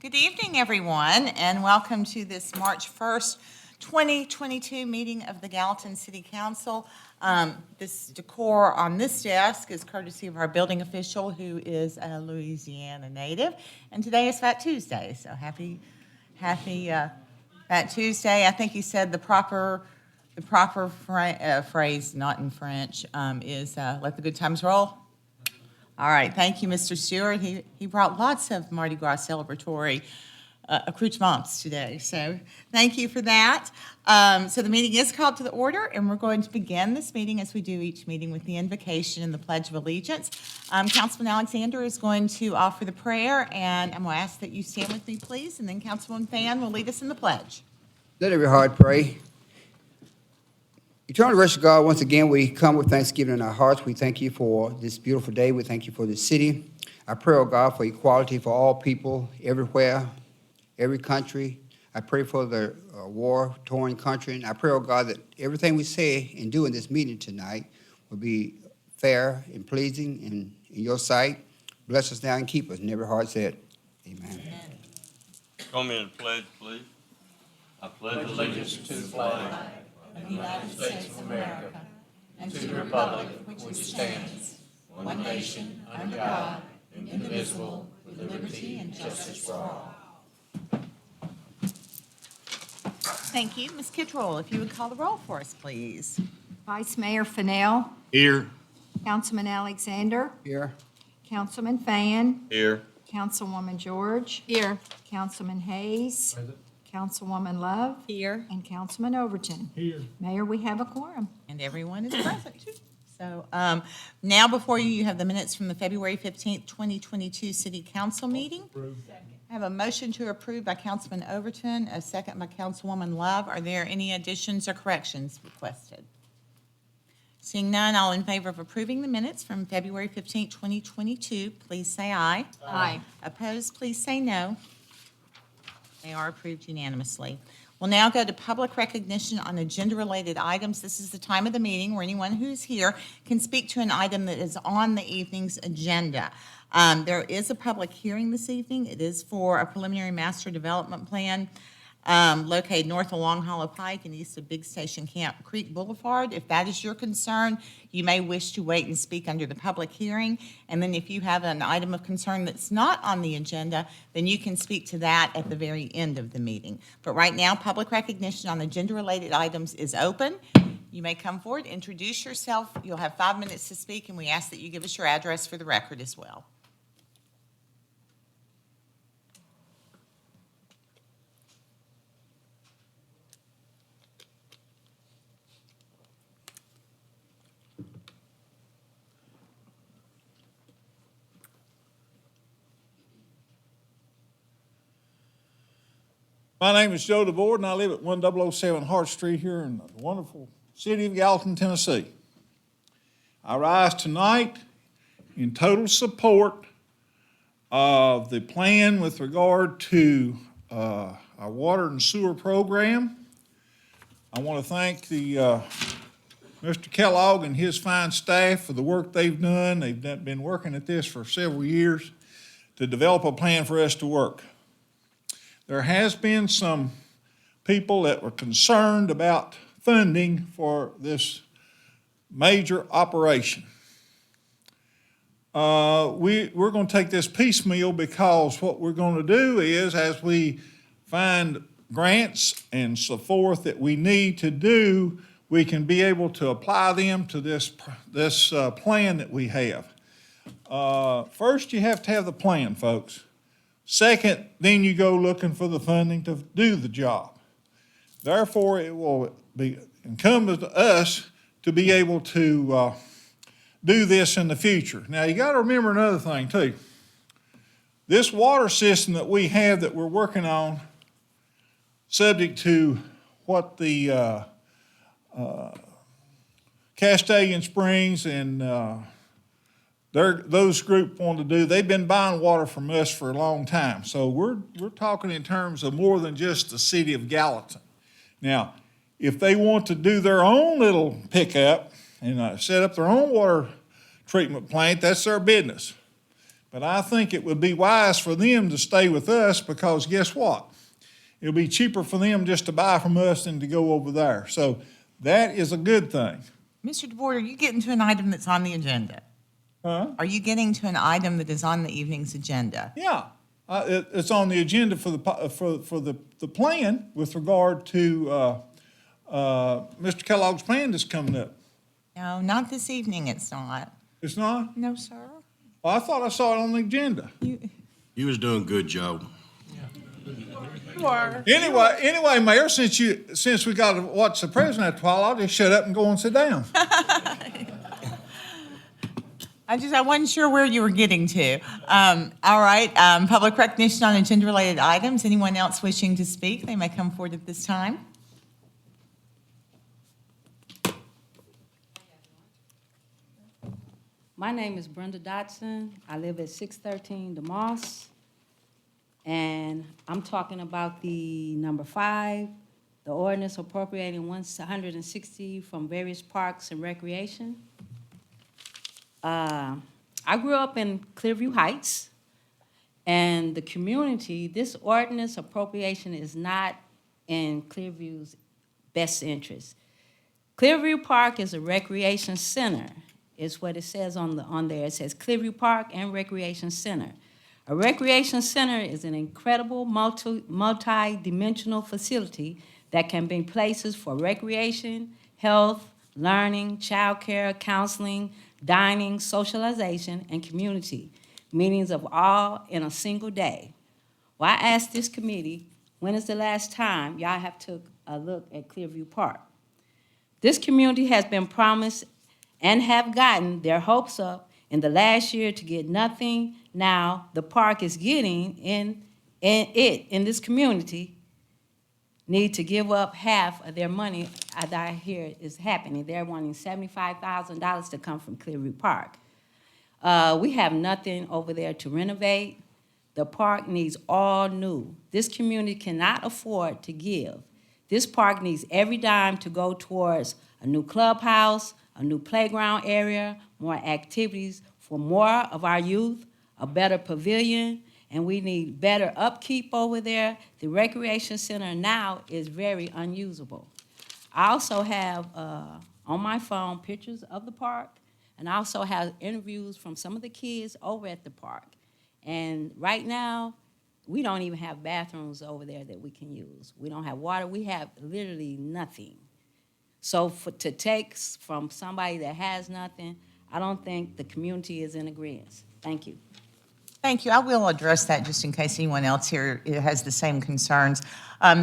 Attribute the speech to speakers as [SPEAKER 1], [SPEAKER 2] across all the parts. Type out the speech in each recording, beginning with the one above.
[SPEAKER 1] Good evening, everyone, and welcome to this March 1st, 2022 meeting of the Gallatin City Council. This decor on this desk is courtesy of our building official, who is a Louisiana native, and today is Fat Tuesday, so happy Fat Tuesday. I think he said the proper phrase, not in French, is let the good times roll. All right, thank you, Mr. Stewart. He brought lots of Mardi Gras celebratory accoutrements today, so thank you for that. So the meeting is called to the order, and we're going to begin this meeting as we do each meeting with the invocation and the Pledge of Allegiance. Councilman Alexander is going to offer the prayer, and I'm going to ask that you stand with me, please, and then Councilwoman Fan will lead us in the pledge.
[SPEAKER 2] Let every heart pray. Eternal gracious God, once again, we come with thanksgiving in our hearts. We thank you for this beautiful day. We thank you for this city. I pray, oh God, for equality for all people, everywhere, every country. I pray for the war-torn country. And I pray, oh God, that everything we say and do in this meeting tonight will be fair and pleasing in your sight. Bless us now and keep us. And every heart said, amen.
[SPEAKER 3] Come in and pledge, please. I pledge allegiance to the flag
[SPEAKER 1] of the United States of America, and to the republic which stands, one nation, under God, indivisible, with liberty and justice for all. Thank you. Ms. Kittrell, if you would call the roll for us, please.
[SPEAKER 4] Vice Mayor Fennell.
[SPEAKER 3] Here.
[SPEAKER 4] Councilman Alexander.
[SPEAKER 2] Here.
[SPEAKER 4] Councilman Fan.
[SPEAKER 3] Here.
[SPEAKER 4] Councilwoman George.
[SPEAKER 5] Here.
[SPEAKER 4] Councilman Hayes. Present. Councilwoman Love.
[SPEAKER 5] Here.
[SPEAKER 4] And Councilman Overton.
[SPEAKER 6] Here.
[SPEAKER 4] Mayor, we have a quorum.
[SPEAKER 1] And everyone is present, too. So now before you, you have the minutes from the February 15th, 2022 City Council meeting. I have a motion to approve by Councilman Overton, a second by Councilwoman Love. Are there any additions or corrections requested? Seeing none, all in favor of approving the minutes from February 15th, 2022, please say aye.
[SPEAKER 5] Aye.
[SPEAKER 1] Opposed, please say no. They are approved unanimously. We'll now go to public recognition on agenda-related items. This is the time of the meeting where anyone who is here can speak to an item that is on the evening's agenda. There is a public hearing this evening. It is for a preliminary master development plan located north of Long Hollow Pike and east of Big Station Camp Creek Boulevard. If that is your concern, you may wish to wait and speak under the public hearing. And then if you have an item of concern that's not on the agenda, then you can speak to that at the very end of the meeting. But right now, public recognition on agenda-related items is open. You may come forward, introduce yourself. You'll have 5 minutes to speak, and we ask that you give us your address for the record as well.
[SPEAKER 6] My name is Joe DeBoard, and I live at 1007 Hart Street here in the wonderful city of Gallatin, Tennessee. I rise tonight in total support of the plan with regard to our water and sewer program. I want to thank Mr. Kellogg and his fine staff for the work they've done. They've been working at this for several years to develop a plan for us to work. There has been some people that were concerned about funding for this major operation. We're going to take this piecemeal because what we're going to do is, as we find grants and so forth that we need to do, we can be able to apply them to this plan that we have. First, you have to have the plan, folks. Second, then you go looking for the funding to do the job. Therefore, it will be incumbent to us to be able to do this in the future. Now, you got to remember another thing, too. This water system that we have that we're working on, subject to what the Castellan Springs and those group want to do, they've been buying water from us for a long time. So we're talking in terms of more than just the city of Gallatin. Now, if they want to do their own little pickup and set up their own water treatment plant, that's their business. But I think it would be wise for them to stay with us because guess what? It'll be cheaper for them just to buy from us than to go over there. So that is a good thing.
[SPEAKER 1] Mr. DeVore, are you getting to an item that's on the agenda?
[SPEAKER 6] Huh?
[SPEAKER 1] Are you getting to an item that is on the evening's agenda?
[SPEAKER 6] Yeah, it's on the agenda for the plan with regard to Mr. Kellogg's plan that's coming up.
[SPEAKER 1] No, not this evening, it's not.
[SPEAKER 6] It's not?
[SPEAKER 1] No, sir.
[SPEAKER 6] Well, I thought I saw it on the agenda.
[SPEAKER 5] You was doing good, Joe.
[SPEAKER 1] You are.
[SPEAKER 6] Anyway, Mayor, since we got to watch the president after a while, I'll just shut up and go and sit down.
[SPEAKER 1] I wasn't sure where you were getting to. All right, public recognition on agenda-related items. Anyone else wishing to speak, they may come forward at this time.
[SPEAKER 7] My name is Brenda Dotson. I live at 613 DeMoss. And I'm talking about the number 5, the ordinance appropriating 160 from various parks and recreation. I grew up in Clearview Heights, and the community, this ordinance appropriation is not in Clearview's best interest. Clearview Park is a recreation center, is what it says on there. It says Clearview Park and Recreation Center. A recreation center is an incredible multi-dimensional facility that can be places for recreation, health, learning, childcare, counseling, dining, socialization, and community meetings of all in a single day. Well, I asked this committee, when is the last time y'all have took a look at Clearview Park? This community has been promised and have gotten their hopes up in the last year to get nothing. Now the park is getting in this community need to give up half of their money, as I hear is happening. They're wanting $75,000 to come from Clearview Park. We have nothing over there to renovate. The park needs all new. This community cannot afford to give. This park needs every dime to go towards a new clubhouse, a new playground area, more activities for more of our youth, a better pavilion, and we need better upkeep over there. The recreation center now is very unusable. I also have on my phone pictures of the park, and I also have interviews from some of the kids over at the park. And right now, we don't even have bathrooms over there that we can use. We don't have water. We have literally nothing. So to take from somebody that has nothing, I don't think the community is in agreement. Thank you.
[SPEAKER 1] Thank you. I will address that just in case anyone else here has the same concerns.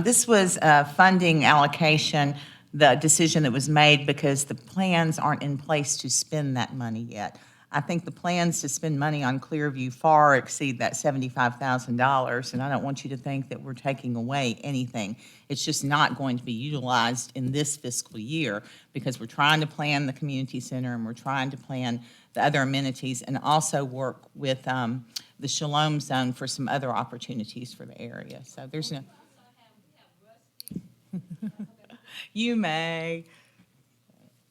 [SPEAKER 1] This was a funding allocation, the decision that was made because the plans aren't in place to spend that money yet. I think the plans to spend money on Clearview far exceed that $75,000, and I don't want you to think that we're taking away anything. It's just not going to be utilized in this fiscal year because we're trying to plan the community center and we're trying to plan the other amenities and also work with the Shalom Zone for some other opportunities for the area. So there's no. You may.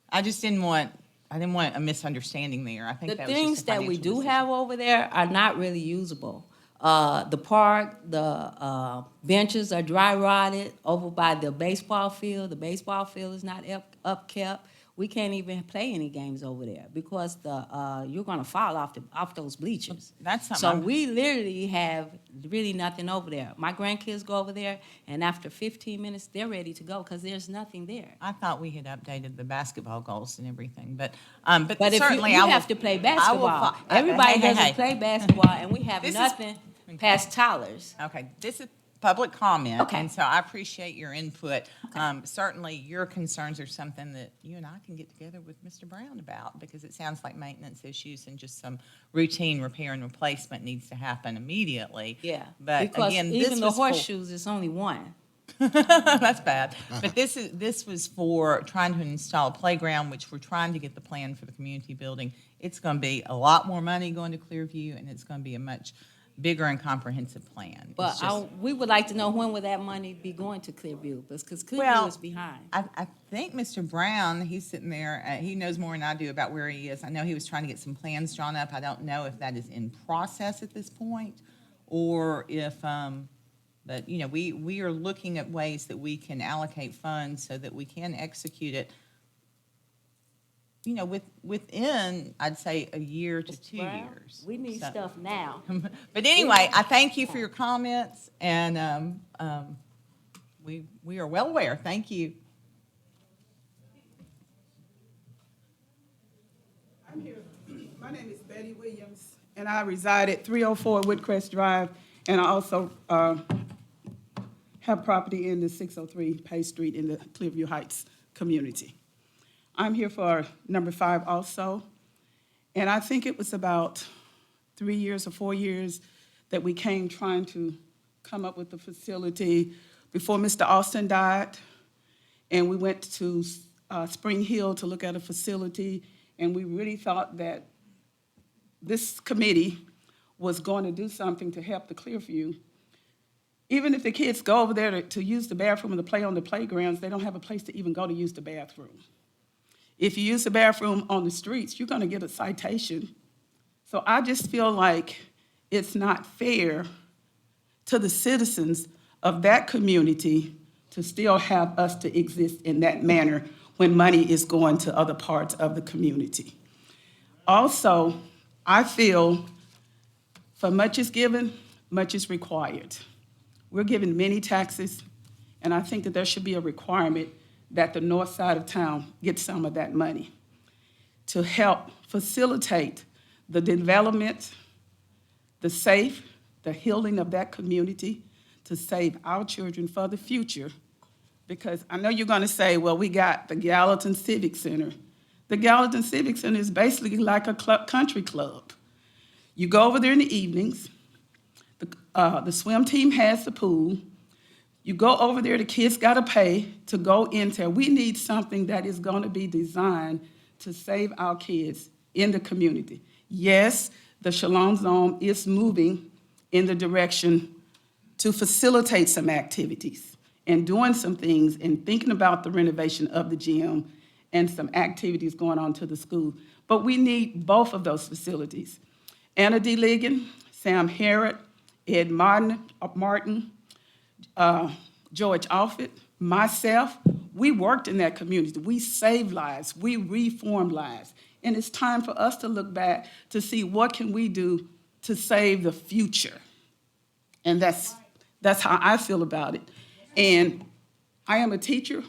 [SPEAKER 1] I didn't want a misunderstanding there. I think
[SPEAKER 7] The
[SPEAKER 1] that was
[SPEAKER 7] things
[SPEAKER 1] just a
[SPEAKER 7] that we
[SPEAKER 1] financial
[SPEAKER 7] do
[SPEAKER 1] decision.
[SPEAKER 7] have over there are not really usable. The park, the benches are dry rotted over by the baseball field. The baseball field is not upkept. We can't even play any games over there because you're gonna fall off those bleachers.
[SPEAKER 1] That's something
[SPEAKER 7] So
[SPEAKER 1] I'm-
[SPEAKER 7] we literally have really nothing over there. My grandkids go over there, and after 15 minutes, they're ready to go because there's nothing there.
[SPEAKER 1] I thought we had updated the basketball goals and everything, but
[SPEAKER 7] But if
[SPEAKER 1] certainly
[SPEAKER 7] you
[SPEAKER 1] I will.
[SPEAKER 7] have to play
[SPEAKER 1] I will
[SPEAKER 7] basketball. Everybody
[SPEAKER 1] hey,
[SPEAKER 7] doesn't
[SPEAKER 1] hey.
[SPEAKER 7] play basketball, and we have
[SPEAKER 1] This is-
[SPEAKER 7] nothing past Tyler's.
[SPEAKER 1] Okay, this is public comment.
[SPEAKER 7] Okay.
[SPEAKER 1] And so I appreciate your input. Certainly, your concerns are something that you and I can get together with Mr. Brown about because it sounds like maintenance issues and just some routine repair and replacement needs to happen immediately.
[SPEAKER 7] Yeah,
[SPEAKER 1] But
[SPEAKER 7] because
[SPEAKER 1] again, this
[SPEAKER 7] even the
[SPEAKER 1] was for-
[SPEAKER 7] horseshoes, it's only one.
[SPEAKER 1] That's bad. But this was for trying to install a playground, which we're trying to get the plan for the community building. It's going to be a lot more money going to Clearview, and it's going to be a much bigger and comprehensive plan.
[SPEAKER 7] But
[SPEAKER 1] It's just-
[SPEAKER 7] we would like to know when will that money be going to Clearview, because
[SPEAKER 1] Well,
[SPEAKER 7] Clearview is behind.
[SPEAKER 1] I think Mr. Brown, he's sitting there, he knows more than I do about where he is. I know he was trying to get some plans drawn up. I don't know if that is in process at this point, or if, but, you know, we are looking at ways that we can allocate funds so that we can execute it, you know, within, I'd say, a year to 2
[SPEAKER 7] Brown,
[SPEAKER 1] years.
[SPEAKER 7] We need
[SPEAKER 1] So-
[SPEAKER 7] stuff now.
[SPEAKER 1] But anyway, I thank you for your comments, and we are well aware. Thank you.
[SPEAKER 8] I'm here. My name is Betty Williams, and I reside at 304 Woodcrest Drive, and I also have property in the 603 Pay Street in the Clearview Heights community. I'm here for number 5 also, and I think it was about 3 years or 4 years that we came trying to come up with the facility before Mr. Austin died, and we went to Spring Hill to look at a facility, and we really thought that this committee was going to do something to help the Clearview. Even if the kids go over there to use the bathroom and to play on the playgrounds, they don't have a place to even go to use the bathroom. If you use the bathroom on the streets, you're going to get a citation. So I just feel like it's not fair to the citizens of that community to still have us to exist in that manner when money is going to other parts of the community. Also, I feel for much is given, much is required. We're given many taxes, and I think that there should be a requirement that the north side of town get some of that money to help facilitate the development, the healing of that community, to save our children for the future. Because I know you're going to say, well, we got the Gallatin Civic Center. The Gallatin Civic Center is basically like a country club. You go over there in the evenings, the swim team has the pool. You go over there, the kids got to pay to go in there. We need something that is going to be designed to save our kids in the community. Yes, the Shalom Zone is moving in the direction to facilitate some activities and doing some things and thinking about the renovation of the gym and some activities going on to the school. But we need both of those facilities. Anna D. Ligon, Sam Harrod, Ed Martin, George Offit, myself, we worked in that community. We saved lives. We reformed lives. And it's time for us to look back to see what can we do to save the future. And that's how I feel about it. And I am a teacher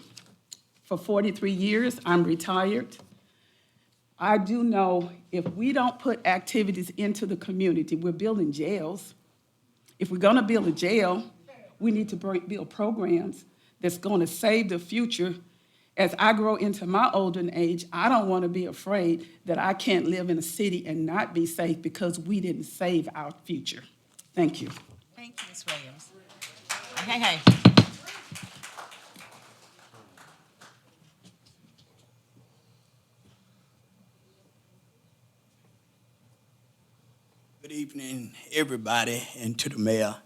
[SPEAKER 8] for 43 years. I'm retired. I do know if we don't put activities into the community, we're building jails. If we're going to build a jail, we need to build programs that's going to save the future. As I grow into my older age, I don't want to be afraid that I can't live in a city and not be safe because we didn't save our future. Thank you.
[SPEAKER 1] Thank you, Ms. Williams. Hey.
[SPEAKER 9] Good evening, everybody, and to the mayor,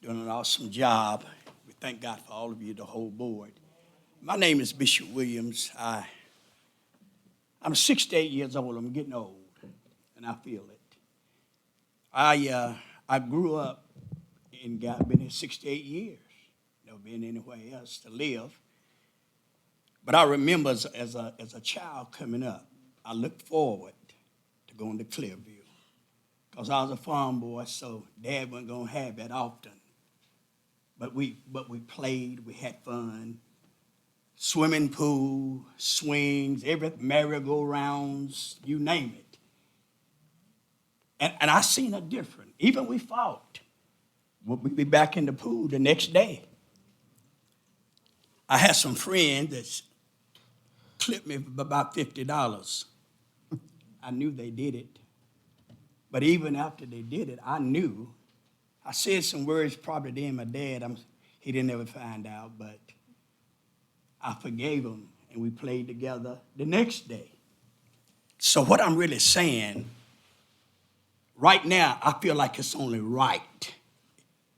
[SPEAKER 9] doing an awesome job. We thank God for all of you, the whole board. My name is Bishop Williams. I'm 68 years old. I'm getting old, and I feel it. I grew up in been here 68 years. Never been anywhere else to live. But I remember as a child coming up, I looked forward to going to Clearview. Because I was a farm boy, so Dad wasn't going to have that often. But we played, we had fun. Swimming pool, swings, every merry-go-rounds, you name it. And I seen a difference. Even we fought. We'd be back in the pool the next day. I had some friends that clipped me for about $50. I knew they did it. But even after they did it, I knew. I said some words probably to my dad. He didn't ever find out, but I forgave him, and we played together the next day. So what I'm really saying, Right now, I feel like it's only right.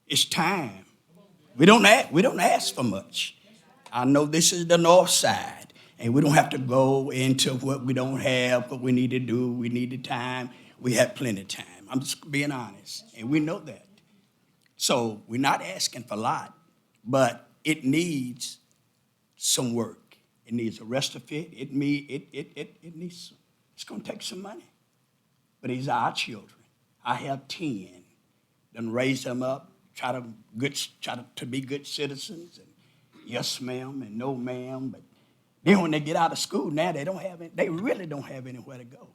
[SPEAKER 9] It's time. We don't ask for much. I know this is the north side, and we don't have to go into what we don't have, what we need to do. We need the time. We have plenty of time. I'm just being honest, and we know that. So we're not asking for a lot, but it needs some work. It needs a retrofit. It needs. It's going to take some money, but these are our children. I have 10. Done raise them up. Try to be good citizens, and yes, ma'am, and no, ma'am. But then when they get out of school now, they really don't have anywhere to go.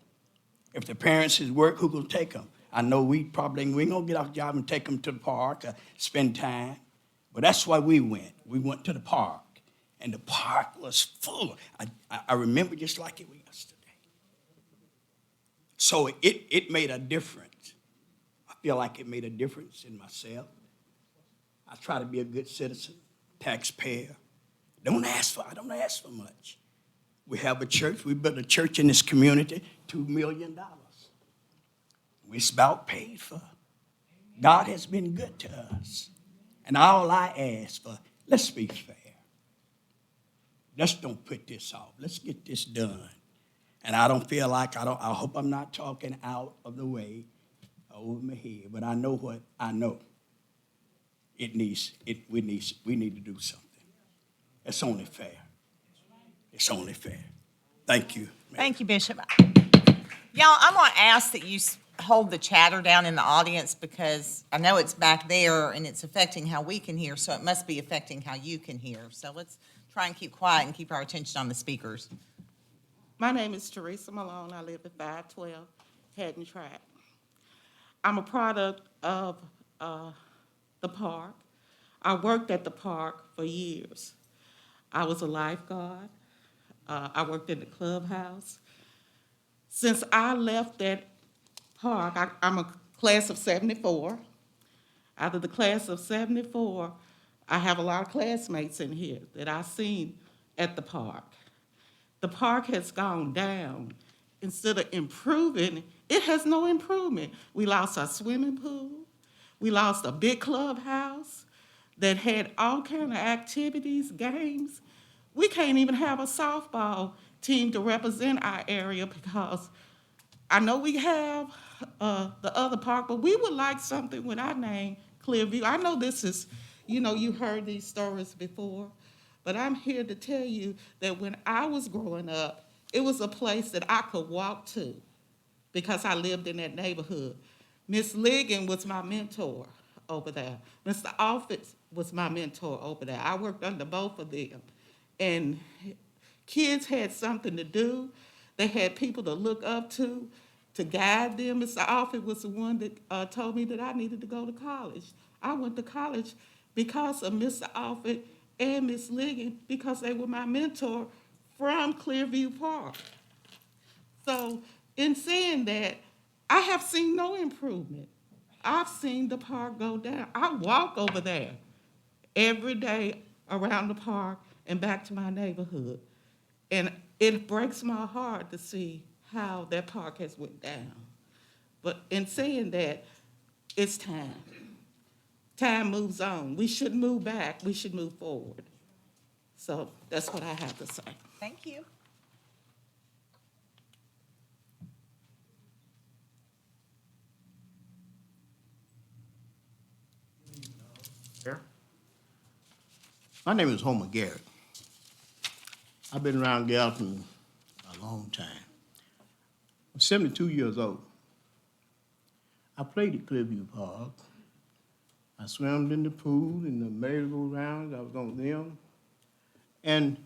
[SPEAKER 9] If the parents is work, who gonna take them? I know we ain't gonna get off the job and take them to the park or spend time, but that's why we went. We went to the park, and the park was full. I remember just like it was yesterday. So it made a difference. I feel like it made a difference in myself. I try to be a good citizen, taxpayer. I don't ask for much. We have a church. We built a church in this community, $2 million. It's about paid for. God has been good to us. And all I ask for, let's be fair. Let's don't put this off. Let's get this done. And I don't feel like I hope I'm not talking out of the way over my head, but I know what I know. We need to do something. It's only fair. It's only fair. Thank you.
[SPEAKER 1] Thank you, Bishop. Y'all, I'm going to ask that you hold the chatter down in the audience because I know it's back there and it's affecting how we can hear, so it must be affecting how you can hear. So let's try and keep quiet and keep our attention on the speakers.
[SPEAKER 10] My name is Theresa Malone. I live at 512 Haddon Track. I'm a product of the park. I worked at the park for years. I was a lifeguard. I worked in the clubhouse. Since I left that park, I'm a class of 74. Out of the class of 74, I have a lot of classmates in here that I've seen at the park. The park has gone down. Instead of improving, it has no improvement. We lost our swimming pool. We lost a big clubhouse that had all kind of activities, games. We can't even have a softball team to represent our area because I know we have the other park, but we would like something with our name, Clearview. I know this is, you heard these stories before, but I'm here to tell you that when I was growing up, it was a place that I could walk to because I lived in that neighborhood. Miss Ligon was my mentor over there. Mr. Office was my mentor over there. I worked under both of them. And kids had something to do. They had people to look up to guide them. Mr. Office was the one that told me that I needed to go to college. I went to college because of Mr. Office and Miss Ligon because they were my mentor from Clearview Park. So in saying that, I have seen no improvement. I've seen the park go down. I walk over there every day around the park and back to my neighborhood. And it breaks my heart to see how that park has went down. But in saying that, it's time. Time moves on. We shouldn't move back. We should move forward. So that's what I have to say.
[SPEAKER 1] Thank you.
[SPEAKER 9] My name is Homer Garrett. I've been around Gallatin a long time. I'm 72 years old. I played at Clearview Park. I swam in the pool, in the merry-go-rounds. I was on them. And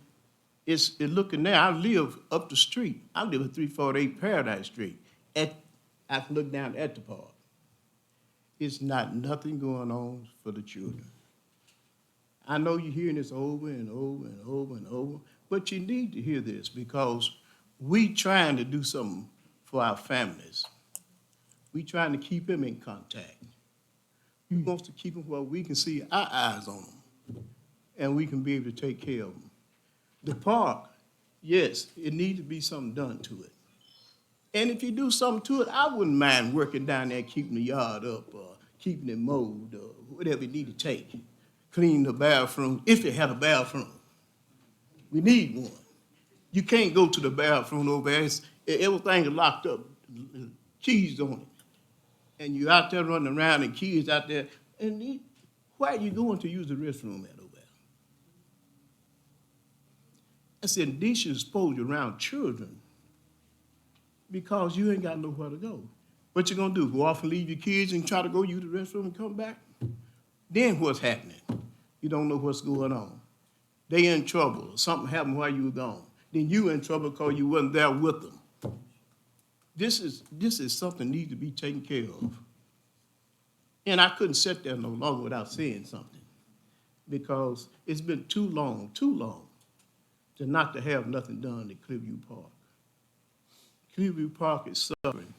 [SPEAKER 9] it's looking there. I live up the street. I live at 348 Paradise Street. I can look down at the park. It's nothing going on for the children. I know you're hearing this over and over and over and over, but you need to hear this because we trying to do something for our families. We trying to keep them in contact. We want to keep them where we can see our eyes on them and we can be able to take care of them. The park, yes, it needs to be something done to it. And if you do something to it, I wouldn't mind working down there, keeping the yard up, or keeping it mowed, or whatever you need to take. Clean the bathroom, if you had a bathroom. We need one. You can't go to the bathroom over there, everything is locked up, keys on it. And you're out there running around and kids out there, and why are you going to use the restroom at over there? That's indecent exposure around children because you ain't got nowhere to go. What you gonna do, go off and leave your kids and try to go use the restroom and come back? Then what's happening? You don't know what's going on. They in trouble, or something happened while you were gone. Then you in trouble because you wasn't there with them. This is something that needs to be taken care of. And I couldn't sit there no longer without saying something because it's been too long to not to have nothing done at Clearview Park. Clearview Park is suffering.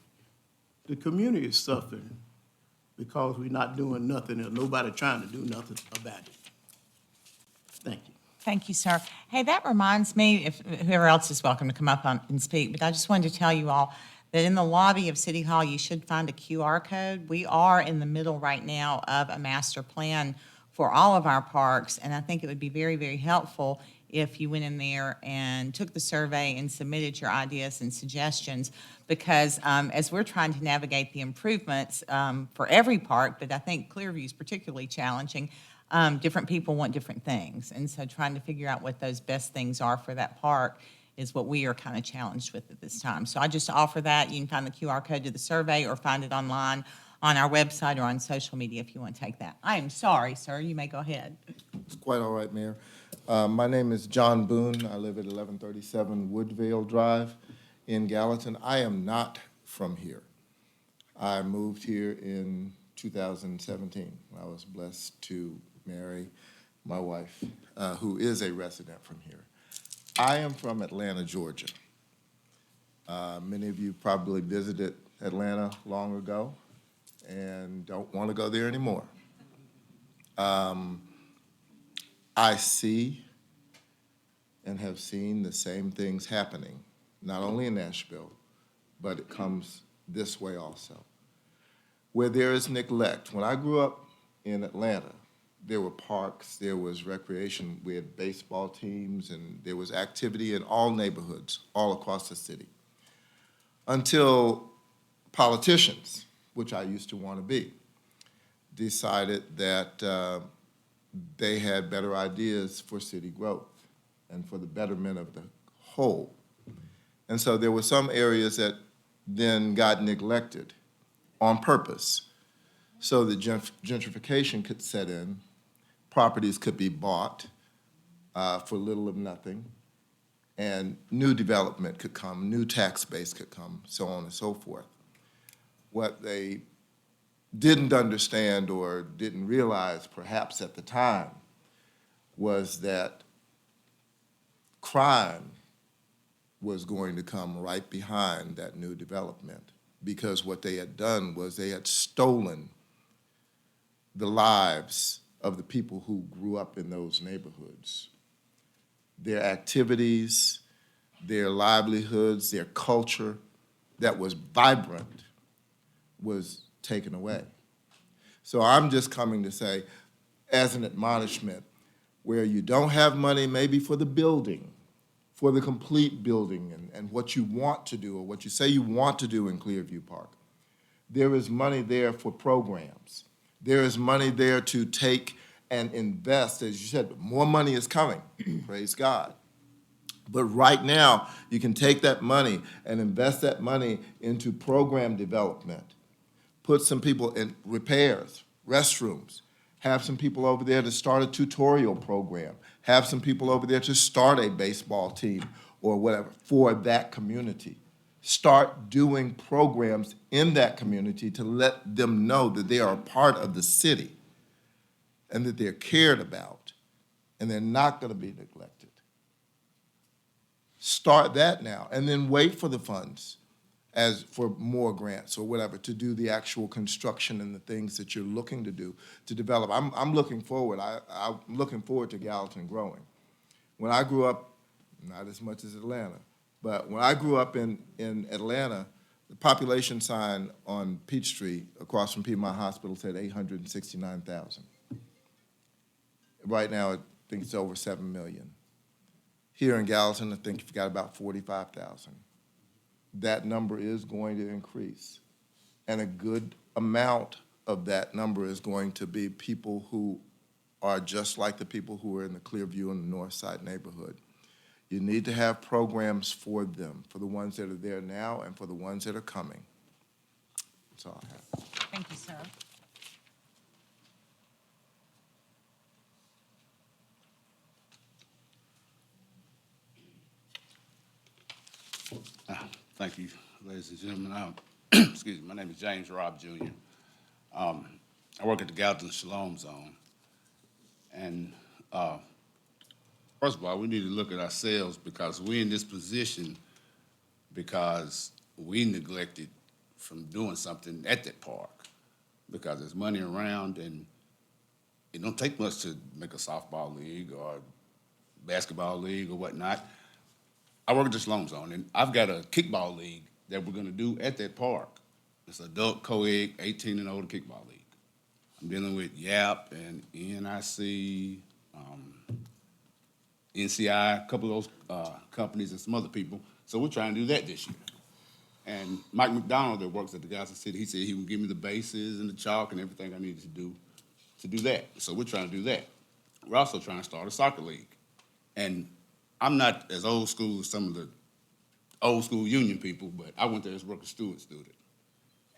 [SPEAKER 9] The community is suffering because we're not doing nothing and nobody trying to do nothing about it. Thank you.
[SPEAKER 1] Thank you, sir. Hey, that reminds me, if whoever else is welcome to come up and speak, but I just wanted to tell you all that in the lobby of City Hall, you should find a QR code. We are in the middle right now of a master plan for all of our parks, and I think it would be very, very helpful if you went in there and took the survey and submitted your ideas and suggestions, because as we're trying to navigate the improvements for every park, but I think Clearview is particularly challenging, different people want different things. And so trying to figure out what those best things are for that park is what we are kind of challenged with at this time. So I just offer that. You can find the QR code to the survey or find it online on our website or on social media if you want to take that. I am sorry, sir. You may go ahead.
[SPEAKER 11] It's quite all right, Mayor. My name is John Boone. I live at 1137 Woodvale Drive in Gallatin. I am not from here. I moved here in 2017. I was blessed to marry my wife, who is a resident from here. I am from Atlanta, Georgia. Many of you probably visited Atlanta long ago and don't want to go there anymore. I see and have seen the same things happening, not only in Nashville, but it comes this way also. Where there is neglect. When I grew up in Atlanta, there were parks, there was recreation, we had baseball teams, and there was activity in all neighborhoods, all across the city. Until politicians, which I used to want to be, decided that they had better ideas for city growth and for the betterment of the whole. And so there were some areas that then got neglected on purpose so that gentrification could set in, properties could be bought for little of nothing, and new development could come, new tax base could come, so on and so forth. What they didn't understand or didn't realize perhaps at the time was that crime was going to come right behind that new development, because what they had done was they had stolen the lives of the people who grew up in those neighborhoods. Their activities, their livelihoods, their culture that was vibrant was taken away. So I'm just coming to say, as an admonishment, where you don't have money maybe for the building, for the complete building and what you want to do or what you say you want to do in Clearview Park, there is money there for programs. There is money there to take and invest. As you said, more money is coming, praise God. But right now, you can take that money and invest that money into program development. Put some people in repairs, restrooms, have some people over there to start a tutorial program, have some people over there to start a baseball team or whatever for that community. Start doing programs in that community to let them know that they are a part of the city and that they're cared about and they're not going to be neglected. Start that now and then wait for the funds as for more grants or whatever to do the actual construction and the things that you're looking to do to develop. I'm looking forward. I'm looking forward to Gallatin growing. When I grew up, not as much as Atlanta, but when I grew up in Atlanta, The population sign on Peach Street across from Piedmont Hospital said 869,000. Right now, I think it's over 7 million. Here in Gallatin, I think you've got about 45,000. That number is going to increase. And a good amount of that number is going to be people who are just like the people who are in the Clearview and the North Side neighborhood. You need to have programs for them, for the ones that are there now and for the ones that are coming. That's all I have.
[SPEAKER 1] Thank you, sir.
[SPEAKER 12] Thank you, ladies and gentlemen. Excuse me, my name is James Robb Jr. I work at the Gallatin Shalom Zone. And first of all, we need to look at ourselves because we're in this position because we neglected from doing something at that park because there's money around and it don't take much to make a softball league or basketball league or whatnot. I work at the Shalom Zone, and I've got a kickball league that we're going to do at that park. It's adult co-ed, 18 and older kickball league. I'm dealing with YAP and NIC, NCI, a couple of those companies and some other people. So we're trying to do that this year. And Mike McDonald that works at the Gallatin City, he said he would give me the bases and the chalk and everything I needed to do that. So we're trying to do that. We're also trying to start a soccer league. And I'm not as old school as some of the old school union people, but I went there as a worker steward student.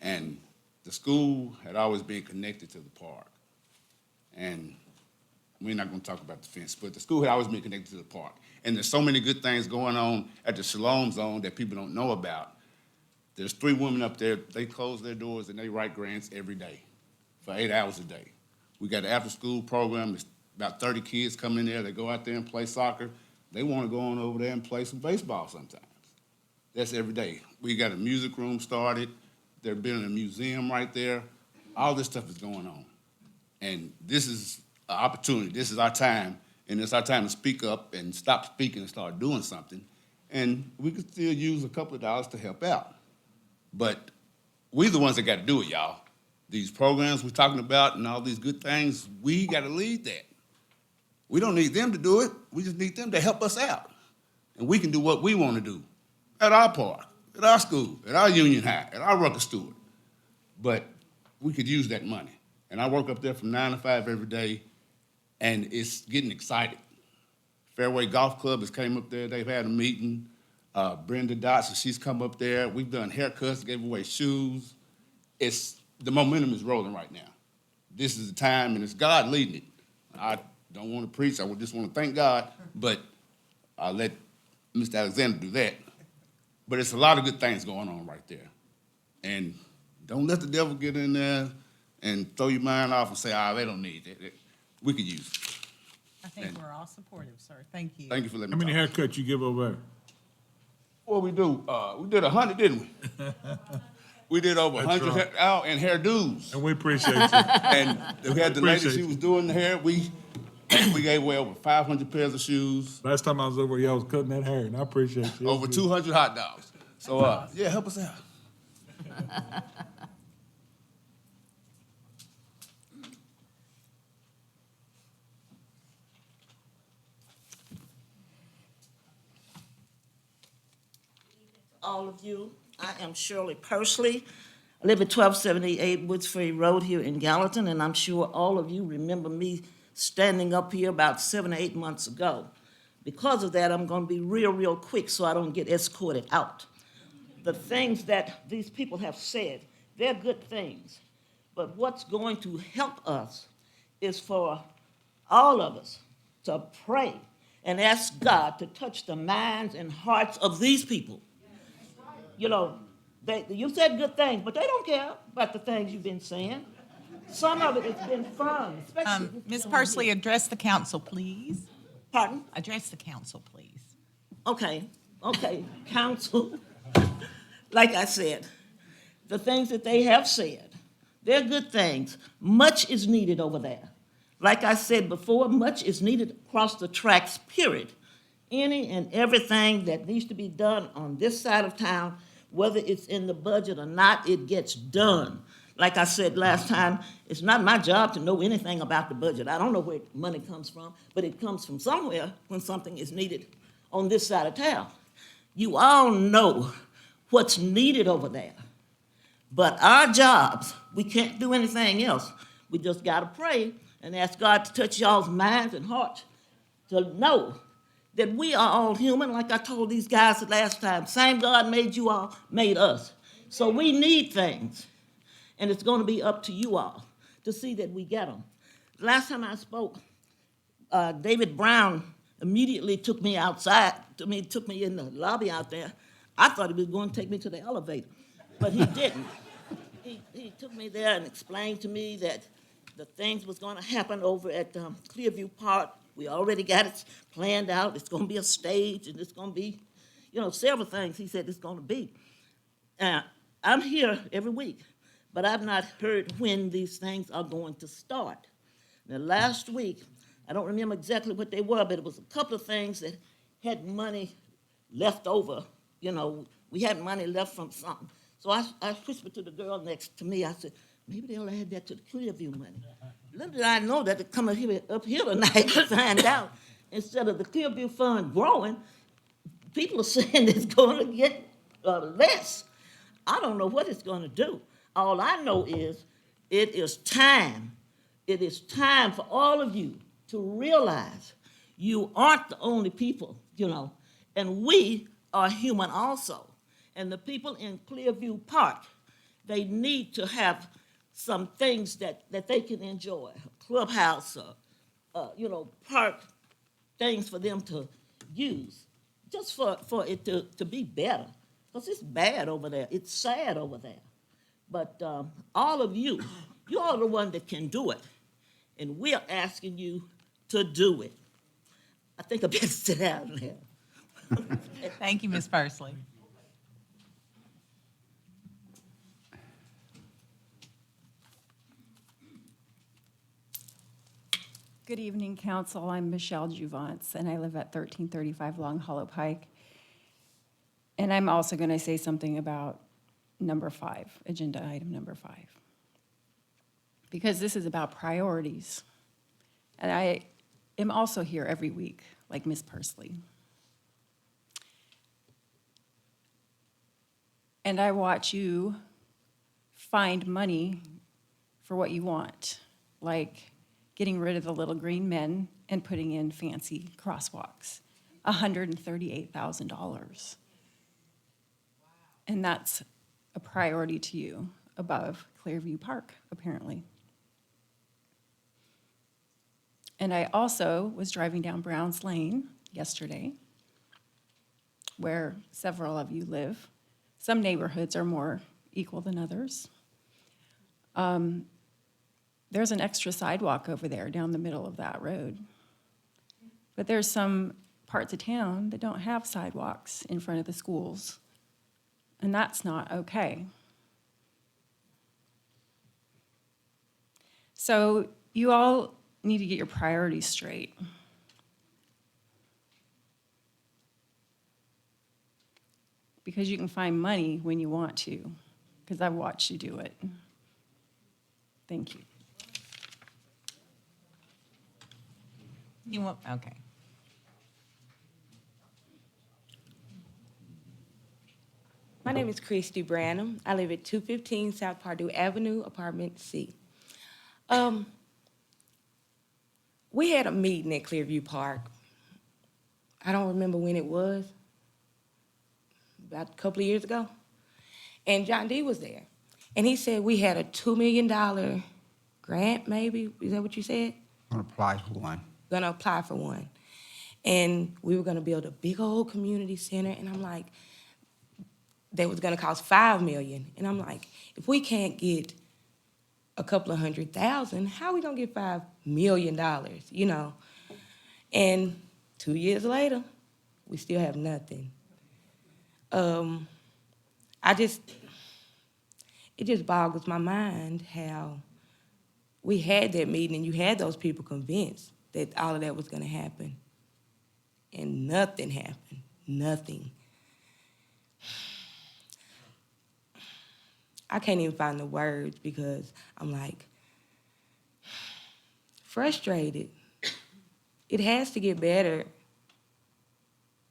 [SPEAKER 12] And the school had always been connected to the park. And we're not going to talk about the fence, but the school had always been connected to the park. And there's so many good things going on at the Shalom Zone that people don't know about. There's 3 women up there, they close their doors and they write grants every day for 8 hours a day. We got an after-school program. There's about 30 kids come in there. They go out there and play soccer. They want to go on over there and play some baseball sometimes. That's every day. We got a music room started. They're building a museum right there. All this stuff is going on. And this is an opportunity. This is our time. And it's our time to speak up and stop speaking and start doing something. And we could still use a couple of dollars to help out. But we're the ones that got to do it, y'all. These programs we're talking about and all these good things, we got to lead that. We don't need them to do it. We just need them to help us out. And we can do what we want to do at our park, at our school, at our union high, at our Rucker Stewart. But we could use that money. And I work up there from 9 to 5 every day, and it's getting excited. Fairway Golf Club has came up there. They've had a meeting. Brenda Dotson, she's come up there. We've done haircuts, gave away shoes. The momentum is rolling right now. This is the time, and it's God leading it. I don't want to preach. I just want to thank God, but I'll let Mr. Alexander do that. But it's a lot of good things going on right there. And don't let the devil get in there and throw your mind off and say, they don't need it. We could use it.
[SPEAKER 1] I think we're all supportive, sir. Thank you.
[SPEAKER 12] Thank you for letting
[SPEAKER 6] How
[SPEAKER 12] me
[SPEAKER 6] many
[SPEAKER 12] talk.
[SPEAKER 6] haircuts you give over there?
[SPEAKER 12] What we do? We did 100, didn't we? We did over
[SPEAKER 6] That's
[SPEAKER 12] 100
[SPEAKER 6] right.
[SPEAKER 12] and hairdos.
[SPEAKER 6] And we appreciate you.
[SPEAKER 12] And we had the lady,
[SPEAKER 6] Appreciate
[SPEAKER 12] she
[SPEAKER 6] you.
[SPEAKER 12] was doing the hair. We gave away over 500 pairs of shoes,
[SPEAKER 6] Last time I was over, y'all was cutting that hair, and I appreciate you.
[SPEAKER 12] over 200 hot dogs. So, yeah, help us out.
[SPEAKER 13] All of you. I am Shirley Pursley. I live at 1278 Woods Ferry Road here in Gallatin, and I'm sure all of you remember me standing up here about 7 or 8 months ago. Because of that, I'm going to be real quick so I don't get escorted out. The things that these people have said, they're good things. But what's going to help us is for all of us to pray and ask God to touch the minds and hearts of these people. You know, you said good things, but they don't care about the things you've been saying. Some of it has been fun. especially this
[SPEAKER 1] Ms.
[SPEAKER 13] gentleman
[SPEAKER 1] Pursley,
[SPEAKER 13] here.
[SPEAKER 1] address the council, please.
[SPEAKER 13] Pardon?
[SPEAKER 1] Address the council, please.
[SPEAKER 13] Okay, council. Like I said, the things that they have said, they're good things. Much is needed over there. Like I said before, much is needed across the tracks, period. Any and everything that needs to be done on this side of town, whether it's in the budget or not, it gets done. Like I said last time, it's not my job to know anything about the budget. I don't know where money comes from, but it comes from somewhere when something is needed on this side of town. You all know what's needed over there. But our jobs, we can't do anything else. We just gotta pray and ask God to touch y'all's minds and hearts to know that we are all human, like I told these guys the last time. Same God made you all, made us. So we need things. And it's gonna be up to you all to see that we get them. Last time I spoke, David Brown immediately took me outside, took me in the lobby out there. I thought he was going to take me to the elevator, but he didn't. He took me there and explained to me that the things was going to happen over at Clearview Park. We already got it planned out. It's going to be a stage, and it's going to be, several things he said it's going to be. I'm here every week, but I've not heard when these things are going to start. Now, last week, I don't remember exactly what they were, but it was a couple of things that had money left over. We had money left from something. So I whispered to the girl next to me, I said, maybe they'll add that to the Clearview money. Little did I know that to come up here tonight to find out, instead of the Clearview fund growing, people are saying it's going to get less. I don't know what it's going to do. All I know is it is time. It is time for all of you to realize you aren't the only people, and we are human also. And the people in Clearview Park, they need to have some things that they can enjoy, a clubhouse, park, things for them to use, just for it to be better. Because it's bad over there. It's sad over there. But all of you are the one that can do it. And we're asking you to do it. I think I better sit down now.
[SPEAKER 1] Thank you, Ms. Pursley.
[SPEAKER 14] Good evening, Council. I'm Michelle Juvance, and I live at 1335 Long Hollow Pike. And I'm also going to say something about number 5, agenda item number 5, because this is about priorities. And I am also here every week, like Ms. Pursley. And I watch you find money for what you want, like getting rid of the little green men and putting in fancy crosswalks, $138,000. And that's a priority to you above Clearview Park, apparently. And I also was driving down Browns Lane yesterday, where several of you live. Some neighborhoods are more equal than others. There's an extra sidewalk over there down the middle of that road. But there's some parts of town that don't have sidewalks in front of the schools, and that's not okay. So you all need to get your priorities straight. Because you can find money when you want to, because I've watched you do it. Thank you.
[SPEAKER 1] Okay.
[SPEAKER 15] My name is Christy Branham. I live at 215 South Pardue Avenue, Apartment C. We had a meeting at Clearview Park. I don't remember when it was, about a couple of years ago. And John D. was there. And he said we had a $2 million grant, maybe? Is that what you said?
[SPEAKER 2] I'm gonna apply for one.
[SPEAKER 15] Gonna apply for one. And we were gonna build a big old community center. And I'm like, that was gonna cost $5 million. And I'm like, if we can't get a couple of $100,000, how are we gonna get $5 million, And 2 years later, we still have nothing. It just boggles my mind how we had that meeting and you had those people convinced that all of that was gonna happen. And nothing happened, nothing. I can't even find the words because I'm like frustrated. It has to get better.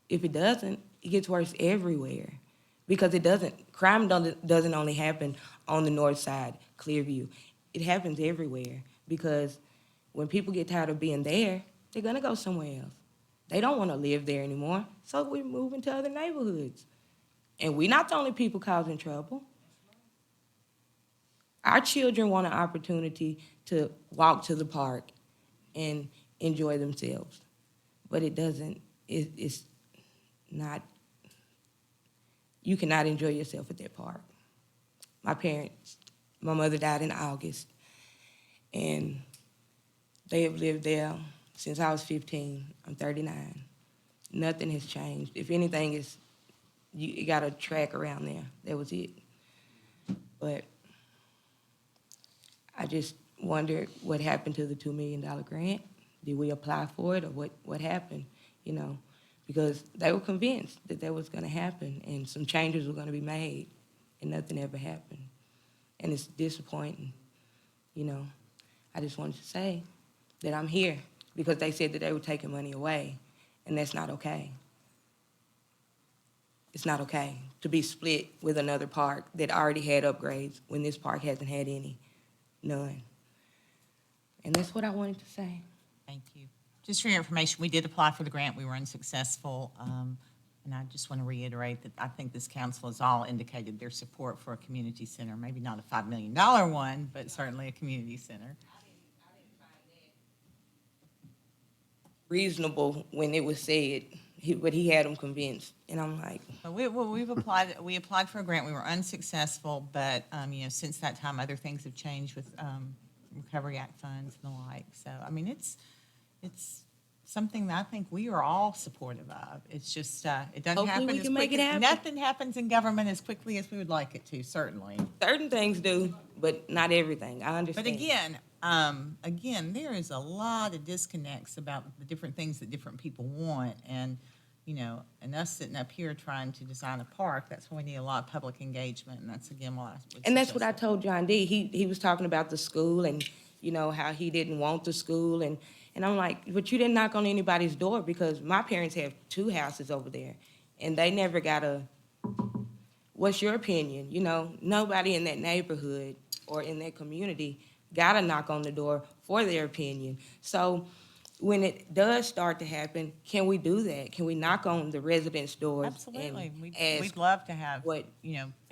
[SPEAKER 15] If it doesn't, it gets worse everywhere because crime doesn't only happen on the north side, Clearview. It happens everywhere because when people get tired of being there, they're gonna go somewhere else. They don't wanna live there anymore, so we're moving to other neighborhoods. And we're not the only people causing trouble. Our children want an opportunity to walk to the park and enjoy themselves. But it's not, you cannot enjoy yourself at that park. My mother died in August, and they have lived there since I was 15. I'm 39. Nothing has changed. If anything, you got a track around there. That was it. But I just wondered what happened to the $2 million grant. Did we apply for it, or what happened? You know, because they were convinced that was going to happen and some changes were going to be made, and nothing ever happened. And it's disappointing. You know, I just wanted to say that I'm here because they said that they were taking money away, and that's not okay. It's not okay to be split with another park that already had upgrades when this park hasn't had any, none. And that's what I wanted to say.
[SPEAKER 1] Thank you. Just for your information, we did apply for the grant. We were unsuccessful. And I just want to reiterate that I think this council has all indicated their support for a community center. Maybe not a $5 million one, but certainly a community center.
[SPEAKER 15] Reasonable when it was said, but he had them convinced. And I'm like.
[SPEAKER 1] So we applied for a grant. We were unsuccessful, but, you know, since that time, other things have changed with Recovery Act funds and the like. So, I mean, it's something that I think we are all supportive of. It's just, it doesn't
[SPEAKER 15] Hopefully
[SPEAKER 1] happen
[SPEAKER 15] we
[SPEAKER 1] as
[SPEAKER 15] can make
[SPEAKER 1] quick
[SPEAKER 15] it
[SPEAKER 1] as,
[SPEAKER 15] happen.
[SPEAKER 1] nothing happens in government as quickly as we would like it to, certainly.
[SPEAKER 15] Certain things do, but not everything. I understand.
[SPEAKER 1] But again, there is a lot of disconnects about the different things that different people want. And, you know, and us sitting up here trying to design a park, that's why we need a lot of public engagement. And that's, again, what I would
[SPEAKER 15] And that's what I
[SPEAKER 1] suggest.
[SPEAKER 15] told John D. He was talking about the school and, you know, how he didn't want the school. And I'm like, but you didn't knock on anybody's door because my parents have 2 houses over there. And they never got what's your opinion? You know, nobody in that neighborhood or in that community got to knock on the door for their opinion. So when it does start to happen, can we do that? Can we knock on the residents' doors?
[SPEAKER 1] Absolutely.
[SPEAKER 15] And
[SPEAKER 1] We'd
[SPEAKER 15] ask
[SPEAKER 1] love to have,
[SPEAKER 15] what,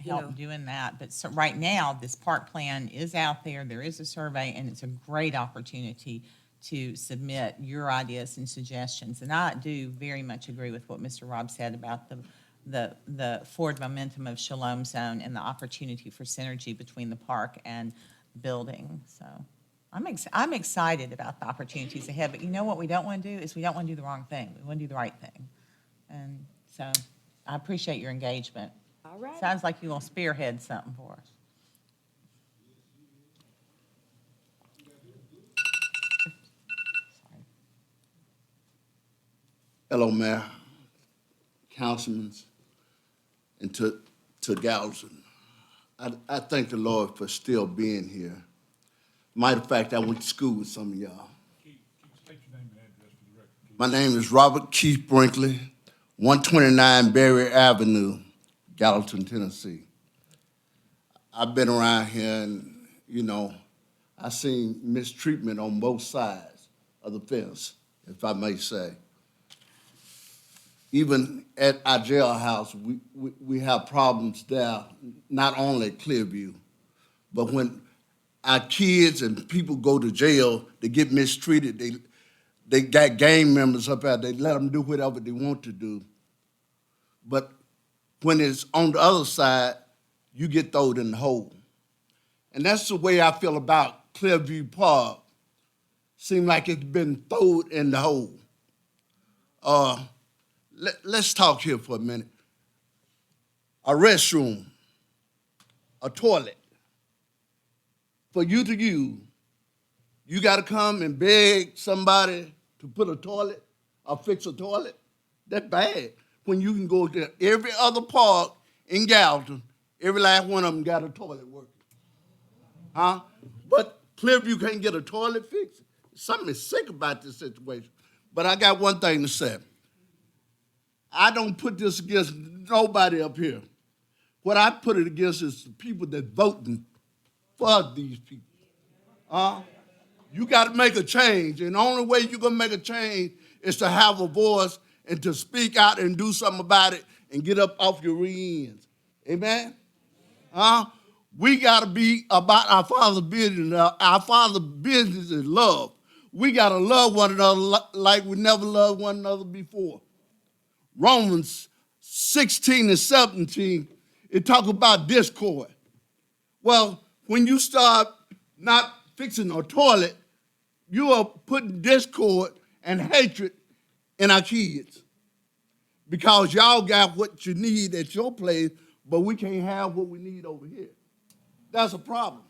[SPEAKER 1] help doing that. But so right now, this park plan is out there. There is a survey, and it's a great opportunity to submit your ideas and suggestions. And I do very much agree with what Mr. Robb said about the forward momentum of Shalom Zone and the opportunity for synergy between the park and the building. So I'm excited about the opportunities ahead, but you know what we don't want to do is we don't want to do the wrong thing. We want to do the right thing. And so I appreciate your engagement.
[SPEAKER 15] All right.
[SPEAKER 1] Sounds like you're going to spearhead something for us.
[SPEAKER 12] Hello, Mayor, councilmen, and to Gallatin. I thank the Lord for still being here. Matter of fact, I went to school with some of y'all. My name is Robert Keith Brinkley, 129 Berry Avenue, Gallatin, Tennessee. I've been around here and, you know, I've seen mistreatment on both sides of the fence, if I may say. Even at our jailhouse, we have problems there, not only at Clearview, but when our kids and people go to jail, they get mistreated. They got gang members up there. They let them do whatever they want to do. But when it's on the other side, you get thrown in the hole. And that's the way I feel about Clearview Park. Seems like it's been thrown in the hole. Let's talk here for a minute. A restroom, a toilet. For you to use, you got to come and beg somebody to put a toilet or fix a toilet. That's bad. When you can go to every other park in Gallatin
[SPEAKER 9] Every last one of them got a toilet working. Huh? But Clearview can't get a toilet fixed. Something is sick about this situation. But I got one thing to say. I don't put this against nobody up here. What I put it against is the people that voting for these people. You got to make a change, and the only way you're going to make a change is to have a voice and to speak out and do something about it and get up off your rear ends. Amen? We got to be about our Father's business. Our Father's business is love. We got to love one another like we never loved one another before. Romans 16 and 17, it talk about discord. Well, when you start not fixing a toilet, you are putting discord and hatred in our kids because y'all got what you need at your place, but we can't have what we need over here. That's a problem.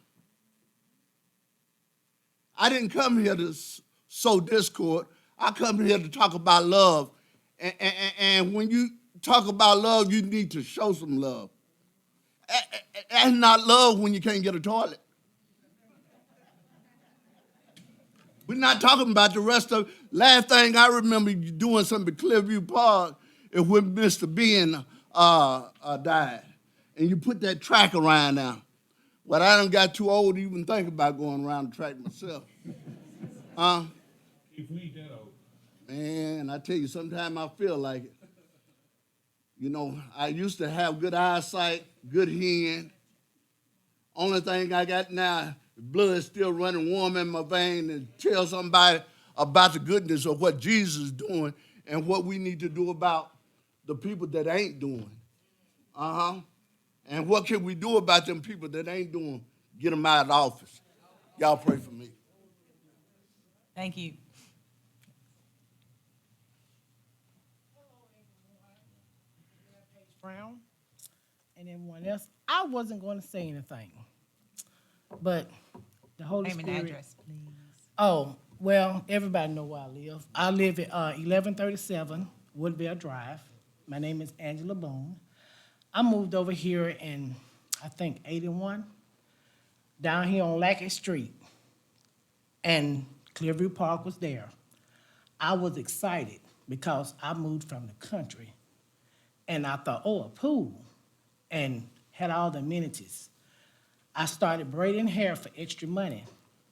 [SPEAKER 9] I didn't come here to sow discord. I come here to talk about love. And when you talk about love, you need to show some love. That's not love when you can't get a toilet. We're not talking about the rest of. Last thing I remember you doing something at Clearview Park is when Mr. Ben died. And you put that track around now. But I done got too old to even think about going around the track myself.
[SPEAKER 6] If we ain't that old.
[SPEAKER 9] Man, I tell you, sometimes I feel like it. You know, I used to have good eyesight, good hearing. Only thing I got now, blood is still running warm in my vein and tell somebody about the goodness of what Jesus is doing and what we need to do about the people that ain't doing. And what can we do about them people that ain't doing? Get them out of the office. Y'all pray for me.
[SPEAKER 1] Thank you.
[SPEAKER 16] Brown and everyone else. I wasn't going to say anything, but the Holy
[SPEAKER 1] Name and
[SPEAKER 16] Spirit.
[SPEAKER 1] address, please.
[SPEAKER 16] Oh, well, everybody know where I live. I live at 1137 Woodville Drive. My name is Angela Boone. I moved over here in, I think, 81, down here on Lackett Street, and Clearview Park was there. I was excited because I moved from the country. And I thought, oh, a pool, and had all the amenities. I started braiding hair for extra money.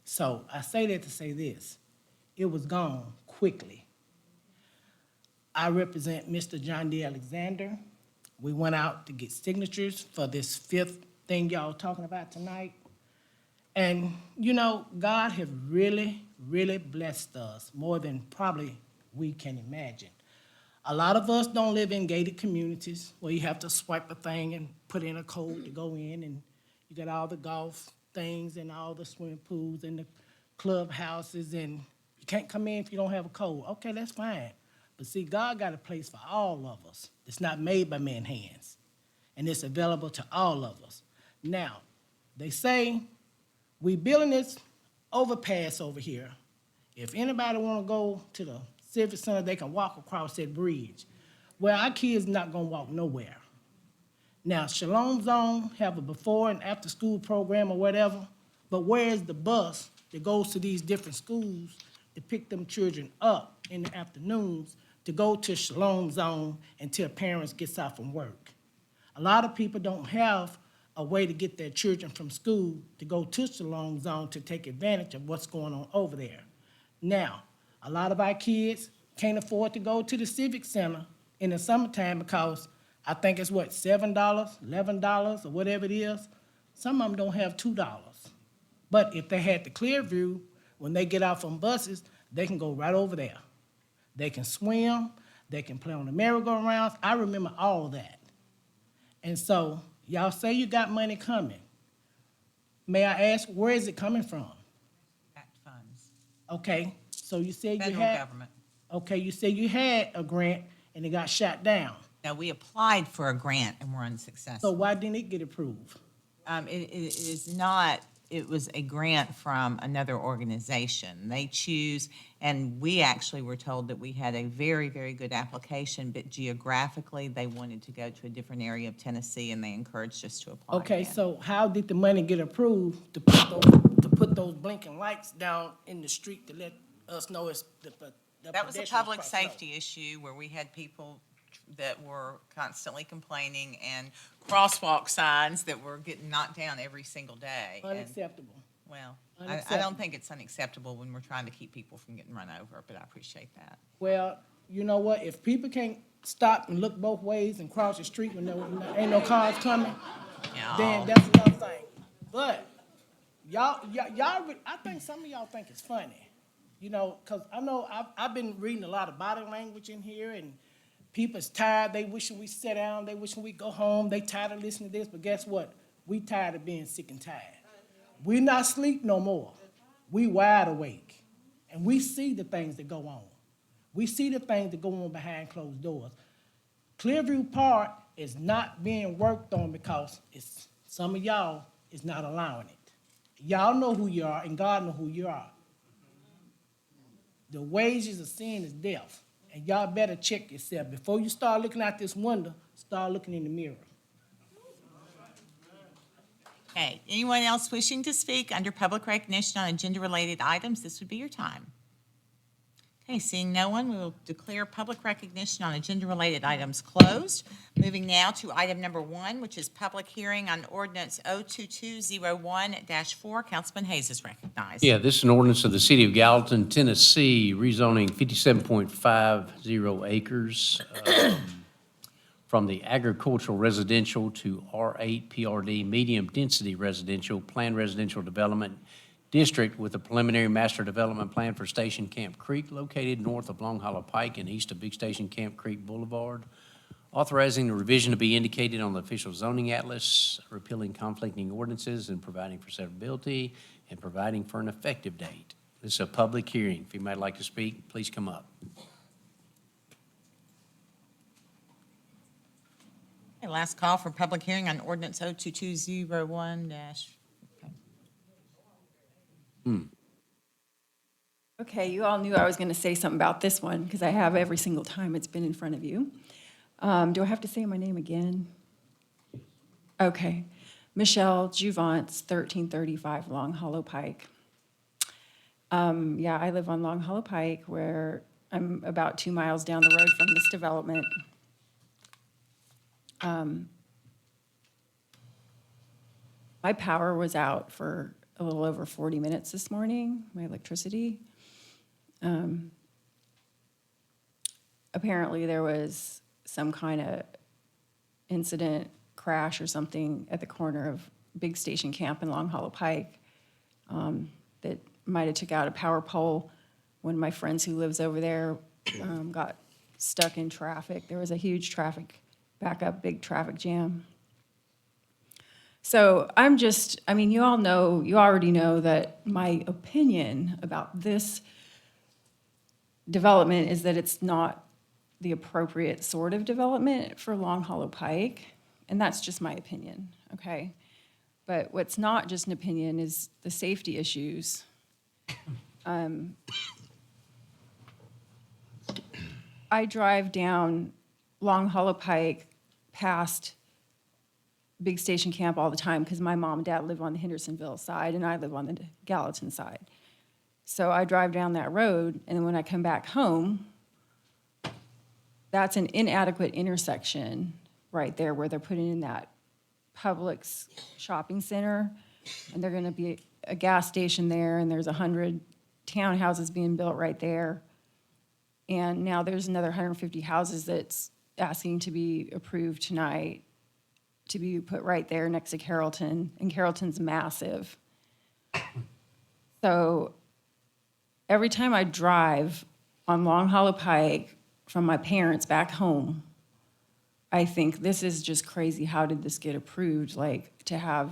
[SPEAKER 16] So I say that to say this. It was gone quickly. I represent Mr. John D. Alexander. We went out to get signatures for this 5th thing y'all talking about tonight. And, you know, God has really, really blessed us more than probably we can imagine. A lot of us don't live in gated communities where you have to swipe a thing and put in a code to go in, and you got all the golf things and all the swimming pools and the clubhouses, and you can't come in if you don't have a code. Okay, that's fine. But see, God got a place for all of us. It's not made by man's hands, and it's available to all of us. Now, they say we building this overpass over here. If anybody want to go to the Civic Center, they can walk across that bridge. Well, our kids not gonna walk nowhere. Now, Shalom Zone have a before and after school program or whatever, but where's the bus that goes to these different schools to pick them children up in the afternoons to go to Shalom Zone until parents gets out from work? A lot of people don't have a way to get their children from school to go to Shalom Zone to take advantage of what's going on over there. Now, a lot of our kids can't afford to go to the Civic Center in the summertime because I think it's what, $7, $11, or whatever it is. Some of them don't have $2. But if they had the Clearview, when they get out from buses, they can go right over there. They can swim, they can play on the merry-go-rounds. I remember all of that. And so, y'all say you got money coming. May I ask, where is it coming from?
[SPEAKER 1] Act funds.
[SPEAKER 16] Okay, so you said you
[SPEAKER 1] Federal
[SPEAKER 16] had.
[SPEAKER 1] government.
[SPEAKER 16] Okay, you said you had a grant and it got shot down.
[SPEAKER 1] Now, we applied for a grant and were
[SPEAKER 16] So
[SPEAKER 1] unsuccessful.
[SPEAKER 16] why didn't it get approved?
[SPEAKER 1] It is not, it was a grant from another organization. They choose, and we actually were told that we had a very, very good application, but geographically, they wanted to go to a different area of Tennessee, and they encouraged us to apply
[SPEAKER 16] Okay,
[SPEAKER 1] again.
[SPEAKER 16] so how did the money get approved to put those blinking lights down in the street to let us know it's the
[SPEAKER 1] That was a
[SPEAKER 16] pedestrians
[SPEAKER 1] public
[SPEAKER 16] crossing over?
[SPEAKER 1] safety issue where we had people that were constantly complaining and crosswalk signs that were getting knocked down every single day. And,
[SPEAKER 16] Unacceptable.
[SPEAKER 1] well, I
[SPEAKER 16] Unacceptable.
[SPEAKER 1] don't think it's unacceptable when we're trying to keep people from getting run over, but I appreciate that.
[SPEAKER 16] Well, you know what, if people can't stop and look both ways and cross the street when there ain't no cars coming, then that's another thing. But y'all, I think some of y'all think it's funny, you know, because I know I've been reading a lot of body language in here, and people's tired, they wishing we sit down, they wishing we go home, they tired of listening to this, but guess what? We tired of being sick and tired. We not sleep no more. We wide awake, and we see the things that go on. We see the things that go on behind closed doors. Clearview Park is not being worked on because some of y'all is not allowing it. Y'all know who you are, and God know who you are. The wages of sin is death, and y'all better check yourself. Before you start looking out this window, start looking in the mirror.
[SPEAKER 1] Okay, anyone else wishing to speak under public recognition on agenda-related items, this would be your time. Okay, seeing no one, we will declare public recognition on agenda-related items closed. Moving now to item number 1, which is public hearing on ordinance 02201-4. Councilman Hayes is recognized.
[SPEAKER 17] Yeah, this is an ordinance of the City of Gallatin, Tennessee, rezoning 57.50 acres from the agricultural residential to R8 PRD medium-density residential, planned residential development district with a preliminary master development plan for Station Camp Creek located north of Long Hollow Pike and east of Big Station Camp Creek Boulevard. Authorizing the revision to be indicated on the official zoning atlas, repealing conflicting ordinances and providing for severability and providing for an effective date. This is a public hearing. If you might like to speak, please come up.
[SPEAKER 1] Okay, last call for public hearing on ordinance 02201-.
[SPEAKER 14] Okay, you all knew I was going to say something about this one because I have every single time it's been in front of you. Do I have to say my name again? Okay. Michelle Juvance, 1335 Long Hollow Pike. Yeah, I live on Long Hollow Pike where I'm about 2 miles down the road from this development. My power was out for a little over 40 minutes this morning, my electricity. Apparently there was some kind of incident, crash or something at the corner of Big Station Camp and Long Hollow Pike that might have took out a power pole. One of my friends who lives over there got stuck in traffic. There was a huge traffic backup, big traffic jam. So you all know, you already know that my opinion about this development is that it's not the appropriate sort of development for Long Hollow Pike, and that's just my opinion, okay? But what's not just an opinion is the safety issues. I drive down Long Hollow Pike past Big Station Camp all the time because my mom and dad live on the Hendersonville side and I live on the Gallatin side. So I drive down that road, and then when I come back home, that's an inadequate intersection right there where they're putting in that Publix shopping center, and they're going to be a gas station there, and there's 100 townhouses being built right there. And now there's another 150 houses that's asking to be approved tonight to be put right there next to Carrollton, and Carrollton's massive. So every time I drive on Long Hollow Pike from my parents back home, I think this is just crazy. How did this get approved? Like, to have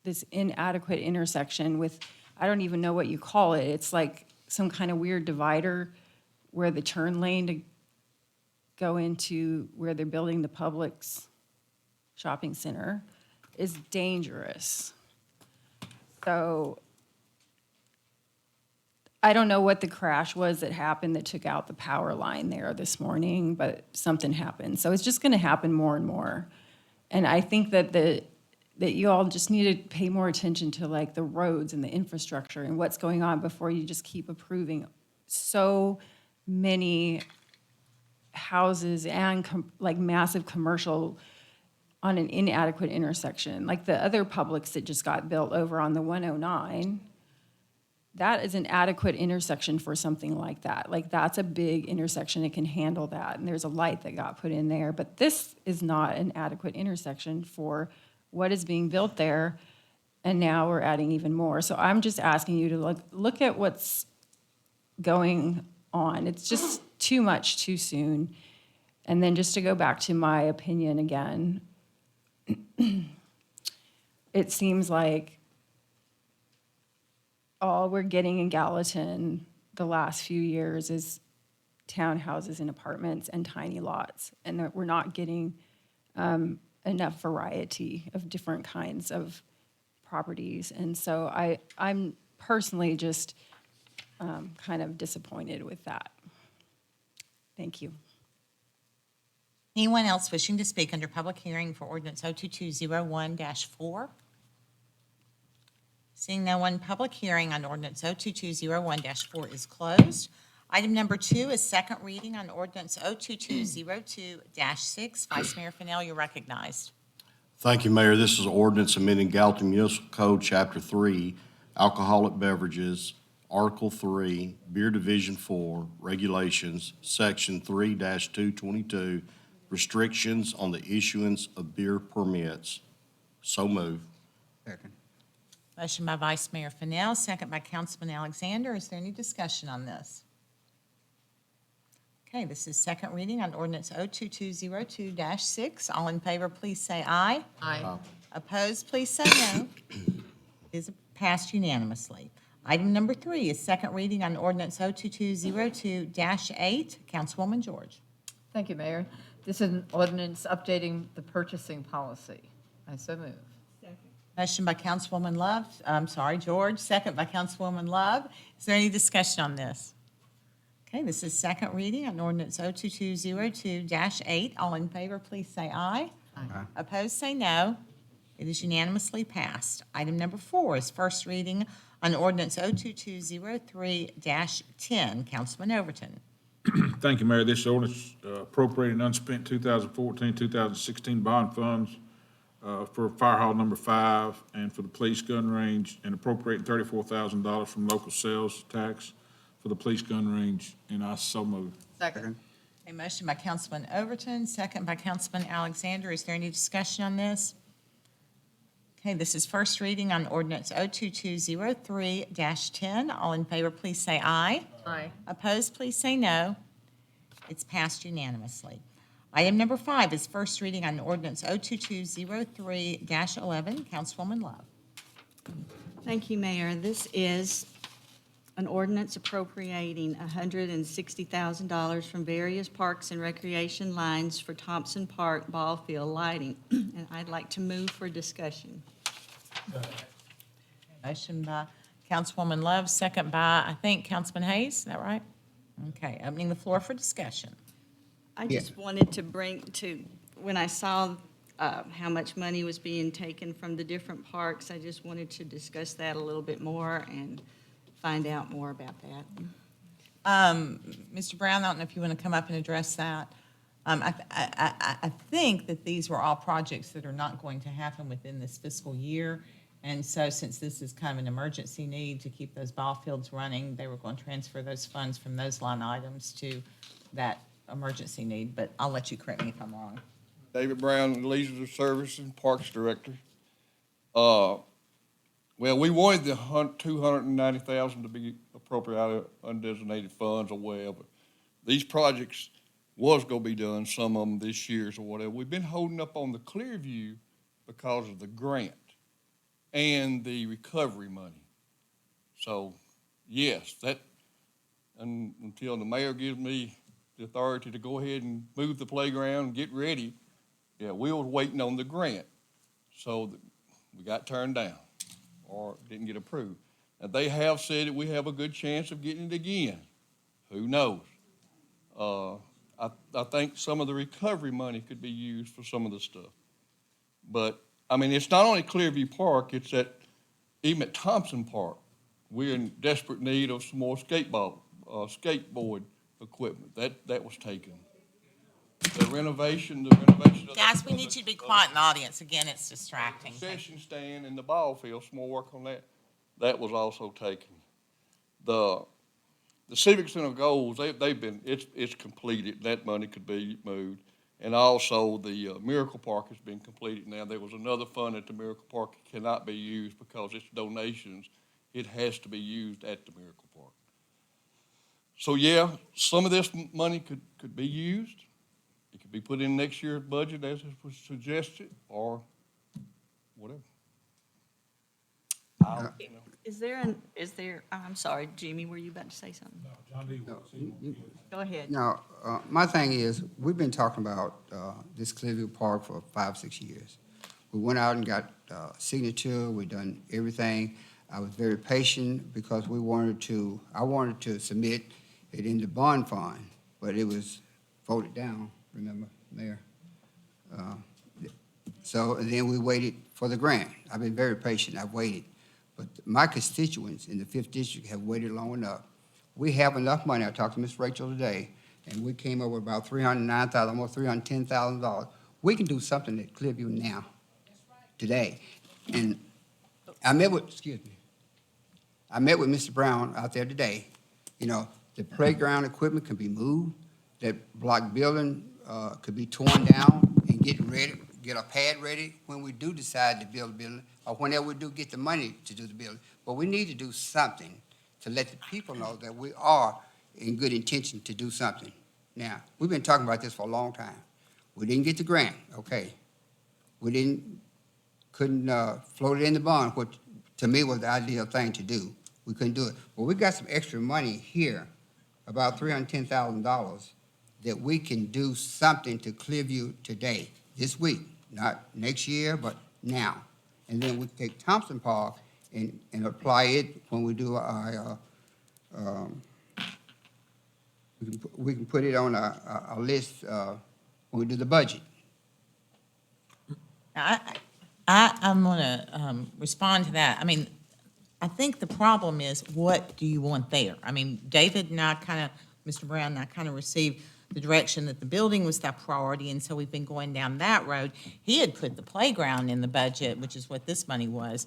[SPEAKER 14] this inadequate intersection with, I don't even know what you call it. It's like some kind of weird divider where the turn lane to go into where they're building the Publix shopping center is dangerous. So I don't know what the crash was that happened that took out the power line there this morning, but something happened. So it's just going to happen more and more. And I think that that you all just need to pay more attention to like the roads and the infrastructure and what's going on before you just keep approving so many houses and like massive commercial on an inadequate intersection. Like the other Publix that just got built over on the 109, that is an adequate intersection for something like that. Like that's a big intersection, it can handle that. And there's a light that got put in there, but this is not an adequate intersection for what is being built there. And now we're adding even more. So I'm just asking you to look at what's going on. It's just too much too soon. And then just to go back to my opinion again, it seems like all we're getting in Gallatin the last few years is townhouses and apartments and tiny lots. And that we're not getting enough variety of different kinds of properties. And so I'm personally just kind of disappointed with that. Thank you.
[SPEAKER 1] Anyone else wishing to speak under public hearing for ordinance 02201-4? Seeing no one, public hearing on ordinance 02201-4 is closed. Item number 2 is second reading on ordinance 02202-6. Vice Mayor Fennell, you're recognized.
[SPEAKER 5] Thank you, Mayor. This is ordinance amending Gallatin Municipal Code, Chapter 3, Alcoholic Beverages, Article 3, Beer Division 4, Regulations, Section 3-222, Restrictions on the Issuance of Beer Permits. So move.
[SPEAKER 2] Second.
[SPEAKER 1] Motion by Vice Mayor Fennell, second by Councilman Alexander. Is there any discussion on this? Okay, this is second reading on ordinance 02202-6. All in favor, please say aye.
[SPEAKER 4] Aye.
[SPEAKER 1] Opposed, please say no. It is passed unanimously. Item number 3 is second reading on ordinance 02202-8. Councilwoman George.
[SPEAKER 18] Thank you, Mayor. This is an ordinance updating the purchasing policy. I so move.
[SPEAKER 1] Motion by Councilwoman George, second by Councilwoman Love. Is there any discussion on this? Okay, this is second reading on ordinance 02202-8. All in favor, please say aye.
[SPEAKER 2] Aye.
[SPEAKER 1] Opposed, say no. It is unanimously passed. Item number 4 is first reading on ordinance 02203-10. Councilman Overton.
[SPEAKER 6] Thank you, Mayor. This ordinance appropriating unspent 2014, 2016 bond funds for Fire Hall number 5 and for the police gun range, and appropriating $34,000 from local sales tax for the police gun range, and I so move.
[SPEAKER 18] Second.
[SPEAKER 1] A motion by Councilman Overton, second by Councilman Alexander. Is there any discussion on this? Okay, this is first reading on ordinance 02203-10. All in favor, please say aye.
[SPEAKER 18] Aye.
[SPEAKER 1] Opposed, please say no. It's passed unanimously. Item number 5 is first reading on ordinance 02203-11. Councilwoman Love.
[SPEAKER 19] Thank you, Mayor. This is an ordinance appropriating $160,000 from various parks and recreation lines for Thompson Park ball field lighting. And I'd like to move for discussion.
[SPEAKER 1] Motion by Councilwoman Love, second by, I think, Councilman Hayes. Is that right? Okay, opening the floor for discussion.
[SPEAKER 19] I just wanted to bring to, when I saw how much money was being taken from the different parks, I just wanted to discuss that a little bit more and find out more about that.
[SPEAKER 1] Mr. Brown, I don't know if you want to come up and address that. I think that these were all projects that are not going to happen within this fiscal year. And so since this is kind of an emergency need to keep those ball fields running, they were going to transfer those funds from those line items to that emergency need. But I'll let you correct me if I'm wrong.
[SPEAKER 20] David Brown, Leisure Service and Parks Director. Well, we wanted the $290,000 to be appropriated out of undesignated funds or whatever. These projects was gonna be done, some of them this year or whatever. We've been holding up on the Clearview because of the grant and the recovery money. So, yes, that, and until the mayor gives me the authority to go ahead and move the playground and get ready, yeah, we was waiting on the grant. So we got turned down. or didn't get approved. Now, they have said that we have a good chance of getting it again. Who knows? I think some of the recovery money could be used for some of the stuff. But, I mean, it's not only Clearview Park, it's even at Thompson Park. We're in desperate need of some more skateboard equipment. That was taken. The renovation of
[SPEAKER 1] Guys, we need you to be quiet in the audience. Again, it's distracting.
[SPEAKER 20] the concession stand and the ball field, some more work on that. That was also taken. The Civic Center goals, it's completed. That money could be moved. And also the Miracle Park has been completed now. There was another fund at the Miracle Park that cannot be used because it's donations. It has to be used at the Miracle Park. So yeah, some of this money could be used. It could be put in next year's budget as it was suggested, or whatever.
[SPEAKER 19] Is there, I'm sorry, Jimmy, were you about to say something? No, John D. Go ahead.
[SPEAKER 2] Now, my thing is, we've been talking about this Clearview Park for 5-6 years. We went out and got signature, we done everything. I was very patient because I wanted to submit it in the bond fund, but it was voted down, remember, Mayor? So and then we waited for the grant. I've been very patient, I've waited. But my constituents in the 5th District have waited long enough. We have enough money. I talked to Ms. Rachel today, and we came up with about $309,000, almost $310,000. We can do something at Clearview now, today. And I met with Mr. Brown out there today. You know, the playground equipment can be moved, that block building could be torn down and get a pad ready when we do decide to build a building, or whenever we do get the money to do the building. But we need to do something to let the people know that we are in good intention to do something. Now, we've been talking about this for a long time. We didn't get the grant, okay. We couldn't float it in the bond, which to me was the ideal thing to do. We couldn't do it. But we got some extra money here, about $310,000, that we can do something to Clearview today, this week, not next year, but now. And then we take Thompson Park and apply it when we do our, we can put it on a list when we do the budget.
[SPEAKER 1] I'm going to respond to that. I mean, I think the problem is, what do you want there? I mean, David and I Mr. Brown and I kind of received the direction that the building was that priority, and so we've been going down that road. He had put the playground in the budget, which is what this money was,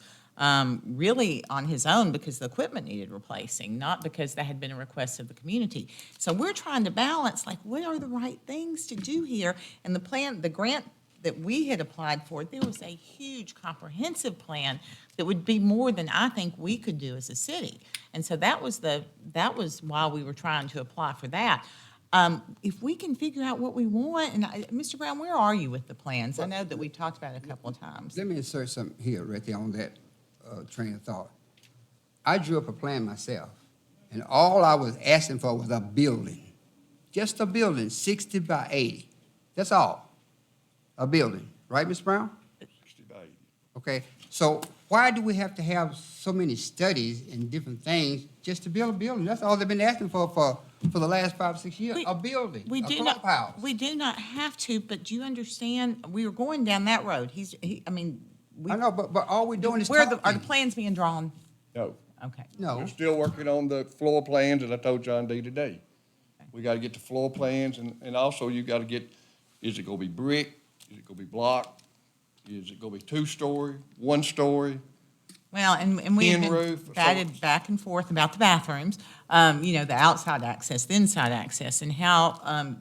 [SPEAKER 1] really on his own because the equipment needed replacing, not because that had been a request of the community. So we're trying to balance, like, what are the right things to do here? And the grant that we had applied for, there was a huge comprehensive plan that would be more than I think we could do as a city. And so that was why we were trying to apply for that. If we can figure out what we want, and Mr. Brown, where are you with the plans? I know that we talked about it a couple of times.
[SPEAKER 2] Let me insert something here, right there on that train of thought. I drew up a plan myself, and all I was asking for was a building. Just a building, 60 by 80. That's all. A building, right, Ms. Brown?
[SPEAKER 20] 60 by 80.
[SPEAKER 2] Okay, so why do we have to have so many studies and different things just to build a building? That's all they've been asking for the last 5-6 years, a building, a clubhouse.
[SPEAKER 1] We do not have to, but do you understand, we were going down that road.
[SPEAKER 2] I know, but all we're doing is
[SPEAKER 1] are
[SPEAKER 2] talking.
[SPEAKER 1] the plans being drawn?
[SPEAKER 20] No.
[SPEAKER 1] Okay.
[SPEAKER 2] No.
[SPEAKER 20] We're still working on the floor plans, as I told John D. today. We got to get the floor plans, and also you got to get, is it going to be brick? Is it going to be block? Is it going to be 2-story, 1-story?
[SPEAKER 1] Well, and we have
[SPEAKER 20] Tin
[SPEAKER 1] been
[SPEAKER 20] roof,
[SPEAKER 1] batted back and forth about the bathrooms, the outside access, the inside access, and how,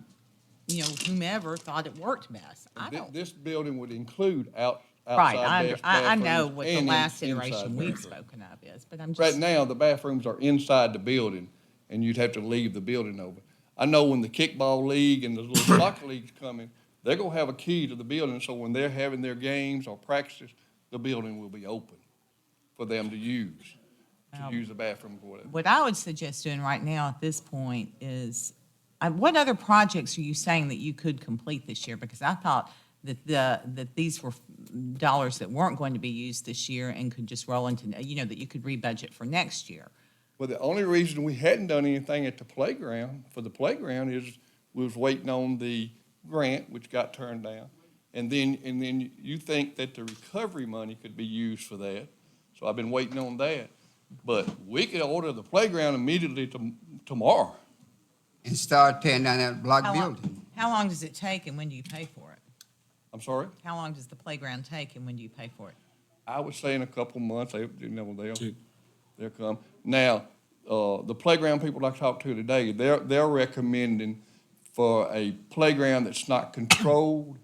[SPEAKER 1] whomever thought it worked best.
[SPEAKER 20] This building would include outside
[SPEAKER 1] Right, I know
[SPEAKER 20] bathrooms
[SPEAKER 1] what the
[SPEAKER 20] and
[SPEAKER 1] last
[SPEAKER 20] inside
[SPEAKER 1] iteration we've
[SPEAKER 20] bathrooms.
[SPEAKER 1] spoken of is, but I'm just.
[SPEAKER 20] Right now, the bathrooms are inside the building, and you'd have to leave the building open. I know when the kickball league and the little soccer league's coming, they're gonna have a key to the building, so when they're having their games or practices, the building will be open for them to use the bathroom or whatever.
[SPEAKER 1] What I would suggest doing right now at this point is, what other projects are you saying that you could complete this year? Because I thought that these were dollars that weren't going to be used this year and could just roll into, that you could rebudget for next year.
[SPEAKER 20] Well, the only reason we hadn't done anything at the playground, for the playground, is we was waiting on the grant, which got turned down. And then you think that the recovery money could be used for that. So I've been waiting on that. But we could order the playground immediately tomorrow.
[SPEAKER 2] And start tearing down that block
[SPEAKER 1] How long-
[SPEAKER 2] building.
[SPEAKER 1] How long does it take and when do you pay for it?
[SPEAKER 20] I'm sorry?
[SPEAKER 1] How long does the playground take and when do you pay for it?
[SPEAKER 20] I would say in a couple of months, they'll come. Now, the playground people I talked to today, they're recommending for a playground that's not controlled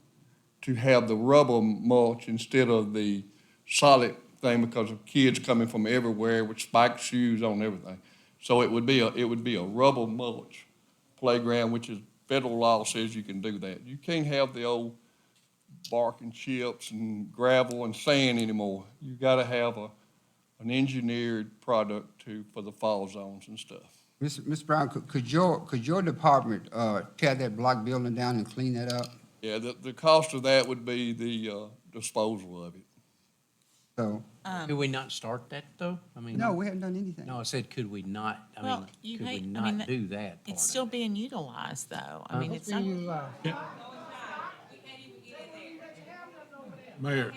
[SPEAKER 20] to have the rubber mulch instead of the solid thing because of kids coming from everywhere with spiked shoes on and everything. So it would be a rubber mulch playground, which is federal law says you can do that. You can't have the old bark and chips and gravel and sand anymore. You gotta have an engineered product for the fall zones and stuff.
[SPEAKER 2] Mr. Brown, could your department tear that block building down and clean that up?
[SPEAKER 20] Yeah, the cost of that would be the disposal of it.
[SPEAKER 2] So.
[SPEAKER 17] Could we not start that, though? I mean.
[SPEAKER 2] No, we haven't done anything.
[SPEAKER 17] No, I said, could we not,
[SPEAKER 1] Well,
[SPEAKER 17] could we not do that part
[SPEAKER 1] It's
[SPEAKER 17] of
[SPEAKER 1] still being utilized, though. I
[SPEAKER 17] Huh?
[SPEAKER 1] mean, it's not.
[SPEAKER 6] Mayor,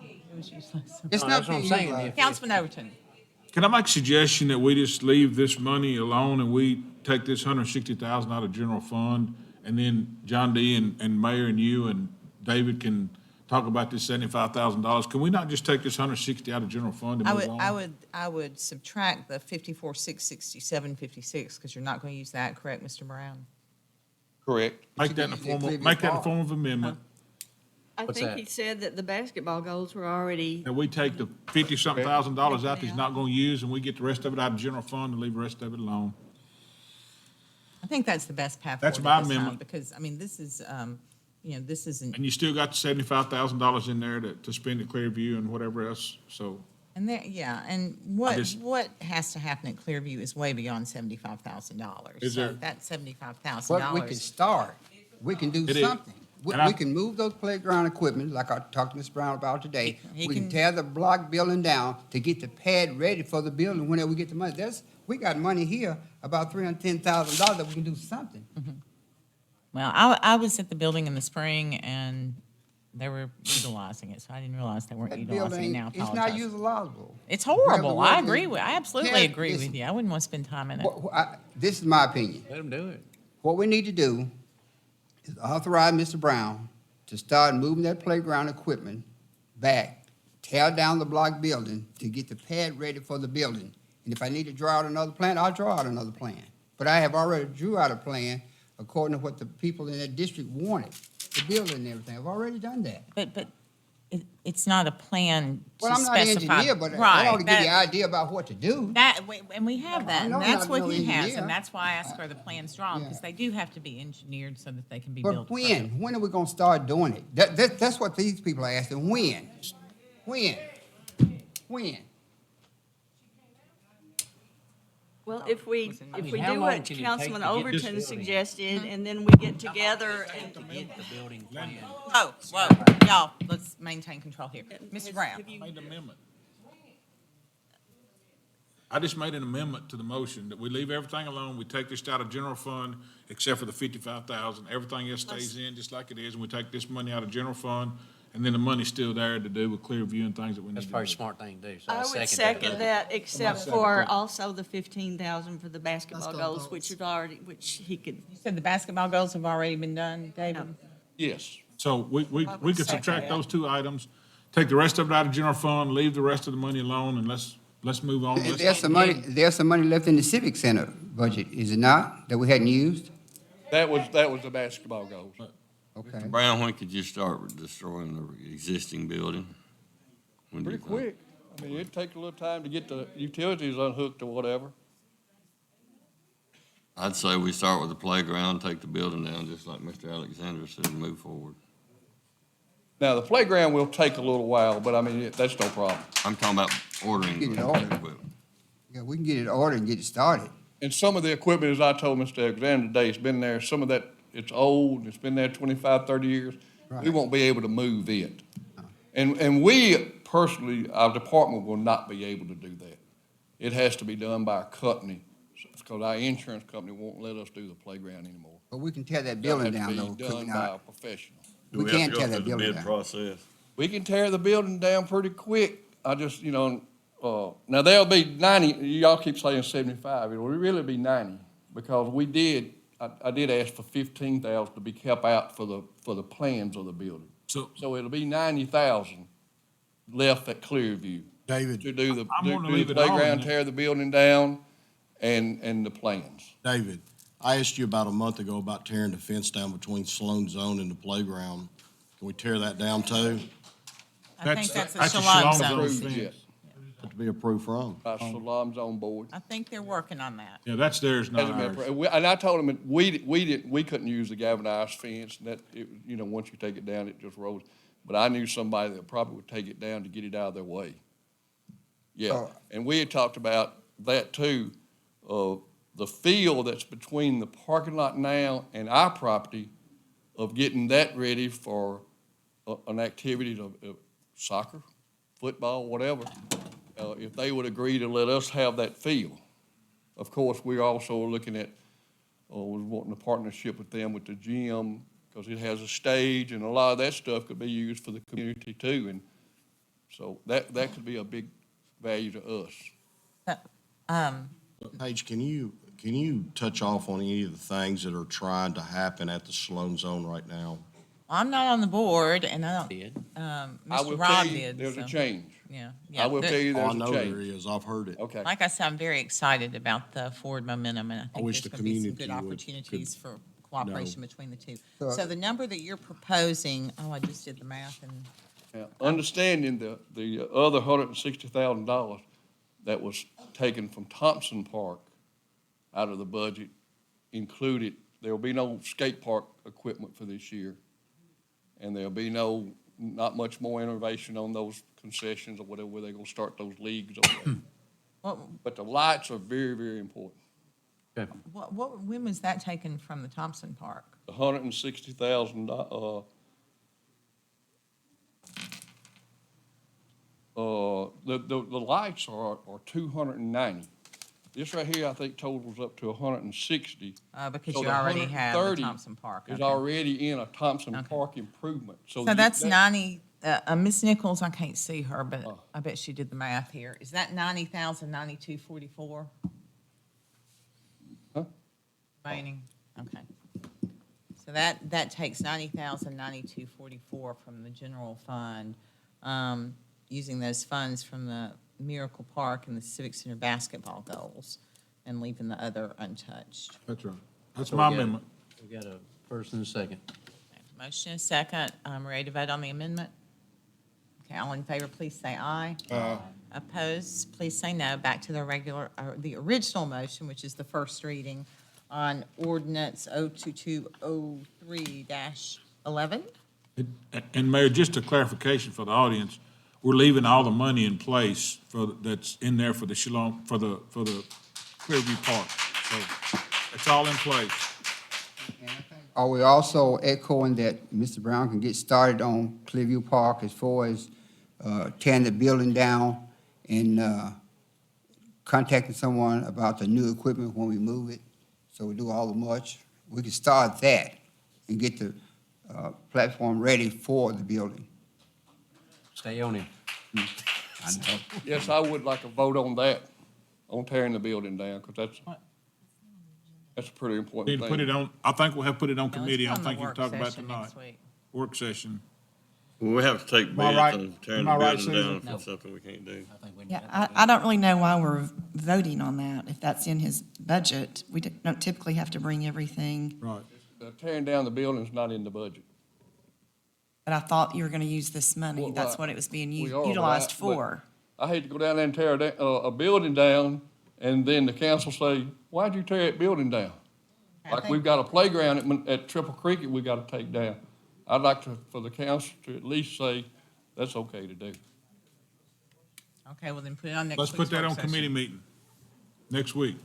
[SPEAKER 1] It was useless.
[SPEAKER 2] It's
[SPEAKER 17] No,
[SPEAKER 2] not
[SPEAKER 17] that's what I'm
[SPEAKER 2] being
[SPEAKER 17] saying.
[SPEAKER 2] utilized.
[SPEAKER 17] If-
[SPEAKER 1] Councilman Overton.
[SPEAKER 6] can I make a suggestion that we just leave this money alone and we take this $160,000 out of general fund? And then John D. and Mayor and you and David can talk about this $75,000. Can we not just take this 160 out of general fund and move on?
[SPEAKER 1] I would subtract the 54,667.56 because you're not going to use that, correct, Mr. Brown?
[SPEAKER 20] Correct.
[SPEAKER 6] Make that in the form of amendment,
[SPEAKER 19] I
[SPEAKER 17] What's
[SPEAKER 19] think
[SPEAKER 17] that?
[SPEAKER 19] he said that the basketball goals were already,
[SPEAKER 6] that we take the 50-something thousand dollars out that he's not gonna use, and we get the rest of it out of general fund and leave the rest of it alone.
[SPEAKER 1] I think that's the best path
[SPEAKER 6] That's
[SPEAKER 1] forward at
[SPEAKER 6] my
[SPEAKER 1] this time,
[SPEAKER 6] amendment.
[SPEAKER 1] because, I mean, this is, this isn't,
[SPEAKER 6] And you still got the $75,000 in there to spend at Clearview and whatever else, so.
[SPEAKER 1] and there, yeah, and what has to happen at Clearview is way beyond $75,000.
[SPEAKER 6] Is there-
[SPEAKER 1] So that's $75,000.
[SPEAKER 2] But we can start. We can do
[SPEAKER 6] It is.
[SPEAKER 2] something.
[SPEAKER 6] And I-
[SPEAKER 2] We can move those playground equipment, like I talked to Ms. Brown about today.
[SPEAKER 1] He
[SPEAKER 2] We can
[SPEAKER 1] can-
[SPEAKER 2] tear the block building down to get the pad ready for the building whenever we get the money. We got money here, about $310,000 that we can do something.
[SPEAKER 1] Well, I was at the building in the spring, and they were utilizing it, so I didn't realize they weren't
[SPEAKER 2] That
[SPEAKER 1] utilizing it
[SPEAKER 2] building,
[SPEAKER 1] now. I
[SPEAKER 2] it's not
[SPEAKER 1] apologize.
[SPEAKER 2] utilizable.
[SPEAKER 1] It's horrible.
[SPEAKER 2] Wherever
[SPEAKER 1] I
[SPEAKER 2] the
[SPEAKER 1] agree
[SPEAKER 2] work
[SPEAKER 1] with,
[SPEAKER 2] is.
[SPEAKER 1] I absolutely
[SPEAKER 2] Ted,
[SPEAKER 1] agree with
[SPEAKER 2] listen.
[SPEAKER 1] you. I wouldn't want to spend time in it.
[SPEAKER 2] This is my opinion.
[SPEAKER 17] Let them do it.
[SPEAKER 2] What we need to do is authorize Mr. Brown to start moving that playground equipment back, tear down the block building to get the pad ready for the building. And if I need to draw out another plan, I'll draw out another plan. But I have already drew out a plan according to what the people in that district wanted, the building and everything. I've already done that.
[SPEAKER 1] But it's not a plan to
[SPEAKER 2] Well, I'm not an
[SPEAKER 1] specify.
[SPEAKER 2] engineer, but I
[SPEAKER 1] Right,
[SPEAKER 2] ought to give you an
[SPEAKER 1] that-
[SPEAKER 2] idea about what to do.
[SPEAKER 1] And we have that,
[SPEAKER 2] I
[SPEAKER 1] and
[SPEAKER 2] know
[SPEAKER 1] that's
[SPEAKER 2] I'm
[SPEAKER 1] what
[SPEAKER 2] not
[SPEAKER 1] he
[SPEAKER 2] no
[SPEAKER 1] has,
[SPEAKER 2] engineer.
[SPEAKER 1] and that's why I asked are the plans drawn,
[SPEAKER 2] Yeah.
[SPEAKER 1] because they do have to be engineered so that they can be built.
[SPEAKER 2] But when? When are we gonna start doing it? That's what these people are asking. When? When? When?
[SPEAKER 19] well, if we
[SPEAKER 17] I mean,
[SPEAKER 19] do
[SPEAKER 17] how long
[SPEAKER 19] what
[SPEAKER 17] can it take
[SPEAKER 19] Councilman
[SPEAKER 17] to get this
[SPEAKER 19] Overton
[SPEAKER 17] building?
[SPEAKER 19] suggested, and then we get together and.
[SPEAKER 17] To get the building plan.
[SPEAKER 1] Oh, whoa, y'all, let's maintain control here. Mr. Brown.
[SPEAKER 6] Made an amendment. I just made an amendment to the motion that we leave everything alone, we take this out of general fund, except for the 55,000, everything else stays in just like it is, and we take this money out of general fund, and then the money's still there to do with Clearview and things that we need
[SPEAKER 17] That's
[SPEAKER 6] to
[SPEAKER 17] probably a
[SPEAKER 6] do.
[SPEAKER 17] smart thing to do, so
[SPEAKER 19] I
[SPEAKER 17] I
[SPEAKER 19] would
[SPEAKER 17] second
[SPEAKER 19] second that, except for
[SPEAKER 6] that.
[SPEAKER 19] also the 15,000 for the basketball
[SPEAKER 16] Basketball
[SPEAKER 19] goals, which is already, which he could.
[SPEAKER 1] You said the basketball goals have already been done, David?
[SPEAKER 20] Yes.
[SPEAKER 6] So we could subtract those two items, take the rest of it out of general fund, leave the rest of the money alone, and let's move on. Let's-
[SPEAKER 2] There's some money left in the civic center budget, is it not, that we hadn't used?
[SPEAKER 20] That was the basketball goals.
[SPEAKER 2] Okay.
[SPEAKER 3] Brown, when could you start with destroying the existing building? When do you
[SPEAKER 20] Pretty
[SPEAKER 3] think?
[SPEAKER 20] quick. I mean, it'd take a little time to get the utilities unhooked or whatever.
[SPEAKER 3] I'd say we start with the playground, take the building down, just like Mr. Alexander said, and move forward.
[SPEAKER 20] Now, the playground will take a little while, but I mean, that's no problem.
[SPEAKER 3] I'm talking about ordering
[SPEAKER 2] Get it
[SPEAKER 3] the
[SPEAKER 2] ordered.
[SPEAKER 3] equipment.
[SPEAKER 2] Yeah, we can get it ordered and get it started.
[SPEAKER 20] And some of the equipment, as I told Mr. Alexander today, it's been there, some of that, it's old, it's been there 25, 30 years. We won't be able to move it. And we personally, our department will not be able to do that. It has to be done by a company, because our insurance company won't let us do the playground anymore.
[SPEAKER 2] But we can tear that building down, though.
[SPEAKER 20] It
[SPEAKER 2] could
[SPEAKER 20] has
[SPEAKER 2] we
[SPEAKER 20] to be done by a
[SPEAKER 2] not?
[SPEAKER 20] professional.
[SPEAKER 2] We can't tear that building down.
[SPEAKER 3] Process.
[SPEAKER 20] We can tear the building down pretty quick. I just, now there'll be 90, y'all keep saying 75, it'll really be 90, because I did ask for 15,000 to be kept out for the plans of the building.
[SPEAKER 6] So
[SPEAKER 20] it'll be 90,000 left at Clearview.
[SPEAKER 5] David.
[SPEAKER 20] To do the,
[SPEAKER 6] I'm gonna
[SPEAKER 20] do
[SPEAKER 6] leave
[SPEAKER 20] the
[SPEAKER 6] it all in
[SPEAKER 20] playground,
[SPEAKER 6] there.
[SPEAKER 20] tear the building down, and the plans.
[SPEAKER 5] David, I asked you about a month ago about tearing the fence down between Shalom Zone and the playground. Can we tear that down too?
[SPEAKER 1] I think that's a
[SPEAKER 6] that's a
[SPEAKER 1] Shalom
[SPEAKER 6] Shalom
[SPEAKER 1] Zone.
[SPEAKER 6] Zone.
[SPEAKER 20] Approved,
[SPEAKER 6] fence.
[SPEAKER 20] yes,
[SPEAKER 5] Have to be approved from.
[SPEAKER 20] by Shalom Zone board.
[SPEAKER 1] I think they're working on that.
[SPEAKER 6] Yeah, that's theirs, not
[SPEAKER 20] Hasn't been
[SPEAKER 6] ours.
[SPEAKER 20] approved. And I told them that we couldn't use the galvanized fence, and that, once you take it down, it just rolls. But I knew somebody that probably would take it down to get it out of their way. Yeah,
[SPEAKER 2] Oh.
[SPEAKER 20] and we had talked about that too, the field that's between the parking lot now and our property, of getting that ready for an activity of soccer, football, whatever, if they would agree to let us have that field. Of course, we're also looking at, was wanting a partnership with them with the gym, because it has a stage, and a lot of that stuff could be used for the community too, and so that could be a big value to us.
[SPEAKER 5] Paige, can you touch off on any of the things that are trying to happen at the Shalom Zone right now?
[SPEAKER 1] I'm not on the board, and I don't,
[SPEAKER 20] I
[SPEAKER 1] Mr.
[SPEAKER 20] will
[SPEAKER 1] Rob
[SPEAKER 20] tell you,
[SPEAKER 1] did.
[SPEAKER 20] there's a
[SPEAKER 1] so,
[SPEAKER 20] change.
[SPEAKER 1] Yeah.
[SPEAKER 20] I will tell you
[SPEAKER 5] Oh, I
[SPEAKER 20] there's
[SPEAKER 5] know
[SPEAKER 20] a
[SPEAKER 5] there
[SPEAKER 20] change.
[SPEAKER 5] is. I've heard it.
[SPEAKER 20] Okay.
[SPEAKER 1] Like I said, I'm very excited about the forward momentum, and I think
[SPEAKER 5] wish
[SPEAKER 1] there's
[SPEAKER 5] the
[SPEAKER 1] going to be some good
[SPEAKER 5] community would-
[SPEAKER 1] opportunities for cooperation between the two.
[SPEAKER 2] So-
[SPEAKER 1] So the number that you're proposing, I just did the math, and
[SPEAKER 20] Now, understanding the other $160,000 that was taken from Thompson Park out of the budget included, there will be no skate park equipment for this year. And there'll be not much more innovation on those concessions or whatever, where they're gonna start those leagues over there. But the lights are very, very important.
[SPEAKER 1] when was that taken from the Thompson Park?
[SPEAKER 20] The $160,000, the lights are 290. This right here, I think totals up to 160.
[SPEAKER 1] Because
[SPEAKER 20] So
[SPEAKER 1] you
[SPEAKER 20] the
[SPEAKER 1] already have the
[SPEAKER 20] 130
[SPEAKER 1] Thompson Park.
[SPEAKER 20] Is
[SPEAKER 1] okay.
[SPEAKER 20] already in a Thompson Park improvement.
[SPEAKER 1] So that's 90, Ms. Nichols, I can't see her, but I bet she did the math here. Is that 90,000, 9244?
[SPEAKER 20] Huh?
[SPEAKER 1] Remaining, okay. So that takes 90,000, 9244 from the general fund, using those funds from the Miracle Park and the Civic Center basketball goals, and leaving the other untouched.
[SPEAKER 6] That's right. That's
[SPEAKER 17] So
[SPEAKER 6] my
[SPEAKER 17] we got-
[SPEAKER 6] amendment.
[SPEAKER 17] We got a first and a second.
[SPEAKER 1] Motion is second. I'm ready to vote on the amendment. Okay, all in favor, please say aye. Opposed, please say no. Back to the original motion, which is the first reading on ordinance 02203-11.
[SPEAKER 6] And Mayor, just a clarification for the audience, we're leaving all the money in place that's in there for the Shalom, for the Clearview Park. So it's all in place.
[SPEAKER 2] Are we also echoing that Mr. Brown can get started on Clearview Park as far as tearing the building down and contacting someone about the new equipment when we move it? So we do all the much. We can start that and get the platform ready for the building.
[SPEAKER 17] Stay on him.
[SPEAKER 2] I know.
[SPEAKER 20] Yes, I would like a vote on that, on tearing the building down, because that's a pretty important
[SPEAKER 6] Need
[SPEAKER 20] thing.
[SPEAKER 6] to put it on, I think we'll have to put it on
[SPEAKER 1] No, let's
[SPEAKER 6] committee.
[SPEAKER 1] put
[SPEAKER 6] I
[SPEAKER 1] on the
[SPEAKER 6] think you can
[SPEAKER 1] work
[SPEAKER 6] talk about
[SPEAKER 1] session
[SPEAKER 6] tonight.
[SPEAKER 1] next week.
[SPEAKER 6] Work session.
[SPEAKER 3] Well, we have to take
[SPEAKER 6] Am I
[SPEAKER 3] bids
[SPEAKER 6] right?
[SPEAKER 3] on tearing
[SPEAKER 6] Am
[SPEAKER 3] the
[SPEAKER 6] I right,
[SPEAKER 3] building
[SPEAKER 6] Susan?
[SPEAKER 3] down if
[SPEAKER 6] No.
[SPEAKER 3] that's something we can't do.
[SPEAKER 21] Yeah, I don't really know why we're voting on that, if that's in his budget. We don't typically have to bring everything,
[SPEAKER 6] Right.
[SPEAKER 20] Tearing down the building is not in the budget.
[SPEAKER 21] but I thought you were gonna use this money.
[SPEAKER 20] Well,
[SPEAKER 21] That's what it was being
[SPEAKER 20] we are, but
[SPEAKER 21] utilized
[SPEAKER 20] but
[SPEAKER 21] for.
[SPEAKER 20] I hate to go down there and tear a building down, and then the council say, why'd you tear that building down? Like, we've got a playground at Triple Creek that we gotta take down. I'd like for the council to at least say, that's okay to do.
[SPEAKER 1] Okay, well then put it on next
[SPEAKER 6] Let's
[SPEAKER 1] week's
[SPEAKER 6] put that
[SPEAKER 1] work
[SPEAKER 6] on
[SPEAKER 1] session.
[SPEAKER 6] committee meeting next week.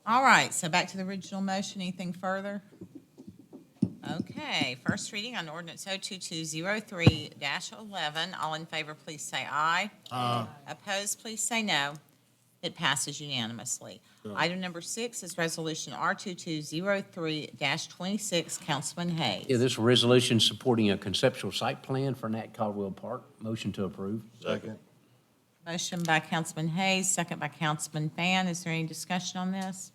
[SPEAKER 1] All right, so back to the original motion. Anything further? Okay, first reading on ordinance 02203-11. All in favor, please say aye.
[SPEAKER 6] Aye.
[SPEAKER 1] Opposed, please say no. It passes unanimously. Item number 6 is resolution R2203-26. Councilman Hayes.
[SPEAKER 17] Yeah, this resolution supporting a conceptual site plan for Nat Caldwell Park. Motion to approve.
[SPEAKER 3] Second.
[SPEAKER 1] Motion by Councilman Hayes, second by Councilman Fan. Is there any discussion on this?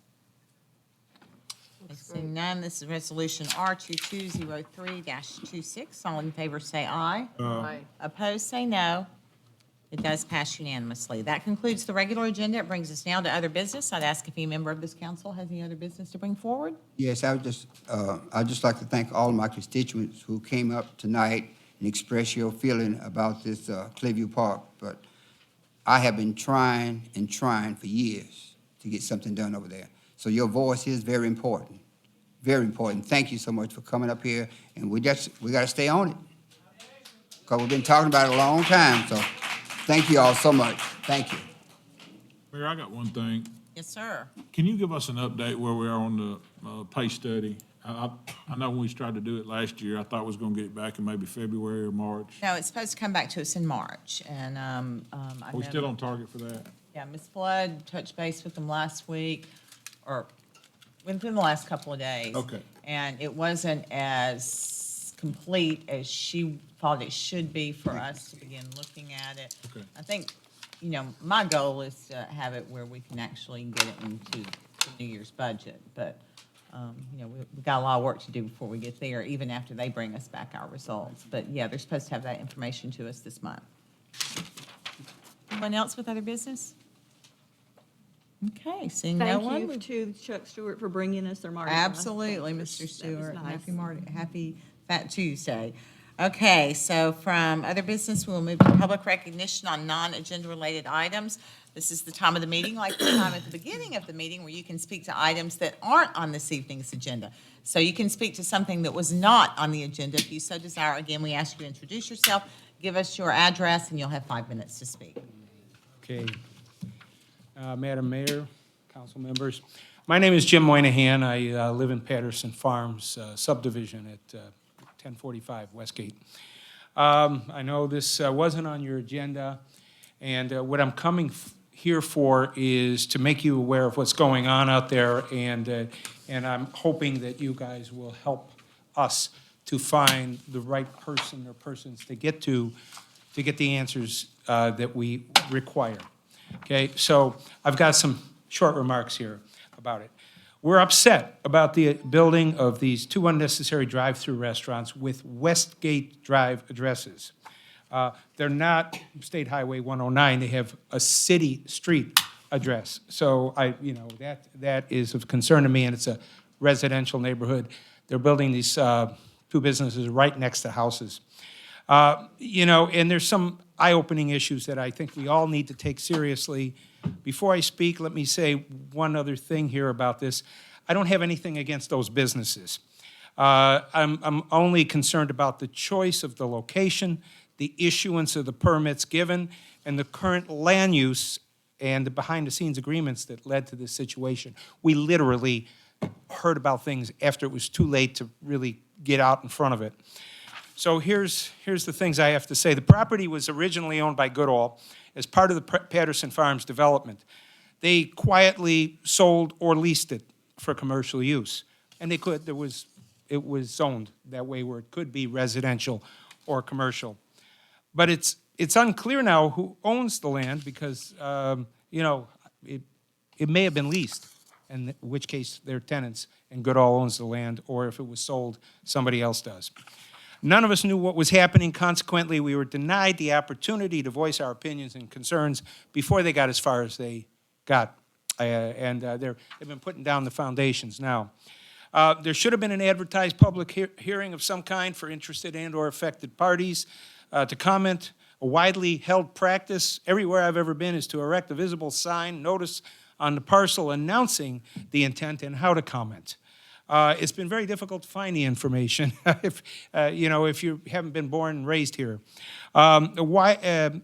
[SPEAKER 1] Seeing none, this is resolution R2203-26. All in favor, say aye.
[SPEAKER 18] Aye.
[SPEAKER 1] Opposed, say no. It does pass unanimously. That concludes the regular agenda. It brings us now to other business. I'd ask if any member of this council has any other business to bring forward.
[SPEAKER 2] Yes, I'd just like to thank all of my constituents who came up tonight and expressed your feeling about this Clearview Park. But I have been trying and trying for years to get something done over there. So your voice is very important, very important. Thank you so much for coming up here, and we got to stay on it because we've been talking about it a long time. So thank you all so much. Thank you.
[SPEAKER 6] Mayor, I got one thing.
[SPEAKER 1] Yes, sir.
[SPEAKER 6] Can you give us an update where we are on the pay study? I know when we tried to do it last year, I thought we was going to get it back in maybe February or March.
[SPEAKER 1] No, it's supposed to come back to us in March, and
[SPEAKER 6] Are we still on target for that?
[SPEAKER 1] Yeah, Ms. Flood touched base with them last week, or within the last couple of days.
[SPEAKER 6] Okay.
[SPEAKER 1] And it wasn't as complete as she thought it should be for us to begin looking at it.
[SPEAKER 6] Okay.
[SPEAKER 1] I think, my goal is to have it where we can actually get it into the New Year's budget. But, we've got a lot of work to do before we get there, even after they bring us back our results. But, yeah, they're supposed to have that information to us this month. Anyone else with other business? Okay, seeing no one.
[SPEAKER 19] Thank you to Chuck Stewart for bringing us their Mardi Gras.
[SPEAKER 1] Absolutely, Mr.
[SPEAKER 19] That was
[SPEAKER 1] Stewart.
[SPEAKER 19] nice.
[SPEAKER 1] Happy Fat Tuesday. Okay, so from other business, we will move to public recognition on non-agenda related items. This is the time of the meeting, like the time at the beginning of the meeting, where you can speak to items that aren't on this evening's agenda. So you can speak to something that was not on the agenda if you so desire. Again, we ask you to introduce yourself, give us your address, and you'll have 5 minutes to speak.
[SPEAKER 7] Okay. Madam Mayor, council members, my name is Jim Moynihan. I live in Patterson Farms subdivision at 1045 Westgate. I know this wasn't on your agenda, and what I'm coming here for is to make you aware of what's going on out there, and I'm hoping that you guys will help us to find the right person or persons to get the answers that we require. Okay, so I've got some short remarks here about it. We're upset about the building of these 2 unnecessary drive-through restaurants with Westgate Drive addresses. They're not State Highway 109, they have a city street address. So that is of concern to me, and it's a residential neighborhood. They're building these 2 businesses right next to houses. And there's some eye-opening issues that I think we all need to take seriously. Before I speak, let me say one other thing here about this. I don't have anything against those businesses. I'm only concerned about the choice of the location, the issuance of the permits given, and the current land use and the behind-the-scenes agreements that led to this situation. We literally heard about things after it was too late to really get out in front of it. So here's the things I have to say. The property was originally owned by Goodall as part of the Patterson Farms development. They quietly sold or leased it for commercial use. And they could, it was zoned that way where it could be residential or commercial. But it's unclear now who owns the land because, it may have been leased, in which case they're tenants and Goodall owns the land, or if it was sold, somebody else does. None of us knew what was happening. Consequently, we were denied the opportunity to voice our opinions and concerns before they got as far as they got. They've been putting down the foundations now. There should have been an advertised public hearing of some kind for interested and or affected parties to comment. A widely held practice everywhere I've ever been is to erect a visible sign, notice on the parcel announcing the intent and how to comment. It's been very difficult to find the information if you haven't been born and raised here. There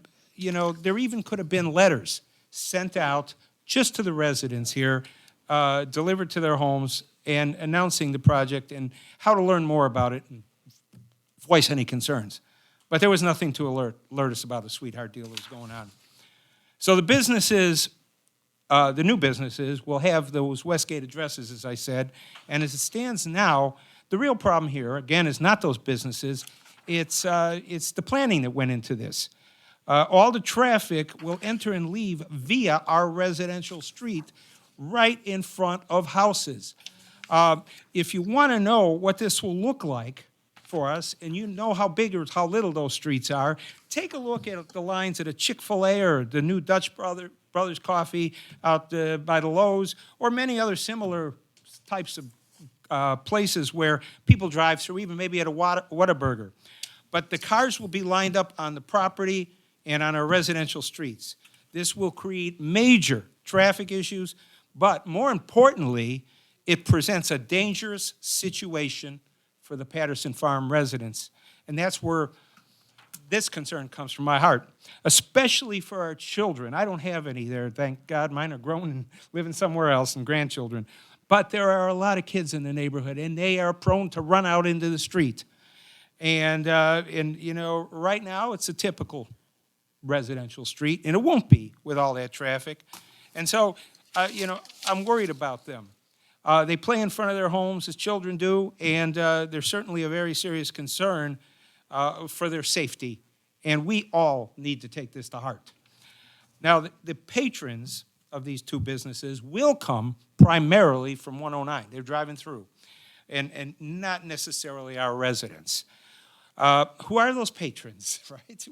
[SPEAKER 7] even could have been letters sent out just to the residents here delivered to their homes and announcing the project and how to learn more about it and voice any concerns. But there was nothing to alert us about the sweetheart deal that was going on. So the businesses, the new businesses, will have those Westgate addresses, as I said. And as it stands now, the real problem here, again, is not those businesses. It's the planning that went into this. All the traffic will enter and leave via our residential street right in front of houses. If you want to know what this will look like for us, and you know how big or how little those streets are, take a look at the lines at a Chick-fil-A or the new Dutch Brothers Coffee out by the Lowe's, or many other similar types of places where people drive through, even maybe at a Whataburger. But the cars will be lined up on the property and on our residential streets. This will create major traffic issues, but more importantly, it presents a dangerous situation for the Patterson Farm residents. And that's where this concern comes from my heart, especially for our children. I don't have any there, thank God. Mine are grown and living somewhere else, and grandchildren. But there are a lot of kids in the neighborhood, and they are prone to run out into the street. And you know, right now it's a typical residential street, and it won't be with all that traffic. And so, you know, I'm worried about them. They play in front of their homes, as children do, and there's certainly a very serious concern for their safety. And we all need to take this to heart. Now, the patrons of these two businesses will come primarily from 109. They're driving through, and not necessarily our residents. Who are those patrons, right?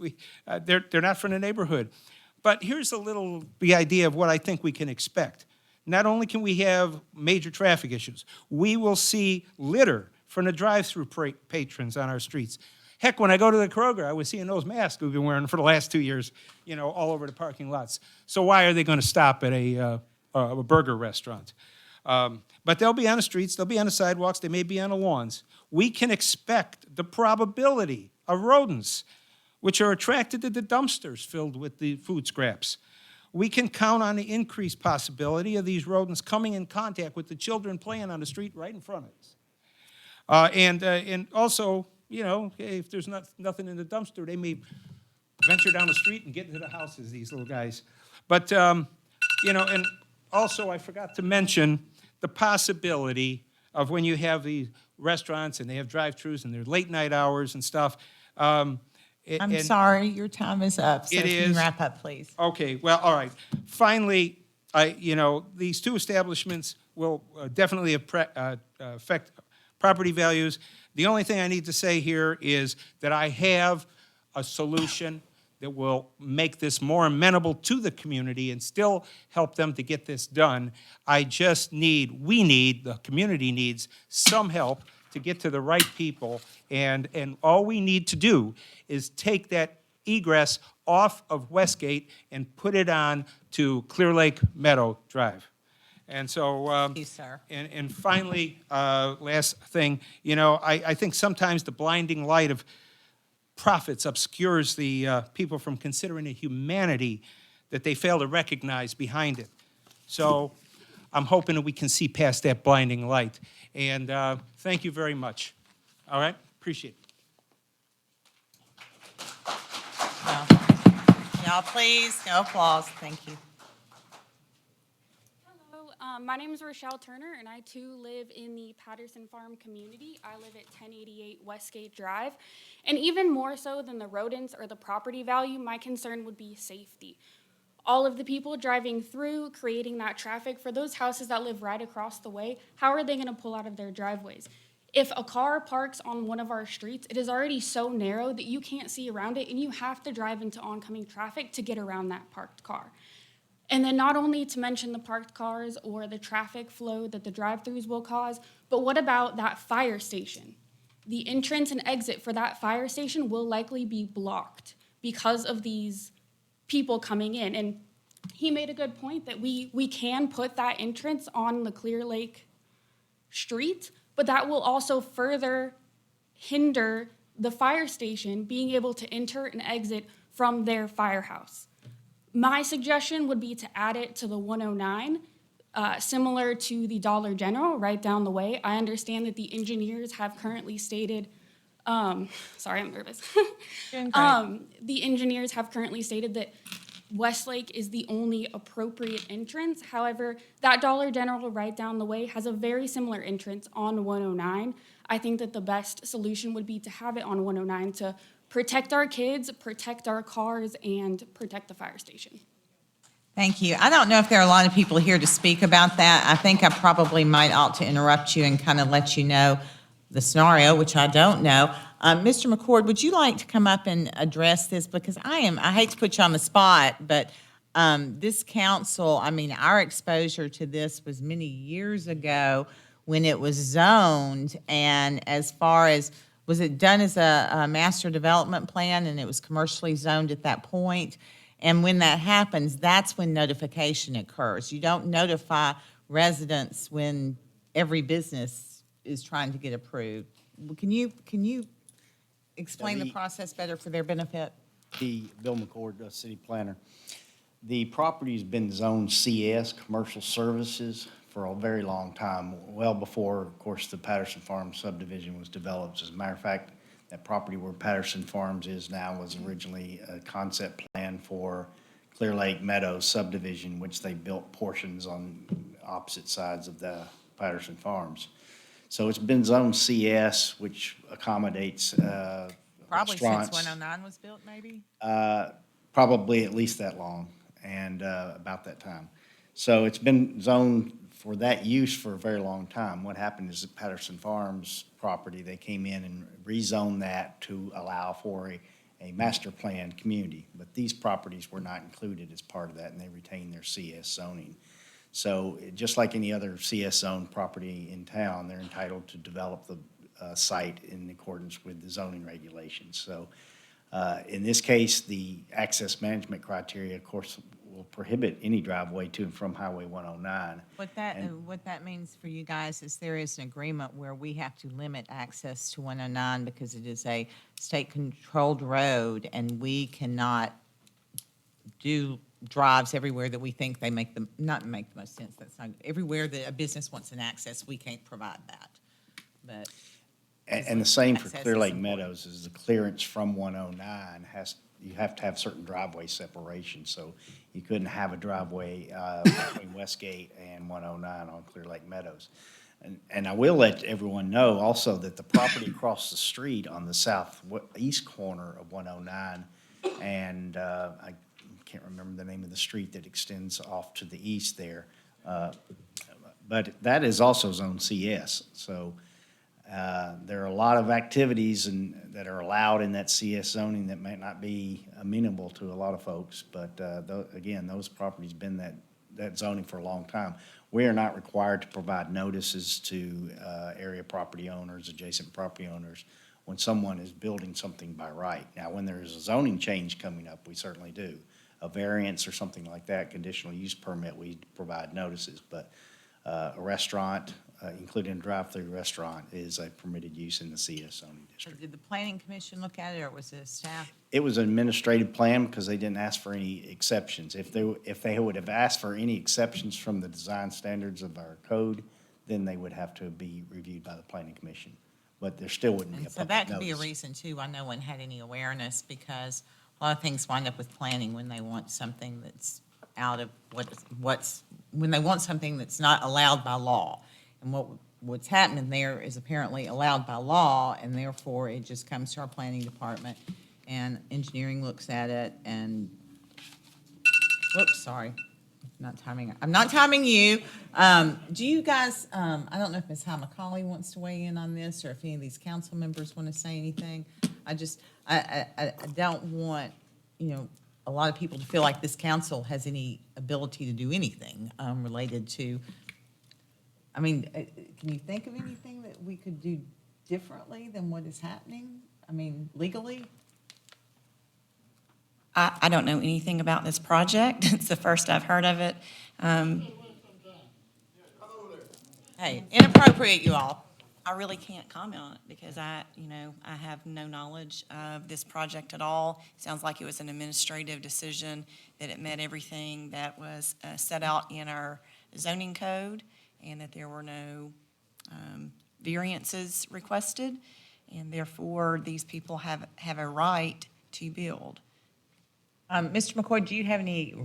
[SPEAKER 7] They're not from the neighborhood. But here's the idea of what I think we can expect. Not only can we have major traffic issues, we will see litter from the drive-through patrons on our streets. Heck, when I go to the Kroger, I was seeing those masks we've been wearing for the last 2 years, you know, all over the parking lots. So why are they going to stop at a burger restaurant? But they'll be on the streets, they'll be on the sidewalks, they may be on the lawns. We can expect the probability of rodents, which are attracted to the dumpsters filled with the food scraps. We can count on the increased possibility of these rodents coming in contact with the children playing on the street right in front of us. And also, you know, if there's nothing in the dumpster, they may venture down the street and get into the houses, these little guys. But, you know, and also I forgot to mention the possibility of when you have these restaurants and they have drive-thrus and they're late night hours and stuff.
[SPEAKER 1] I'm sorry, your time is up, so
[SPEAKER 7] It
[SPEAKER 1] if you can
[SPEAKER 7] is.
[SPEAKER 1] wrap up, please.
[SPEAKER 7] Okay, well, all right. Finally, you know, these two establishments will definitely affect property values. The only thing I need to say here is that I have a solution that will make this more amenable to the community and still help them to get this done. The community needs some help to get to the right people, and all we need to do is take that egress off of Westgate and put it on to Clear Lake Meadow Drive. And so,
[SPEAKER 1] Thank you, sir.
[SPEAKER 7] And finally, last thing, you know, I think sometimes the blinding light of profits obscures the people from considering the humanity that they fail to recognize behind it. So I'm hoping that we can see past that blinding light. And thank you very much. All right? Appreciate it.
[SPEAKER 1] Now, please, no applause. Thank you.
[SPEAKER 8] Hello, my name is Rochelle Turner, and I too live in the Patterson Farm community. I live at 1088 Westgate Drive. And even more so than the rodents or the property value, my concern would be safety. All of the people driving through, creating that traffic, for those houses that live right across the way, how are they going to pull out of their driveways? If a car parks on one of our streets, it is already so narrow that you can't see around it, and you have to drive into oncoming traffic to get around that parked car. And then not only to mention the parked cars or the traffic flow that the drive-thrus will cause, but what about that fire station? The entrance and exit for that fire station will likely be blocked because of these people coming in. And he made a good point that we can put that entrance on the Clear Lake street, but that will also further hinder the fire station being able to enter and exit from their firehouse. My suggestion would be to add it to the 109 similar to the Dollar General right down the way. I understand that the engineers have currently stated, sorry, I'm nervous. The engineers have currently stated that Westlake is the only appropriate entrance. However, that Dollar General right down the way has a very similar entrance on 109. I think that the best solution would be to have it on 109 to protect our kids, protect our cars, and protect the fire station.
[SPEAKER 1] Thank you. I don't know if there are a lot of people here to speak about that. I think I probably might ought to interrupt you and kind of let you know the scenario, which I don't know. Mr. McCord, would you like to come up and address this? Because I hate to put you on the spot, but this council, I mean, our exposure to this was many years ago when it was zoned, and as far as, was it done as a master development plan and it was commercially zoned at that point? And when that happens, that's when notification occurs. You don't notify residents when every business is trying to get approved. Can you explain the process better for their benefit?
[SPEAKER 10] Bill McCord, city planner. The property's been zoned CS, commercial services, for a very long time, well before, of course, the Patterson Farms subdivision was developed. As a matter of fact, that property where Patterson Farms is now was originally a concept plan for Clear Lake Meadows subdivision, which they built portions on opposite sides of the Patterson Farms. So it's been zoned CS, which accommodates
[SPEAKER 1] Probably
[SPEAKER 10] restaurants.
[SPEAKER 1] since 109 was built, maybe?
[SPEAKER 10] Probably at least that long, and about that time. So it's been zoned for that use for a very long time. What happened is the Patterson Farms property, they came in and rezoned that to allow for a master plan community. But these properties were not included as part of that, and they retained their CS zoning. So just like any other CS zone property in town, they're entitled to develop the site in accordance with the zoning regulations. So in this case, the access management criteria, of course, will prohibit any driveway to and from Highway 109.
[SPEAKER 1] What that means for you guys is there is an agreement where we have to limit access to 109 because it is a state-controlled road, and we cannot do drives everywhere that we think they not make the most sense. That's not, everywhere that a business wants an access, we can't provide that. But
[SPEAKER 10] And the same for
[SPEAKER 1] access
[SPEAKER 10] Clear
[SPEAKER 1] is
[SPEAKER 10] Lake
[SPEAKER 1] important.
[SPEAKER 10] Meadows is the clearance from 109 you have to have certain driveway separation. So you couldn't have a driveway between Westgate and 109 on Clear Lake Meadows. And I will let everyone know also that the property across the street on the southeast corner of 109, and I can't remember the name of the street that extends off to the east there, but that is also zone CS. So there are a lot of activities that are allowed in that CS zoning that might not be amenable to a lot of folks, but again, those properties been that zoning for a long time. We are not required to provide notices to area property owners, adjacent property owners, when someone is building something by right. Now, when there is a zoning change coming up, we certainly do. A variance or something like that, conditional use permit, we provide notices, but a restaurant, including a drive-through restaurant, is a permitted use in the CS zoning district.
[SPEAKER 1] Did the planning commission look at it, or was it staff?
[SPEAKER 10] It was an administrative plan because they didn't ask for any exceptions. If they would have asked for any exceptions from the design standards of our code, then they would have to be reviewed by the planning commission. But there still wouldn't be a
[SPEAKER 1] And so
[SPEAKER 10] public
[SPEAKER 1] that could be a
[SPEAKER 10] notice.
[SPEAKER 1] reason too why no one had any awareness, because a lot of things wind up with planning when they want something that's out of when they want something that's not allowed by law. And what's happening there is apparently allowed by law, and therefore it just comes to our planning department, and engineering looks at it, and, whoops, sorry. I'm not timing you. Do you guys, I don't know if Ms. High McCauley wants to weigh in on this, or if any of these council members want to say anything. I don't want, a lot of people to feel like this council has any ability to do anything related to, can you think of anything that we could do differently than what is happening? Legally?
[SPEAKER 22] I don't know anything about this project. It's the first I've heard of it.
[SPEAKER 1] Hey, inappropriate, you all.
[SPEAKER 22] I really can't comment on it because I have no knowledge of this project at all. Sounds like it was an administrative decision, that it met everything that was set out in our zoning code and that there were no variances requested, and therefore these people have a right to build.
[SPEAKER 1] Mr. McCord, do you have any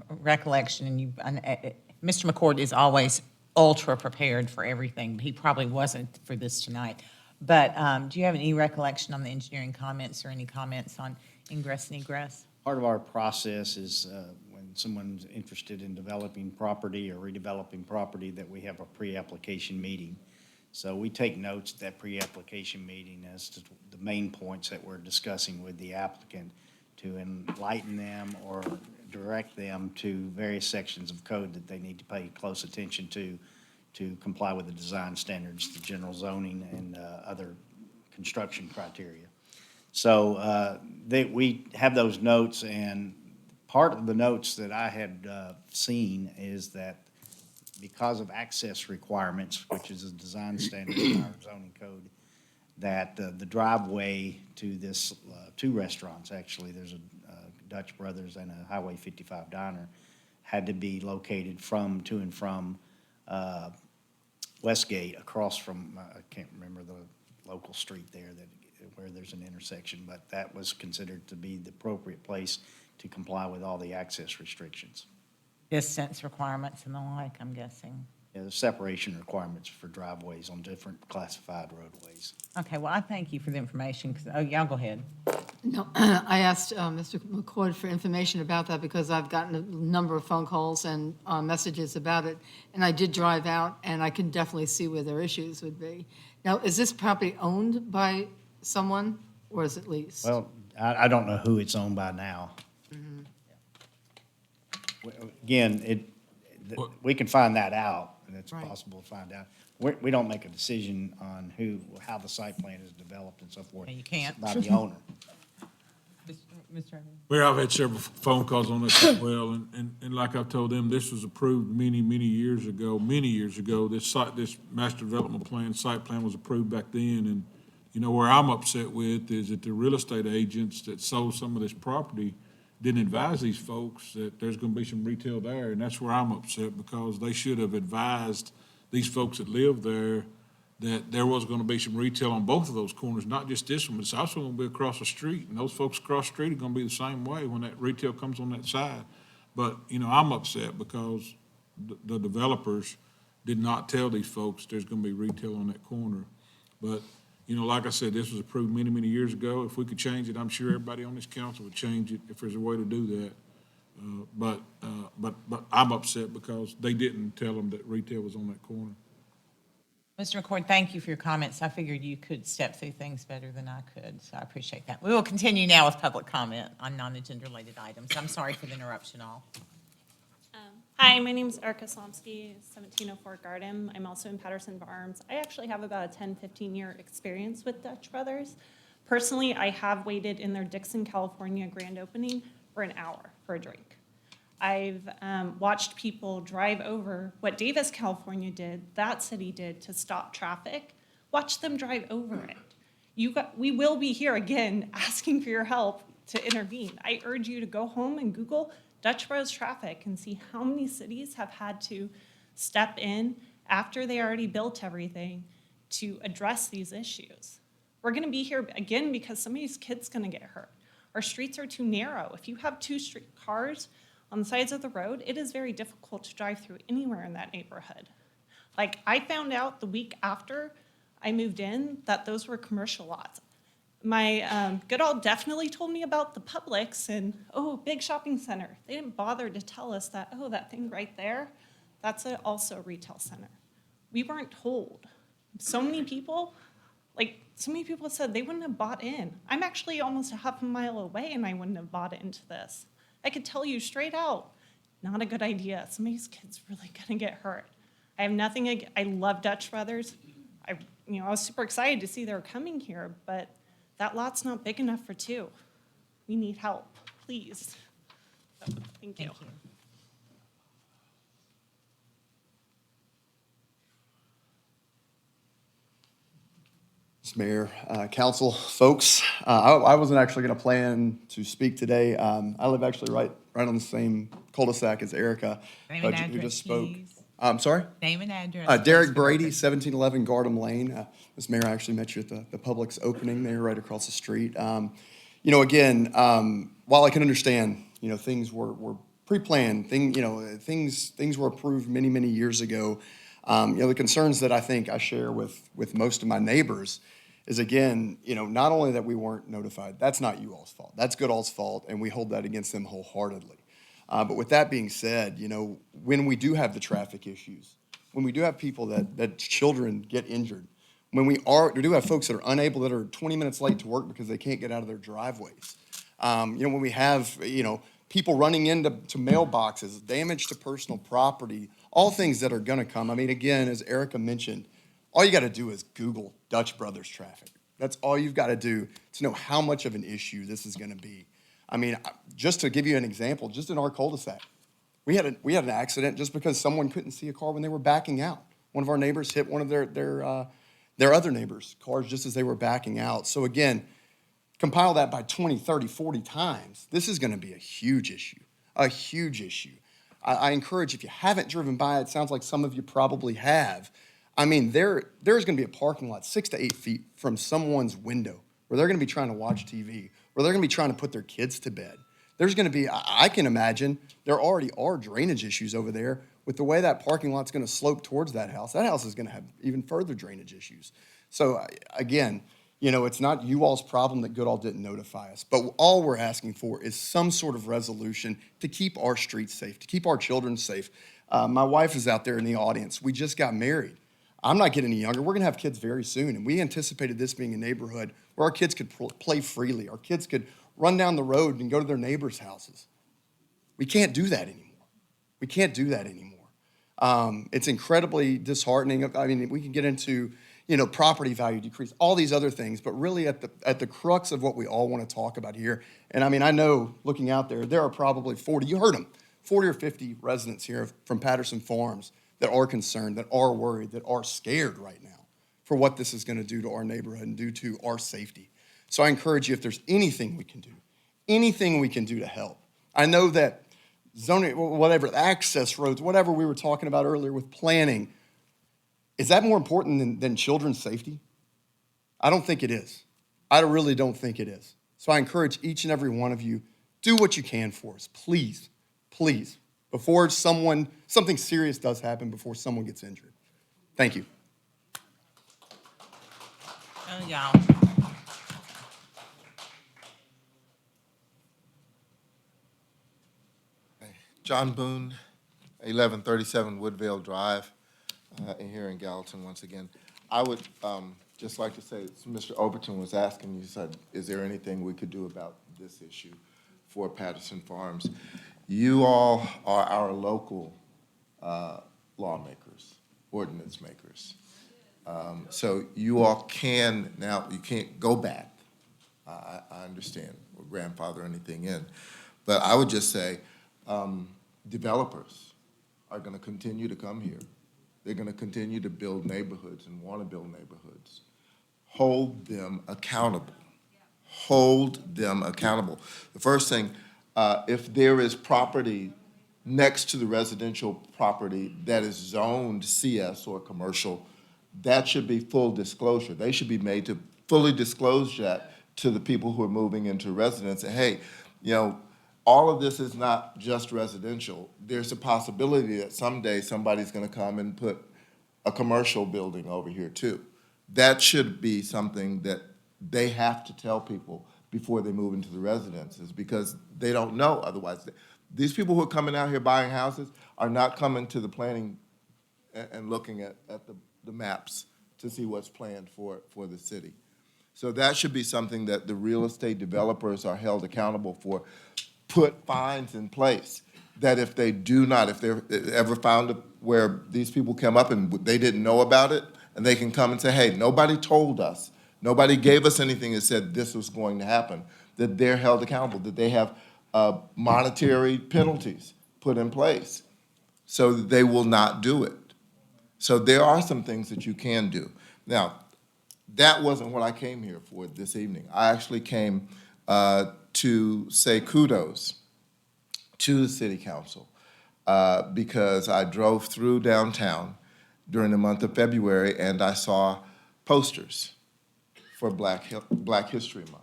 [SPEAKER 1] recollection? And Mr. McCord is always ultra prepared for everything. He probably wasn't for this tonight. But do you have any recollection on the engineering comments or any comments on ingress and egress?
[SPEAKER 10] Part of our process is when someone's interested in developing property or redeveloping property, that we have a pre-application meeting. So we take notes at that pre-application meeting as to the main points that we're discussing with the applicant to enlighten them or direct them to various sections of code that they need to pay close attention to comply with the design standards, the general zoning, and other construction criteria. So we have those notes, and part of the notes that I had seen is that because of access requirements, which is a design standard in our zoning code, that the driveway to this, two restaurants, actually, there's a Dutch Brothers and a Highway 55 diner, had to be located to and from Westgate, across from, I can't remember the local street there where there's an intersection, but that was considered to be the appropriate place to comply with all the access restrictions.
[SPEAKER 1] Distance requirements and the like, I'm guessing.
[SPEAKER 10] Yeah, the separation requirements for driveways on different classified roadways.
[SPEAKER 1] Okay, well, I thank you for the information. Oh, y'all go ahead.
[SPEAKER 18] No, I asked Mr. McCord for information about that because I've gotten a number of phone calls and messages about it. And I did drive out, and I can definitely see where their issues would be. Now, is this property owned by someone, or is it leased?
[SPEAKER 10] Well, I don't know who it's owned by now. Again, we can find that out, and it's
[SPEAKER 18] Right.
[SPEAKER 10] possible to find out. We don't make a decision on how the site plan is developed and so forth.
[SPEAKER 1] Yeah, you can't.
[SPEAKER 10] By the owner.
[SPEAKER 1] Mr. Evans?
[SPEAKER 6] Well, I've had several phone calls on this as well, and like I've told them, this was approved many years ago. This master development plan, site plan was approved back then, and, you know, where I'm upset with is that the real estate agents that sold some of this property didn't advise these folks that there's gonna be some retail there, and that's where I'm upset, because they should have advised these folks that live there that there was gonna be some retail on both of those corners, not just this one, but it's also gonna be across the street, and those folks across the street are gonna be the same way when that retail comes on that side. But, you know, I'm upset because the developers did not tell these folks there's gonna be retail on that corner. But, you know, like I said, this was approved many years ago. If we could change it, I'm sure everybody on this council would change it if there's a way to do that. But I'm upset because they didn't tell them that retail was on that corner.
[SPEAKER 1] Mr. McCord, thank you for your comments. I figured you could step through things better than I could, so I appreciate that. We will continue now with public comment on non-agenda related items. I'm sorry for the interruption, all.
[SPEAKER 11] Hi, my name is Erica Slomsky, 1704 Garden. I'm also in Patterson Farms. I actually have about a 10-15-year experience with Dutch Brothers. Personally, I have waited in their Dixon, California grand opening for an hour for a drink. I've watched people drive over what Davis, California did, that city did, to stop traffic. Watch them drive over it. We will be here again asking for your help to intervene. I urge you to go home and Google Dutch Bros traffic and see how many cities have had to step in after they already built everything to address these issues. We're gonna be here again because somebody's kid's gonna get hurt. Our streets are too narrow. If you have two cars on the sides of the road, it is very difficult to drive through anywhere in that neighborhood. Like, I found out the week after I moved in that those were commercial lots. My good old definitely told me about the Publix and, oh, big shopping center. They didn't bother to tell us that, oh, that thing right there, that's also a retail center. We weren't told. So many people said they wouldn't have bought in. I'm actually almost a half a mile away and I wouldn't have bought into this. I could tell you straight out, not a good idea. Somebody's kid's really gonna get hurt. I have nothing, I love Dutch Brothers. I was super excited to see they were coming here, but that lot's not big enough for two. We need help, please. So, thank you.
[SPEAKER 13] Mr. Mayor, council, folks, I wasn't actually going to plan to speak today. I live actually right on the same cul-de-sac as Erica, who just spoke. I'm sorry?
[SPEAKER 1] Name and address.
[SPEAKER 13] Derek
[SPEAKER 1] please, for
[SPEAKER 13] Brady,
[SPEAKER 1] record.
[SPEAKER 13] 1711 Gardam Lane. Ms. Mayor, I actually met you at the Publix opening there right across the street. Again, while I can understand, things were pre-planned, things were approved many, many years ago. The concerns that I think I share with most of my neighbors is, again, not only that we weren't notified, that's not you all's fault. That's Goodall's fault, and we hold that against them wholeheartedly. But with that being said, when we do have the traffic issues, when we do have people that children get injured, when we do have folks that are unable, that are 20 minutes late to work because they can't get out of their driveways, when we have, people running into mailboxes, damage to personal property, all things that are going to come. I mean, again, as Erica mentioned, all you got to do is Google Dutch Brothers traffic. That's all you've got to do to know how much of an issue this is going to be. I mean, just to give you an example, just in our cul-de-sac, we had an accident just because someone couldn't see a car when they were backing out. One of our neighbors hit one of their other neighbors' cars just as they were backing out. So again, compile that by 20, 30, 40 times. This is going to be a huge issue, a huge issue. I encourage, if you haven't driven by it sounds like some of you probably have. I mean, there's going to be a parking lot 6 to 8 feet from someone's window where they're going to be trying to watch TV, where they're going to be trying to put their kids to bed. There's going to be, I can imagine, there already are drainage issues over there. With the way that parking lot's going to slope towards that house is going to have even further drainage issues. So again, it's not you all's problem that Goodall didn't notify us, but all we're asking for is some sort of resolution to keep our streets safe, to keep our children safe. My wife is out there in the audience. We just got married. I'm not getting any younger. We're going to have kids very soon, and we anticipated this being a neighborhood where our kids could play freely. Our kids could run down the road and go to their neighbors' houses. We can't do that anymore. We can't do that anymore. It's incredibly disheartening. I mean, we can get into, property value decrease, all these other things, but really at the crux of what we all want to talk about here. And I mean, I know looking out there are probably 40, you heard them, 40 or 50 residents here from Patterson Farms that are concerned, that are worried, that are scared right now for what this is going to do to our neighborhood and do to our safety. So I encourage you, if there's anything we can do to help. I know that zoning, whatever, access roads, whatever we were talking about earlier with planning, is that more important than children's safety? I don't think it is. I really don't think it is. So I encourage each and every one of you, do what you can for us, please, please, before something serious does happen, before someone gets injured. Thank you.
[SPEAKER 1] Oh, y'all.
[SPEAKER 12] John Boone, 1137 Woodvale Drive, here in Gallatin once again. I would just like to say, Mr. Overton was asking, you said, is there anything we could do about this issue for Patterson Farms? You all are our local lawmakers, ordinance makers. So you all can, now you can't go back. I understand, or grandfather anything in. But I would just say, developers are going to continue to come here. They're going to continue to build neighborhoods and want to build neighborhoods. Hold them accountable. Hold them accountable. The first thing, if there is property next to the residential property that is zoned CS or commercial, that should be full disclosure. They should be made to fully disclose that to the people who are moving into residence. And hey, all of this is not just residential. There's a possibility that someday somebody's going to come and put a commercial building over here too. That should be something that they have to tell people before they move into the residences, because they don't know otherwise. These people who are coming out here buying houses are not coming to the planning and looking at the maps to see what's planned for the city. So that should be something that the real estate developers are held accountable for. Put fines in place that if they do not, if they're ever found where these people come up and they didn't know about it, and they can come and say, hey, nobody told us, nobody gave us anything that said this was going to happen, that they're held accountable, that they have monetary penalties put in place so that they will not do it. So there are some things that you can do. Now, that wasn't what I came here for this evening. I actually came to say kudos to the city council. because I drove through downtown during the month of February and I saw posters for Black History Month.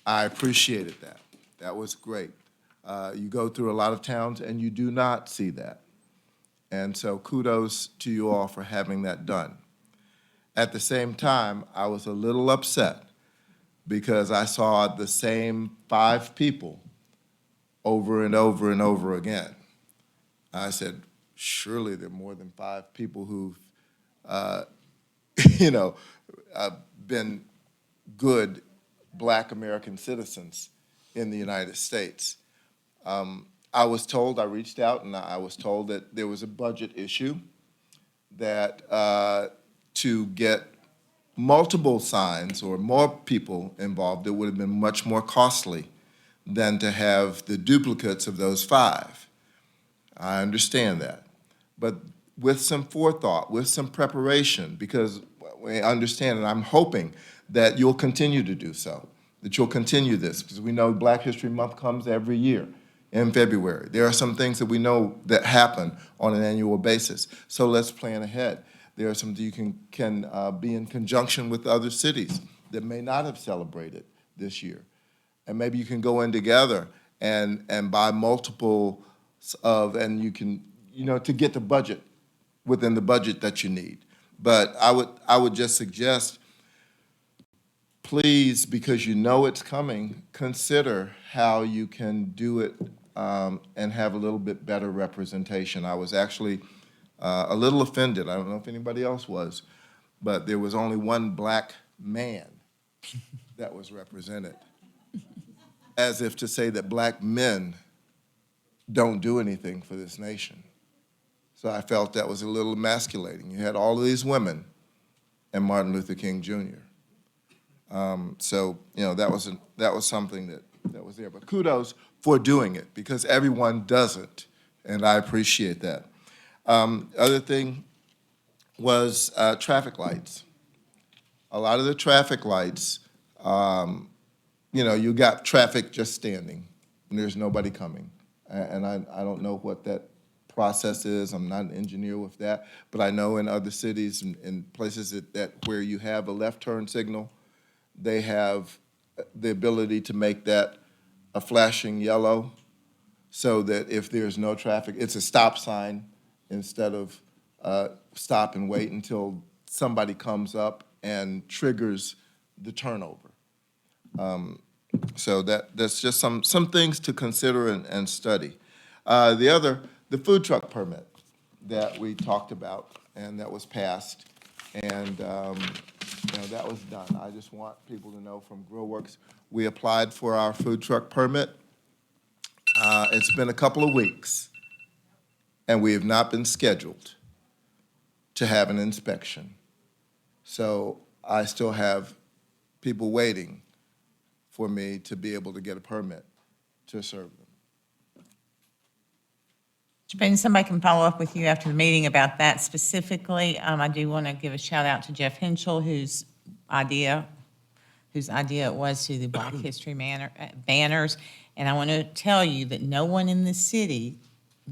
[SPEAKER 12] I appreciated that. That was great. You go through a lot of towns and you do not see that. And so kudos to you all for having that done. At the same time, I was a little upset because I saw the same 5 people over and over and over again. I said, surely there are more than 5 people who've, been good Black American citizens in the United States. I was told, I reached out and I was told that there was a budget issue, that to get multiple signs or more people involved, it would have been much more costly than to have the duplicates of those 5. I understand that. But with some forethought, with some preparation, because we understand, and I'm hoping that you'll continue to do so, that you'll continue this, because we know Black History Month comes every year in February. There are some things that we know that happen on an annual basis, so let's plan ahead. There are some that you can be in conjunction with other cities that may not have celebrated this year. And maybe you can go in together and buy multiple and you can, to get the budget within the budget that you need. But I would just suggest, please, because you know it's coming, consider how you can do it and have a little bit better representation. I was actually a little offended. I don't know if anybody else was, but there was only one Black man that was represented, as if to say that Black men don't do anything for this nation. So I felt that was a little emasculating. You had all of these women and Martin Luther King Jr. That was something that was there. But kudos for doing it, because everyone doesn't, and I appreciate that. Other thing was traffic lights. A lot of the traffic lights, you got traffic just standing, and there's nobody coming. And I don't know what that process is. I'm not an engineer with that, but I know in other cities and places that where you have a left turn signal, they have the ability to make that a flashing yellow, so that if there's no traffic, it's a stop sign instead of stop and wait until somebody comes up and triggers the turnover. So that's just some things to consider and study. The food truck permit that we talked about and that was passed, and that was done. I just want people to know from GrillWorks, we applied for our food truck permit. It's been a couple of weeks, and we have not been scheduled to have an inspection. So I still have people waiting for me to be able to get a permit to serve them.
[SPEAKER 1] Maybe somebody can follow up with you after the meeting about that specifically. I do want to give a shout out to Jeff Henschel, whose idea it was to the Black History banners. And I want to tell you that no one in the city,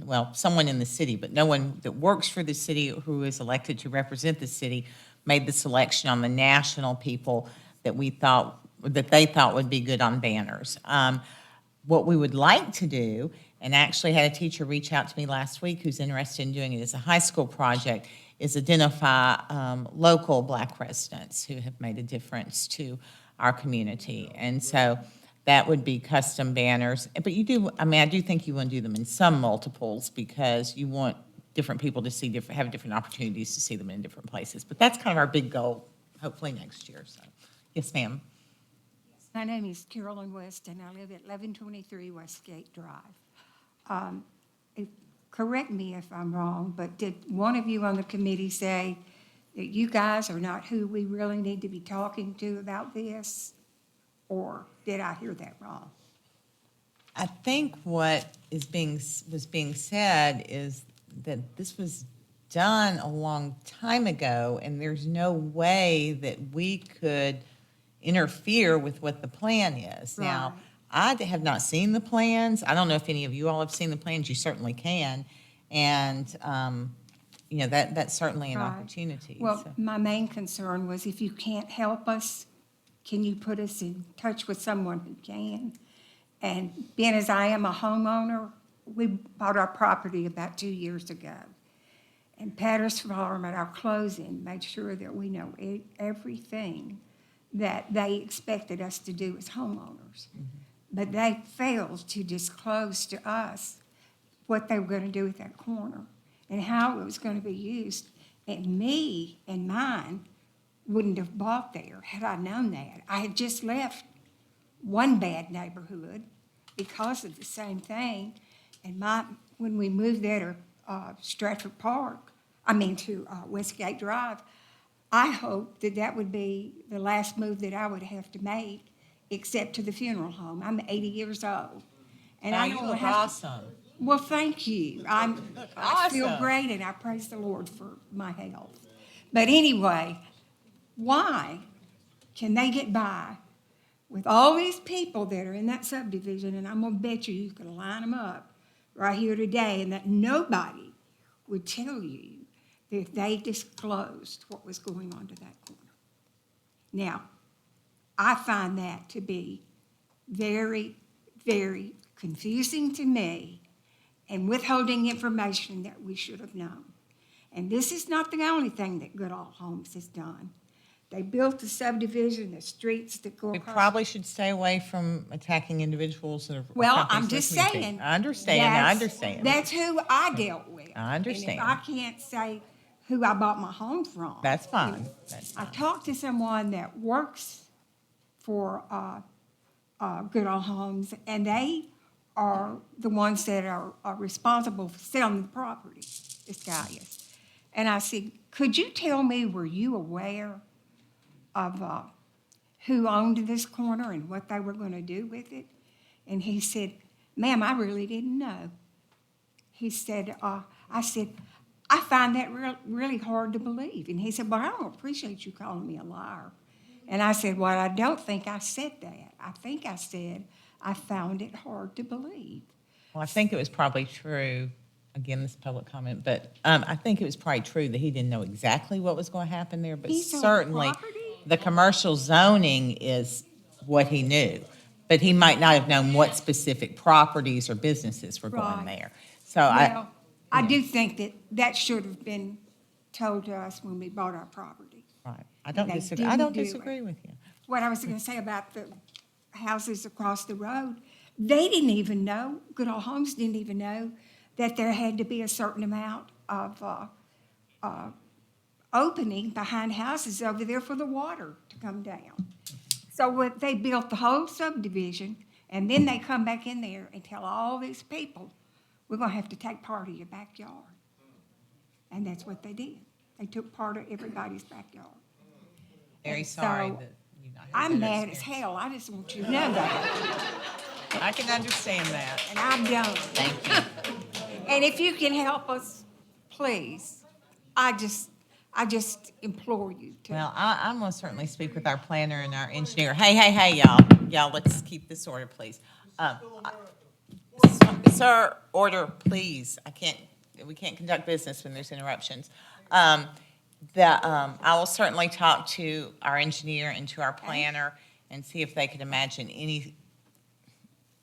[SPEAKER 1] well, someone in the city, but no one that works for the city who is elected to represent the city made the selection on the national people that they thought would be good on banners. What we would like to do, and actually had a teacher reach out to me last week who's interested in doing it as a high school project, is identify local Black residents who have made a difference to our community. And so that would be custom banners. But I do think you want to do them in some multiples, because you want different people to have different opportunities to see them in different places. But that's kind of our big goal, hopefully next year. So, yes, ma'am.
[SPEAKER 9] My name is Carolyn West, and I live at 1123 Westgate Drive. Correct me if I'm wrong, but did one of you on the committee say that you guys are not who we really need to be talking to about this? Or did I hear that wrong?
[SPEAKER 1] I think what was being said is that this was done a long time ago, and there's no way that we could interfere with what the plan is.
[SPEAKER 9] Right.
[SPEAKER 1] Now, I have not seen the plans. I don't know if any of you all have seen the plans. You certainly can. And, that's certainly an
[SPEAKER 9] Right.
[SPEAKER 1] opportunity.
[SPEAKER 9] Well,
[SPEAKER 1] so.
[SPEAKER 9] my main concern was if you can't help us, can you put us in touch with someone who can? And being as I am a homeowner, we bought our property about 2 years ago. And Patterson Farm at our closing made sure that we know everything that they expected us to do as homeowners. But they failed to disclose to us what they were going to do with that corner and how it was going to be used. And me and mine wouldn't have bought there had I known that. I had just left one bad neighborhood because of the same thing. And when we moved there to Stratford Park, to Westgate Drive, I hoped that that would be the last move that I would have to make, except to the funeral home. I'm 80 years old. And
[SPEAKER 1] Wow,
[SPEAKER 9] I
[SPEAKER 1] you
[SPEAKER 9] don't
[SPEAKER 1] look
[SPEAKER 9] have to-
[SPEAKER 1] awesome.
[SPEAKER 9] Well, thank you. I feel
[SPEAKER 1] awesome.
[SPEAKER 9] great, and I praise the Lord for my health. But anyway, why can they get by with all these people that are in that subdivision, and I'm gonna bet you could line them up right here today, and that nobody would tell you that if they disclosed what was going on to that corner. Now, I find that to be very, very confusing to me and withholding information that we should have known. And this is not the only thing that Goodall Homes has done. They built the subdivision, the streets that go
[SPEAKER 1] We
[SPEAKER 9] across.
[SPEAKER 1] probably should stay away from attacking individuals that are.
[SPEAKER 9] Well,
[SPEAKER 1] companies
[SPEAKER 9] I'm
[SPEAKER 1] in the
[SPEAKER 9] just
[SPEAKER 1] community.
[SPEAKER 9] saying.
[SPEAKER 1] I understand.
[SPEAKER 9] That's who I dealt with.
[SPEAKER 1] I understand.
[SPEAKER 9] And if I can't say who I bought my home from.
[SPEAKER 1] That's fine. That's
[SPEAKER 9] I
[SPEAKER 1] fine.
[SPEAKER 9] talked to someone that works for Goodall Homes, and they are the ones that are responsible for selling the property, this guy is. And I said, could you tell me, were you aware of who owned this corner and what they were going to do with it? And he said, ma'am, I really didn't know. He said, I said, I find that really hard to believe. And he said, well, I don't appreciate you calling me a liar. And I said, well, I don't think I said that. I think I said I found it hard to believe.
[SPEAKER 1] Well, I think it was probably true, again, this is public comment, but I think it was probably true that he didn't know exactly what was going to happen there, but
[SPEAKER 9] He sold
[SPEAKER 1] certainly
[SPEAKER 9] property?
[SPEAKER 1] the commercial zoning is what he knew. But he might not have known what specific properties or businesses were going
[SPEAKER 9] Right.
[SPEAKER 1] there. So
[SPEAKER 9] Well, I do think that should have been told to us when we bought our property.
[SPEAKER 1] right, I don't
[SPEAKER 9] They
[SPEAKER 1] disagree, I
[SPEAKER 9] didn't
[SPEAKER 1] don't
[SPEAKER 9] do it.
[SPEAKER 1] disagree with you.
[SPEAKER 9] What I was going to say about the houses across the road, they didn't even know, Goodall Homes didn't even know that there had to be a certain amount of opening behind houses over there for the water to come down. So they built the whole subdivision, and then they come back in there and tell all these people, we're going to have to take part of your backyard. And that's what they did. They took part of everybody's backyard.
[SPEAKER 1] Very
[SPEAKER 9] And
[SPEAKER 1] sorry
[SPEAKER 9] so,
[SPEAKER 1] that you not had
[SPEAKER 9] I'm
[SPEAKER 1] that
[SPEAKER 9] mad as
[SPEAKER 1] experience.
[SPEAKER 9] hell. I just want you to know that.
[SPEAKER 1] I can understand that.
[SPEAKER 9] And I'm done.
[SPEAKER 1] Thank you.
[SPEAKER 9] And if you can help us, please, I just implore you to.
[SPEAKER 1] Well, I'm going to certainly speak with our planner and our engineer. Hey, y'all. Y'all, let's keep this order, please. Sir, order, please. We can't conduct business when there's interruptions. I will certainly talk to our engineer and to our planner and see if they could imagine any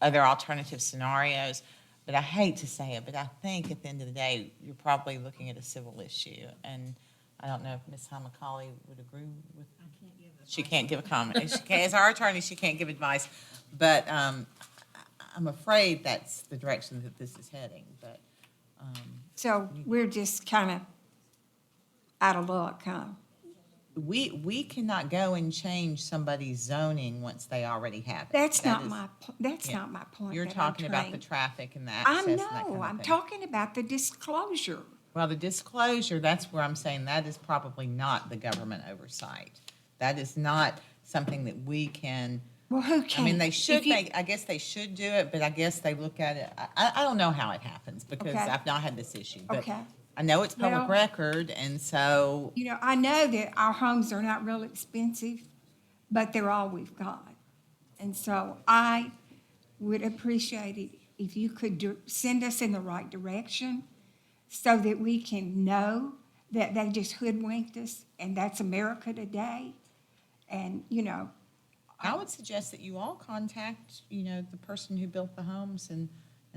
[SPEAKER 1] other alternative scenarios. But I hate to say it, but I think at the end of the day, you're probably looking at a civil issue. And I don't know if Ms. Hamacali would agree with. She can't give a comment. As our attorney, she can't give advice. But I'm afraid that's the direction that this is heading. But
[SPEAKER 9] So we're just kind of out of luck, huh?
[SPEAKER 1] we cannot go and change somebody's zoning once they already have it.
[SPEAKER 9] That's
[SPEAKER 1] That
[SPEAKER 9] not
[SPEAKER 1] is-
[SPEAKER 9] my, that's
[SPEAKER 1] yeah.
[SPEAKER 9] not my point.
[SPEAKER 1] You're
[SPEAKER 9] that I'm
[SPEAKER 1] talking about the
[SPEAKER 9] trying-
[SPEAKER 1] traffic and the
[SPEAKER 9] I
[SPEAKER 1] access and that kind
[SPEAKER 9] know,
[SPEAKER 1] of
[SPEAKER 9] I'm
[SPEAKER 1] thing.
[SPEAKER 9] talking about the disclosure.
[SPEAKER 1] Well, the disclosure, that's where I'm saying that is probably not the government oversight. That is not something that we can.
[SPEAKER 9] Well, who
[SPEAKER 1] I
[SPEAKER 9] can?
[SPEAKER 1] mean, they
[SPEAKER 9] If
[SPEAKER 1] should,
[SPEAKER 9] you-
[SPEAKER 1] I guess they should do it, but I guess they look at it, I don't know how it happens because
[SPEAKER 9] Okay.
[SPEAKER 1] I've not had this issue. But
[SPEAKER 9] Okay.
[SPEAKER 1] I know it's public
[SPEAKER 9] Well-
[SPEAKER 1] record, and so,
[SPEAKER 9] You know, I know that our homes are not real expensive, but they're all we've got. And so I would appreciate it if you could send us in the right direction so that we can know that they just hoodwinked us and that's America today. And, you know,
[SPEAKER 1] I would suggest that you all contact, the person who built the homes and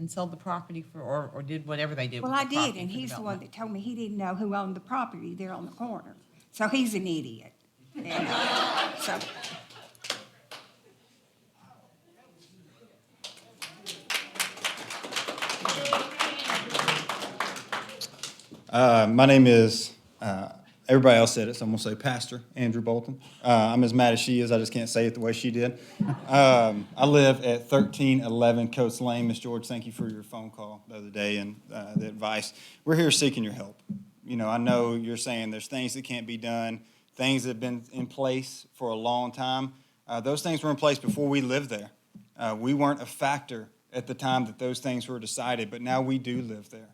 [SPEAKER 1] sold the property for, or did whatever they did with
[SPEAKER 9] well,
[SPEAKER 1] the
[SPEAKER 9] I
[SPEAKER 1] property.
[SPEAKER 9] did, and
[SPEAKER 1] for
[SPEAKER 9] he's the one
[SPEAKER 1] development.
[SPEAKER 9] that told me he didn't know who owned the property there on the corner. So he's an idiot. So,
[SPEAKER 14] My name is, everybody else said it, so I'm gonna say Pastor Andrew Bolton. I'm as mad as she is, I just can't say it the way she did. I live at 1311 Coates Lane. Miss George, thank you for your phone call the other day and the advice. We're here seeking your help. I know you're saying there's things that can't be done, things that have been in place for a long time. Those things were in place before we lived there. We weren't a factor at the time that those things were decided, but now we do live there.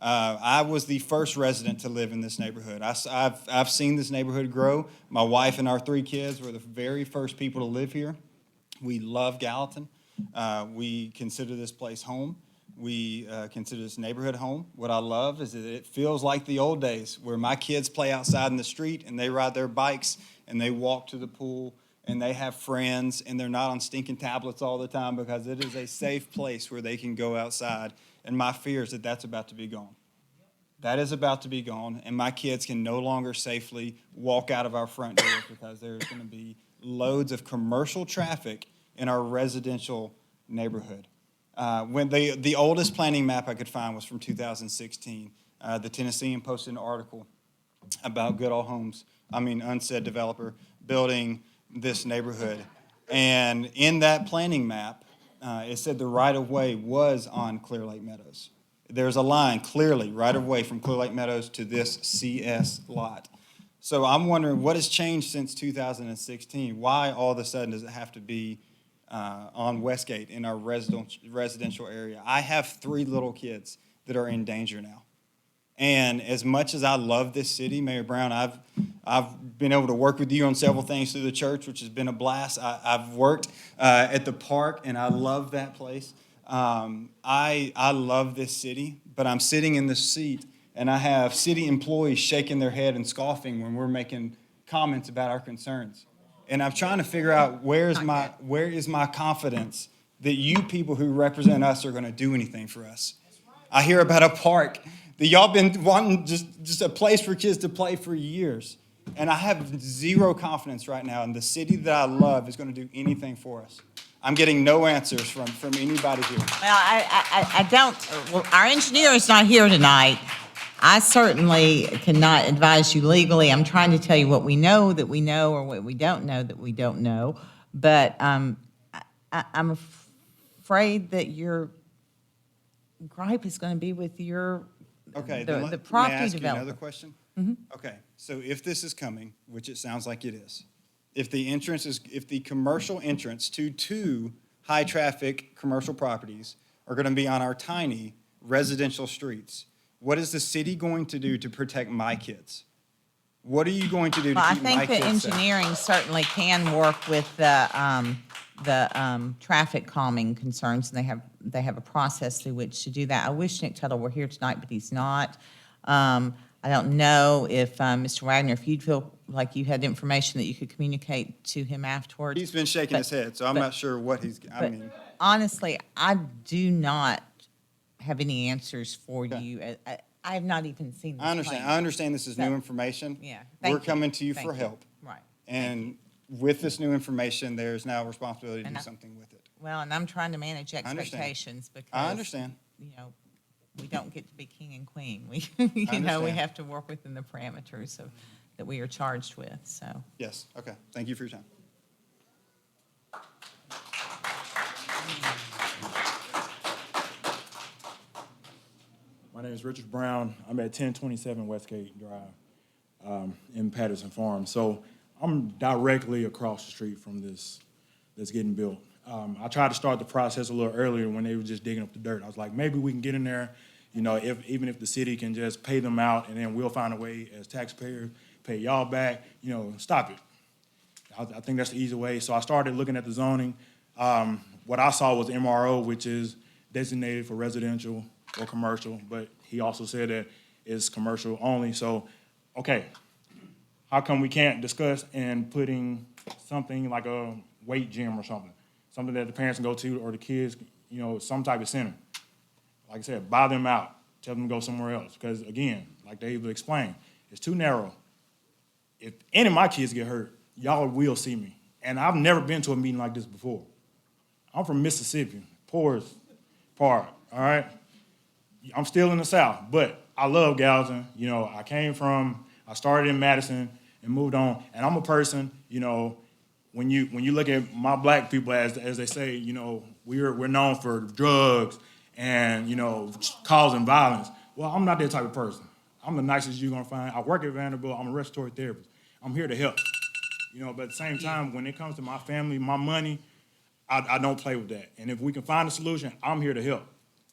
[SPEAKER 14] I was the first resident to live in this neighborhood. I've seen this neighborhood grow. My wife and our 3 kids were the very first people to live here. We love Gallatin. We consider this place home. We consider this neighborhood home. What I love is that it feels like the old days where my kids play outside in the street and they ride their bikes and they walk to the pool and they have friends and they're not on stinking tablets all the time because it is a safe place where they can go outside. And my fear is that that's about to be gone. That is about to be gone, and my kids can no longer safely walk out of our front doors because there's going to be loads of commercial traffic in our residential neighborhood. When the oldest planning map I could find was from 2016. The Tennessean posted an article about Goodall Homes, unsaid developer, building this neighborhood. And in that planning map, it said the right-of-way was on Clear Lake Meadows. There's a line clearly right-of-way from Clear Lake Meadows to this CS lot. So I'm wondering what has changed since 2016? Why all of a sudden does it have to be on Westgate in our residential area? I have 3 little kids that are in danger now. And as much as I love this city, Mayor Brown, I've been able to work with you on several things through the church, which has been a blast. I've worked at the park, and I love that place. I love this city, but I'm sitting in this seat, and I have city employees shaking their head and scoffing when we're making comments about our concerns. And I'm trying to figure out where is my confidence that you people who represent us are going to do anything for us. I hear about a park that y'all been wanting just a place for kids to play for years. And I have zero confidence right now in the city that I love is going to do anything for us. I'm getting no answers from anybody here.
[SPEAKER 1] Well, our engineer is not here tonight. I certainly cannot advise you legally. I'm trying to tell you what we know that we know or what we don't know that we don't know. But I'm afraid that your gripe is going to be with your
[SPEAKER 14] Okay,
[SPEAKER 1] the property
[SPEAKER 14] may I ask you
[SPEAKER 1] developer.
[SPEAKER 14] another question?
[SPEAKER 1] Mm-hmm.
[SPEAKER 14] Okay, so if this is coming, which it sounds like it is, if the commercial entrance to 2 high-traffic commercial properties are going to be on our tiny residential streets, what is the city going to do to protect my kids? What are you going to do to
[SPEAKER 1] Well,
[SPEAKER 14] keep my
[SPEAKER 1] I think
[SPEAKER 14] kids
[SPEAKER 1] the
[SPEAKER 14] safe?
[SPEAKER 1] engineering certainly can work with the traffic calming concerns, and they have a process through which to do that. I wish Nick Tuttle were here tonight, but he's not. I don't know if, Mr. Wagner, if you'd feel like you had information that you could communicate to him afterwards.
[SPEAKER 14] He's been shaking his head, so I'm not sure what
[SPEAKER 1] But honestly, I do not have any answers for you. I have not even seen this
[SPEAKER 14] I understand.
[SPEAKER 1] plan.
[SPEAKER 14] I understand this is
[SPEAKER 1] So,
[SPEAKER 14] new information.
[SPEAKER 1] Yeah.
[SPEAKER 14] We're
[SPEAKER 1] Thank you.
[SPEAKER 14] coming to you
[SPEAKER 1] Thank
[SPEAKER 14] for help.
[SPEAKER 1] Right.
[SPEAKER 14] And with this new information, there's now a responsibility to
[SPEAKER 1] And
[SPEAKER 14] do
[SPEAKER 1] I-
[SPEAKER 14] something with it.
[SPEAKER 1] Well, and I'm trying to manage
[SPEAKER 14] understand.
[SPEAKER 1] expectations because.
[SPEAKER 14] I understand.
[SPEAKER 1] We don't get to be king and queen. We we
[SPEAKER 14] understand.
[SPEAKER 1] have to work within the parameters that we are charged with, so.
[SPEAKER 14] Yes, okay. Thank you for your time.
[SPEAKER 15] My name is Richard Brown. I'm at 1027 Westgate Drive in Patterson Farms. So I'm directly across the street from this that's getting built. I tried to start the process a little earlier when they were just digging up the dirt. I was like, maybe we can get in there, even if the city can just pay them out, and then we'll find a way as taxpayers, pay y'all back, stop it. I think that's the easy way. So I started looking at the zoning. what I saw was MRO, which is designated for residential or commercial, but he also said that it's commercial only. So, okay, how come we can't discuss and putting something like a weight gym or something that the parents can go to or the kids, you know, some type of center? Like I said, buy them out, tell them to go somewhere else. Because again, like David explained, it's too narrow. If any of my kids get hurt, y'all will see me. And I've never been to a meeting like this before. I'm from Mississippi, poorest part, all right? I'm still in the South, but I love Gallatin. You know, I started in Madison and moved on. And I'm a person, you know, when you look at my black people, as they say, you know, we're known for drugs and, you know, causing violence. Well, I'm not that type of person. I'm the nicest you're gonna find. I work at Vanderbilt. I'm a respiratory therapist. I'm here to help. You know, but at the same time, when it comes to my family, my money, I don't play with that. And if we can find a solution, I'm here to help.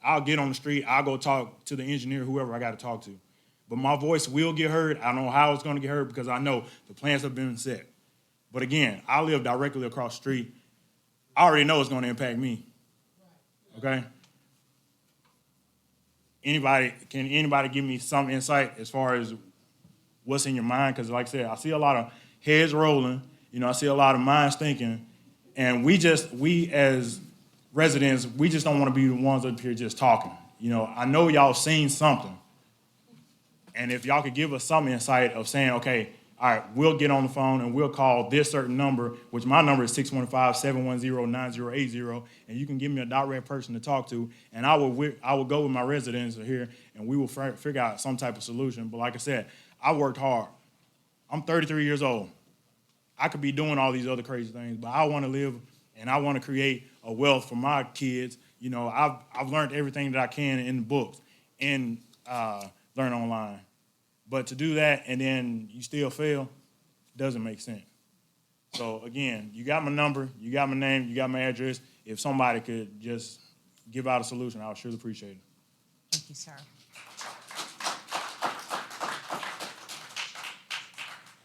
[SPEAKER 15] I'll get on the street. I'll go talk to the engineer, whoever I got to talk to. But my voice will get heard. I don't know how it's going to get heard because I know the plans have been set. But again, I live directly across the street. I already know it's going to impact me. Okay? Can anybody give me some insight as far as what's in your mind? Because like I said, I see a lot of heads rolling. You know, I see a lot of minds thinking. And we as residents, we just don't want to be the ones up here just talking. You know, I know y'all seen something. And if y'all could give us some insight of saying, okay, all right, we'll get on the phone and we'll call this certain number, which my number is 615-710-9080, and you can give me a direct person to talk to, and I will go with my residents here, and we will figure out some type of solution. But like I said, I worked hard. I'm 33 years old. I could be doing all these other crazy things, but I want to live and I want to create a wealth for my kids. You know, I've learned everything that I can in the books and learn online. But to do that and then you still fail doesn't make sense. So again, you got my number, you got my name, you got my address. If somebody could just give out a solution, I would surely appreciate it.
[SPEAKER 1] Thank you, sir.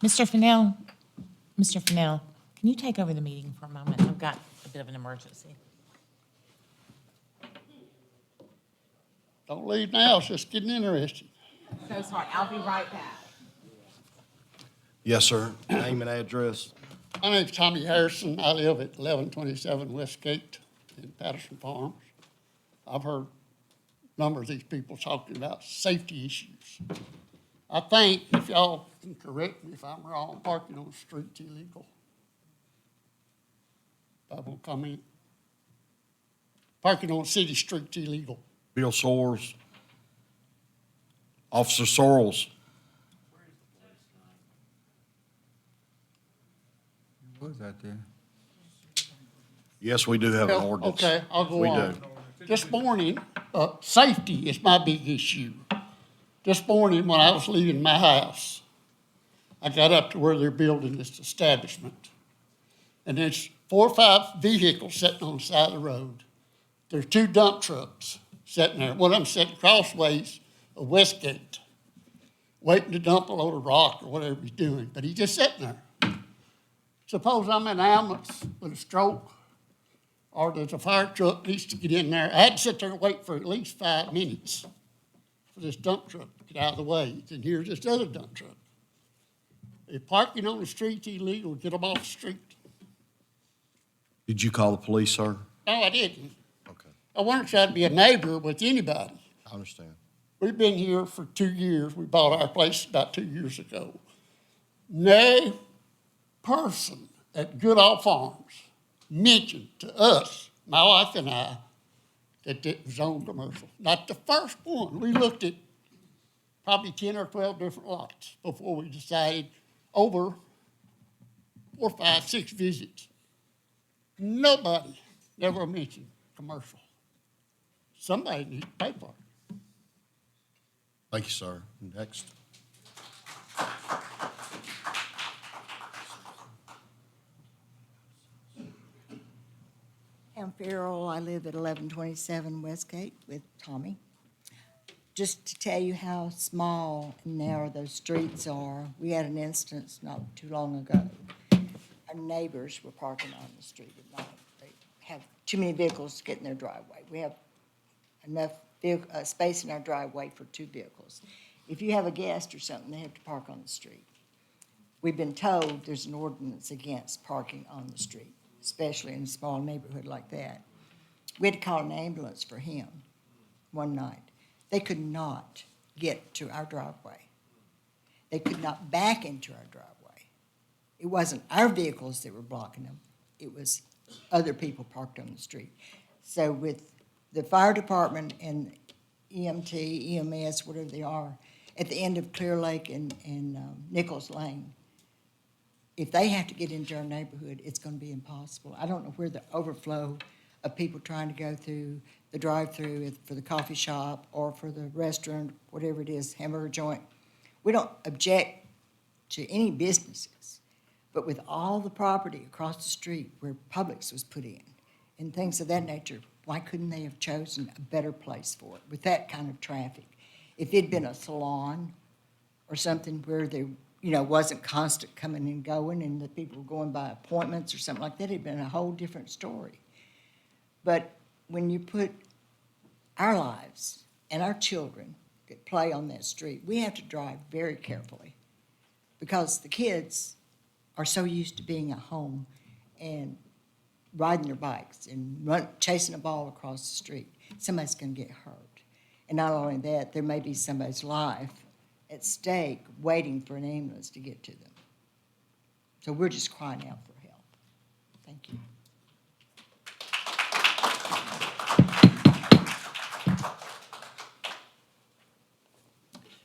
[SPEAKER 1] Mr. Fennell, can you take over the meeting for a moment? I've got a bit of an emergency.
[SPEAKER 4] Don't leave now, it's just getting interesting.
[SPEAKER 1] So sorry, I'll be right back.
[SPEAKER 5] Yes, sir. Name and address.
[SPEAKER 4] My name's Tommy Harrison. I live at 1127 Westgate in Patterson Farms. I've heard a number of these people talking about safety issues. I think, if y'all can correct me if I'm wrong, parking on the street's illegal. I will comment. Parking on city streets illegal.
[SPEAKER 5] Bill Soares. Officer Sorrells.
[SPEAKER 4] What is that there?
[SPEAKER 5] Yes, we do have an ordinance.
[SPEAKER 4] Okay, I'll go on.
[SPEAKER 5] We do.
[SPEAKER 4] This morning, safety is my big issue. This morning, when I was leaving my house, I got up to where they're building this establishment. And there's 4 or 5 vehicles sitting on the side of the road. There's 2 dump trucks sitting there. One of them sitting crossways of Westgate, waiting to dump a load of rock or whatever he's doing. But he's just sitting there. Suppose I'm in an ambulance with a stroke, or there's a fire truck needs to get in there. I had to sit there and wait for at least 5 minutes for this dump truck to get out of the way. And here's this other dump truck. If parking on the street's illegal, get them off the street.
[SPEAKER 5] Did you call the police, sir?
[SPEAKER 4] No, I didn't.
[SPEAKER 5] Okay.
[SPEAKER 4] I wanted to try to be a neighbor with anybody.
[SPEAKER 5] I understand.
[SPEAKER 4] We've been here for 2 years. We bought our place about 2 years ago. No person at Goodall Farms mentioned to us, my wife and I, that it was on commercial. Not the first one. We looked at probably 10 or 12 different lots before we decided over 4, 5, 6 visits. Nobody never mentioned commercial. Somebody needs to pay for it.
[SPEAKER 5] Thank you, sir. Next.
[SPEAKER 16] I'm Farrell. I live at 1127 Westgate with Tommy. Just to tell you how small and narrow those streets are, we had an instance not too long ago. Our neighbors were parking on the street at night. They have too many vehicles get in their driveway. We have enough space in our driveway for 2 vehicles. If you have a guest or something, they have to park on the street. We've been told there's an ordinance against parking on the street, especially in a small neighborhood like that. We had to call an ambulance for him one night. They could not get to our driveway. They could not back into our driveway. It wasn't our vehicles that were blocking them. It was other people parked on the street. So with the fire department and EMT, EMS, whatever they are, at the end of Clear Lake and Nichols Lane, if they have to get into our neighborhood, it's going to be impossible. I don't know where the overflow of people trying to go through the drive-through for the coffee shop or for the restaurant, whatever it is, hamburger joint. We don't object to any businesses, but with all the property across the street where Publix was put in and things of that nature, why couldn't they have chosen a better place for it with that kind of traffic? If it'd been a salon or something where there, wasn't constant coming and going and the people were going by appointments or something like that, it'd been a whole different story. But when you put our lives and our children that play on that street, we have to drive very carefully because the kids are so used to being at home and riding their bikes and chasing a ball across the street. Somebody's going to get hurt. And not only that, there may be somebody's life at stake waiting for an ambulance to get to them. So we're just crying out for help. Thank you.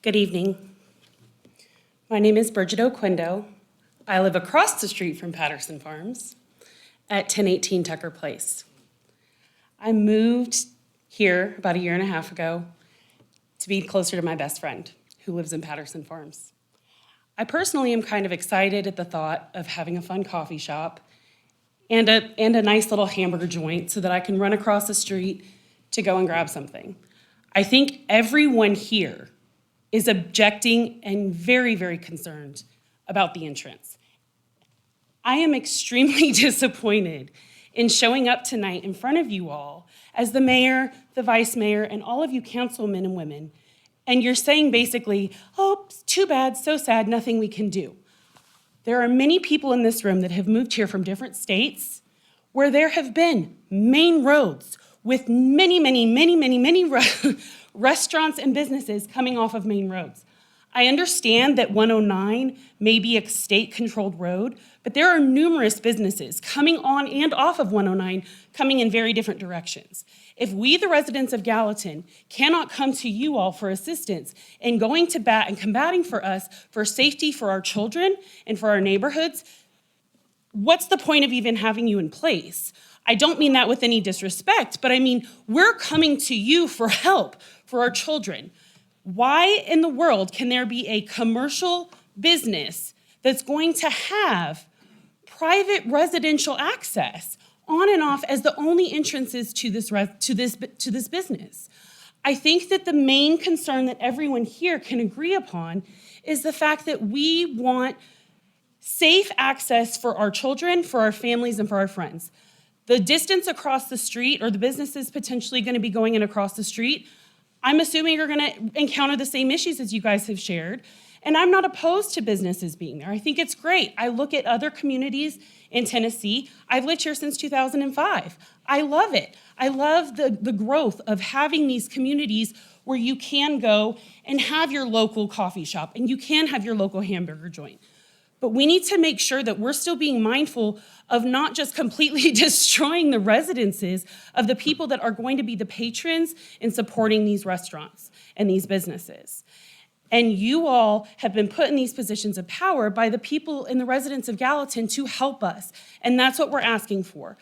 [SPEAKER 20] Good evening. My name is Bridget Oquindo. I live across the street from Patterson Farms at 1018 Tucker Place. I moved here about 1.5 years ago to be closer to my best friend who lives in Patterson Farms. I personally am kind of excited at the thought of having a fun coffee shop and a nice little hamburger joint so that I can run across the street to go and grab something. I think everyone here is objecting and very, very concerned about the entrance. I am extremely disappointed in showing up tonight in front of you all as the mayor, the vice mayor, and all of you councilmen and women, and you're saying basically, oh, too bad, so sad, nothing we can do. There are many people in this room that have moved here from different states where there have been main roads with many restaurants and businesses coming off of main roads. I understand that 109 may be a state-controlled road, but there are numerous businesses coming on and off of 109 coming in very different directions. If we, the residents of Gallatin, cannot come to you all for assistance in going to bat and combating for us for safety for our children and for our neighborhoods, what's the point of even having you in place? I don't mean that with any disrespect, but I mean, we're coming to you for help for our children. Why in the world can there be a commercial business that's going to have private residential access on and off as the only entrances to this business? I think that the main concern that everyone here can agree upon is the fact that we want safe access for our children, for our families, and for our friends. The distance across the street, or the businesses potentially going to be going in across the street, I'm assuming you're going to encounter the same issues as you guys have shared. And I'm not opposed to businesses being there. I think it's great. I look at other communities in Tennessee. I've lived here since 2005. I love it. I love the growth of having these communities where you can go and have your local coffee shop and you can have your local hamburger joint. But we need to make sure that we're still being mindful of not just completely destroying the residences of the people that are going to be the patrons in supporting these restaurants and these businesses. And you all have been put in these positions of power by the people and the residents of Gallatin to help us. And that's what we're asking for.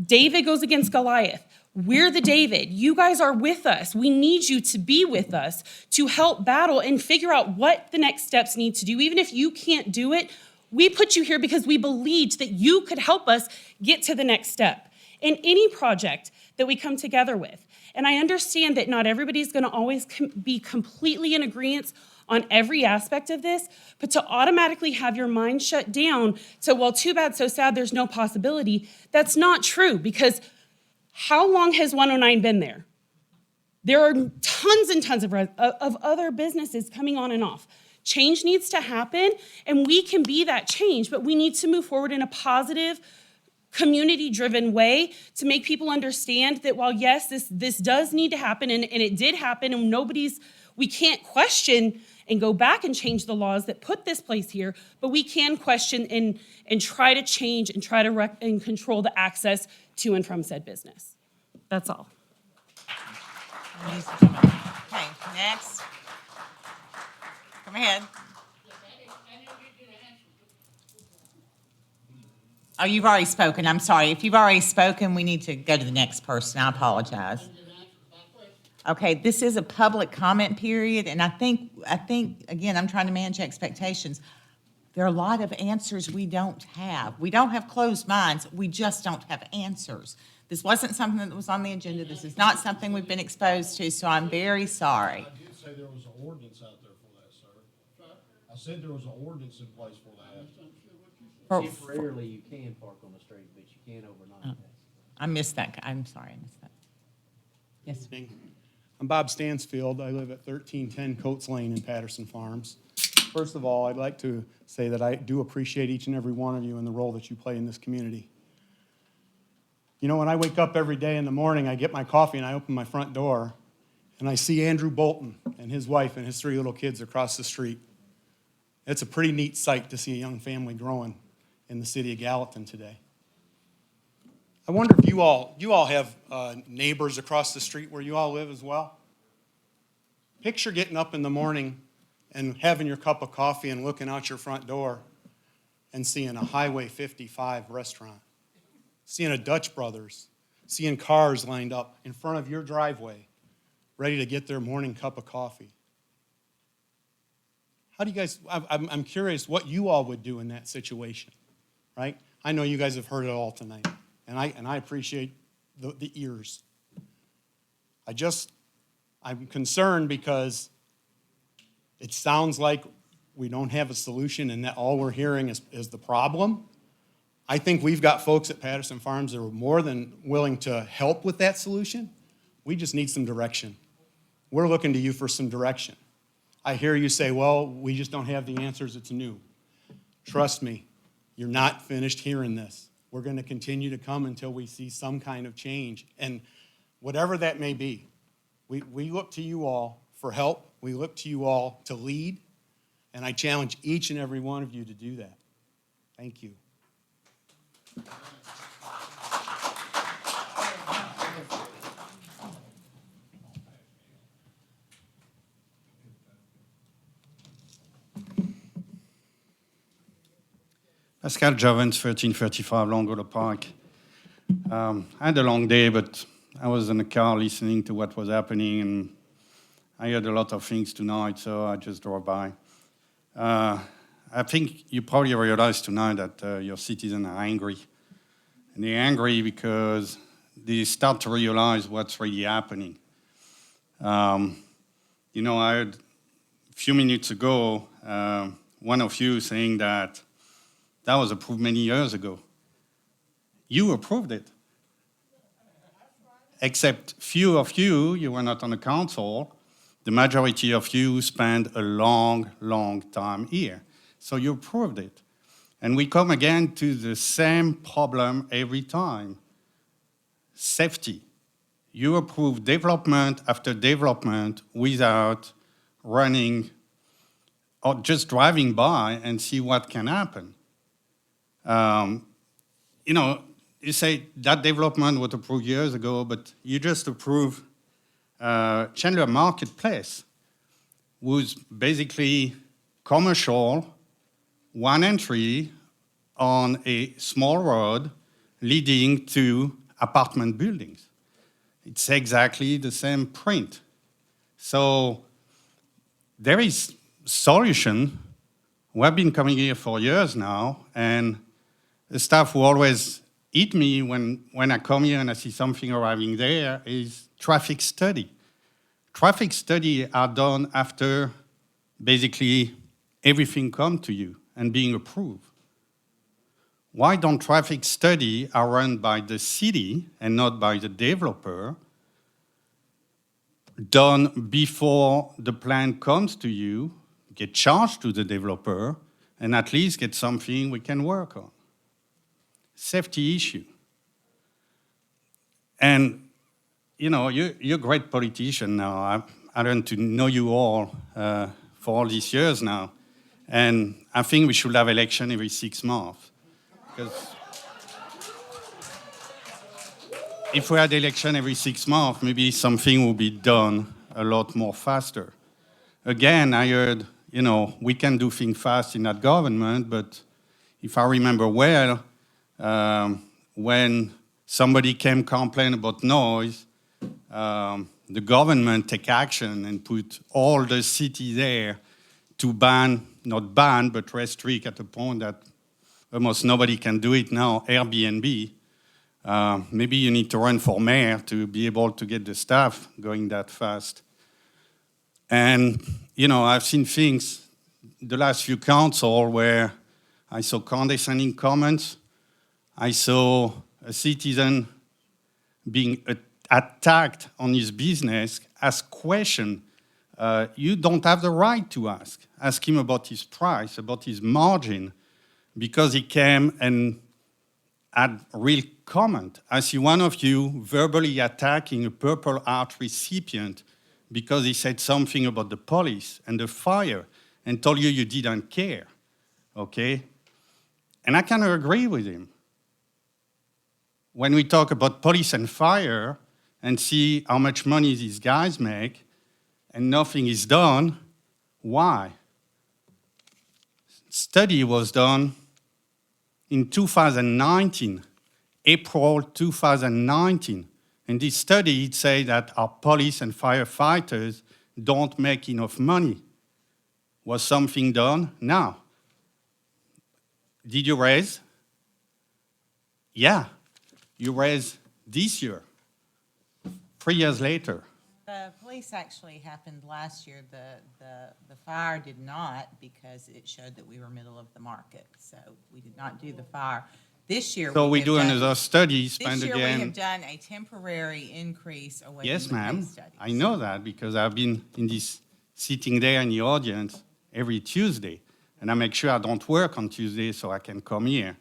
[SPEAKER 20] David goes against Goliath. We're the David. You guys are with us. We need you to be with us to help battle and figure out what the next steps need to do. Even if you can't do it, we put you here because we believed that you could help us get to the next step in any project that we come together with. And I understand that not everybody's going to always be completely in agreement on every aspect of this, but to automatically have your mind shut down to, well, too bad, so sad, there's no possibility, that's not true, because How long has 109 been there? There are tons and tons of other businesses coming on and off. Change needs to happen, and we can be that change, but we need to move forward in a positive, community-driven way to make people understand that while, yes, this does need to happen, and it did happen, and we can't question and go back and change the laws that put this place here, but we can question and try to change and try to and control the access to and from said business. That's all.
[SPEAKER 1] Okay, next. Come ahead. Oh, you've already spoken. I'm sorry. If you've already spoken, we need to go to the next person. I apologize. Okay, this is a public comment period, and I think, again, I'm trying to manage expectations. There are a lot of answers we don't have. We don't have closed minds. We just don't have answers. This wasn't something that was on the agenda. This is not something we've been exposed to, so I'm very sorry.
[SPEAKER 5] I did say there was an ordinance out there for that, sir. I said there was an ordinance in place for that.
[SPEAKER 17] Temporarily, you can park on the street, but you can't overnight.
[SPEAKER 1] I missed that. I'm sorry, I missed that. Yes.
[SPEAKER 21] I'm Bob Stansfield. I live at 1310 Coates Lane in Patterson Farms. First of all, I'd like to say that I do appreciate each and every one of you and the role that you play in this community. You know, when I wake up every day in the morning, I get my coffee and I open my front door and I see Andrew Bolton and his wife and his 3 little kids across the street. It's a pretty neat sight to see a young family growing in the city of Gallatin today. I wonder if you all have neighbors across the street where you all live as well? Picture getting up in the morning and having your cup of coffee and looking out your front door and seeing a Highway 55 restaurant, seeing a Dutch Brothers, seeing cars lined up in front of your driveway ready to get their morning cup of coffee. How do you guys, I'm curious what you all would do in that situation, right? I know you guys have heard it all tonight, and I appreciate the ears. I'm concerned because it sounds like we don't have a solution and that all we're hearing is the problem. I think we've got folks at Patterson Farms that are more than willing to help with that solution. We just need some direction. We're looking to you for some direction. I hear you say, well, we just don't have the answers, it's new. Trust me, you're not finished hearing this. We're going to continue to come until we see some kind of change. And whatever that may be, we look to you all for help. We look to you all to lead. And I challenge each and every one of you to do that. Thank you.
[SPEAKER 23] Pascal Jovens, 1335 Longwood Park. I had a long day, but I was in the car listening to what was happening, and I heard a lot of things tonight, so I just drove by. I think you probably realize tonight that your citizens are angry. And they're angry because they start to realize what's really happening. You know, I heard a few minutes ago one of you saying that was approved many years ago. You approved it. Except few of you were not on the council. The majority of you spent a long, long time here. So you approved it. And we come again to the same problem every time. Safety. You approve development after development without running or just driving by and see what can happen. You know, you say that development was approved years ago, but you just approved Chandler Marketplace, who's basically commercial, one entry on a small road leading to apartment buildings. It's exactly the same print. So there is solution. We have been coming here for years now, and the staff who always eat me when I come here and I see something arriving there is traffic study. Traffic study are done after basically everything come to you and being approved. why don't traffic study are run by the city and not by the developer, done before the plan comes to you, get charged to the developer, and at least get something we can work on. Safety issue. And, you know, you're a great politician now. I learned to know you all for all these years now. And I think we should have election every 6 months. Because if we had election every 6 months, maybe something will be done a lot more faster. Again, I heard, you know, we can do things fast in that government, but if I remember well, when somebody came complain about noise, the government take action and put all the city there to ban, not ban, but restrict at a point that almost nobody can do it now, Airbnb. Maybe you need to run for mayor to be able to get the staff going that fast. And, you know, I've seen things, the last few council where I saw condescending comments. I saw a citizen being attacked on his business, ask question. You don't have the right to ask. Ask him about his price, about his margin, because he came and had real comment. I see one of you verbally attacking a Purple Heart recipient because he said something about the police and the fire and told you didn't care, okay? And I kind of agree with him. When we talk about police and fire and see how much money these guys make and nothing is done, why? Study was done in 2019, April 2019. In this study, it said that our police and firefighters don't make enough money. Was something done? No. Did you raise? Yeah. You raised this year, 3 years later.
[SPEAKER 1] The police actually happened last year. The fire did not, because it showed that we were middle of the market. So we did not do the fire. This year.
[SPEAKER 23] So we
[SPEAKER 1] have
[SPEAKER 23] do
[SPEAKER 1] done-
[SPEAKER 23] another study, spend
[SPEAKER 1] This year,
[SPEAKER 23] again.
[SPEAKER 1] we have done a temporary increase away
[SPEAKER 23] Yes,
[SPEAKER 1] from the
[SPEAKER 23] ma'am.
[SPEAKER 1] case studies.
[SPEAKER 23] I know that because I've been in this, sitting there in the audience every Tuesday. And I make sure I don't work on Tuesday so I can come here.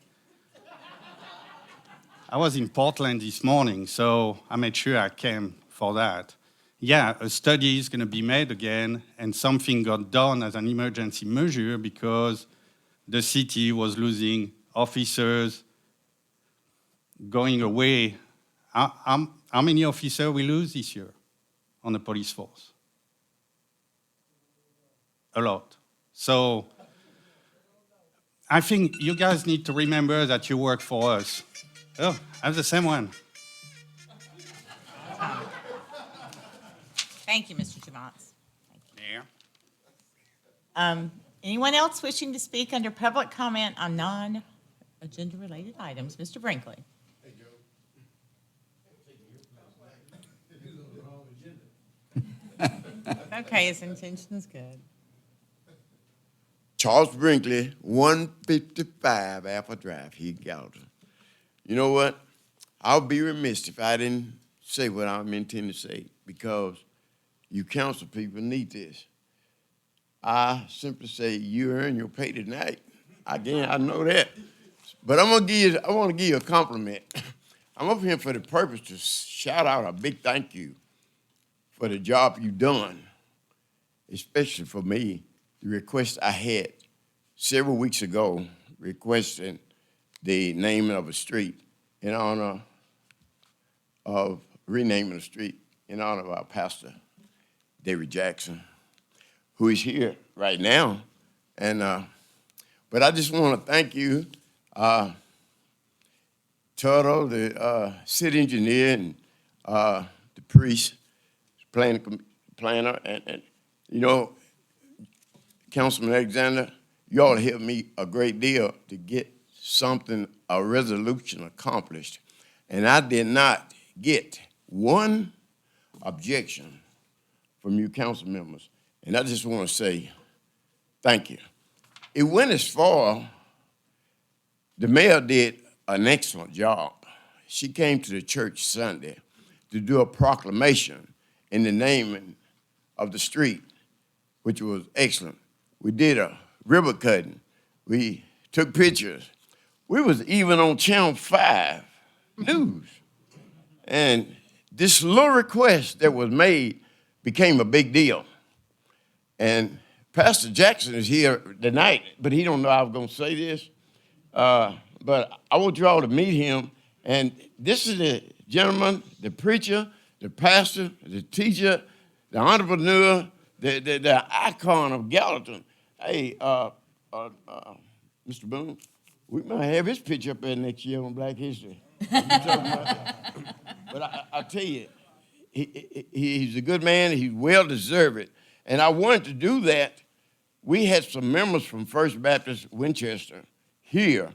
[SPEAKER 23] I was in Portland this morning, so I made sure I came for that. Yeah, a study is going to be made again, and something got done as an emergency measure because the city was losing officers, going away. How many officers we lose this year on the police force? A lot. So I think you guys need to remember that you work for us. Oh, I have the same one.
[SPEAKER 1] Thank you, Mr. Javance.
[SPEAKER 23] Yeah.
[SPEAKER 1] Anyone else wishing to speak under public comment on non-agenda related items? Mr. Brinkley. Okay, his intention is good.
[SPEAKER 2] Charles Brinkley, 155 Apple Drive, here, Gallatin. You know what? I'll be remiss if I didn't say what I'm intending to say, because you council people need this. I simply say you earn your pay tonight. Again, I know that. But I want to give you a compliment. I'm up here for the purpose to shout out a big thank you for the job you've done, especially for me, the request I had several weeks ago requesting the naming of a street in honor of, renaming a street in honor of our pastor, David Jackson, who is here right now. And, but I just want to thank you, Tuttle, the city engineer, and the priest, planner, and you know, Councilman Alexander, you all helped me a great deal to get something, a resolution accomplished. And I did not get one objection from you council members. And I just want to say thank you. It went as far the mayor did an excellent job. She came to the church Sunday to do a proclamation in the naming of the street, which was excellent. We did a ribbon cutting. We took pictures. We was even on Channel 5 News. And this little request that was made became a big deal. And Pastor Jackson is here tonight, but he don't know I was going to say this. But I want you all to meet him. And this is the gentleman, the preacher, the pastor, the teacher, the entrepreneur, the icon of Gallatin. Hey, Mr. Boone, we might have his picture up there next year on Black History. But I tell you, he's a good man. He's well-deserved. And I wanted to do that. We had some members from First Baptist Winchester here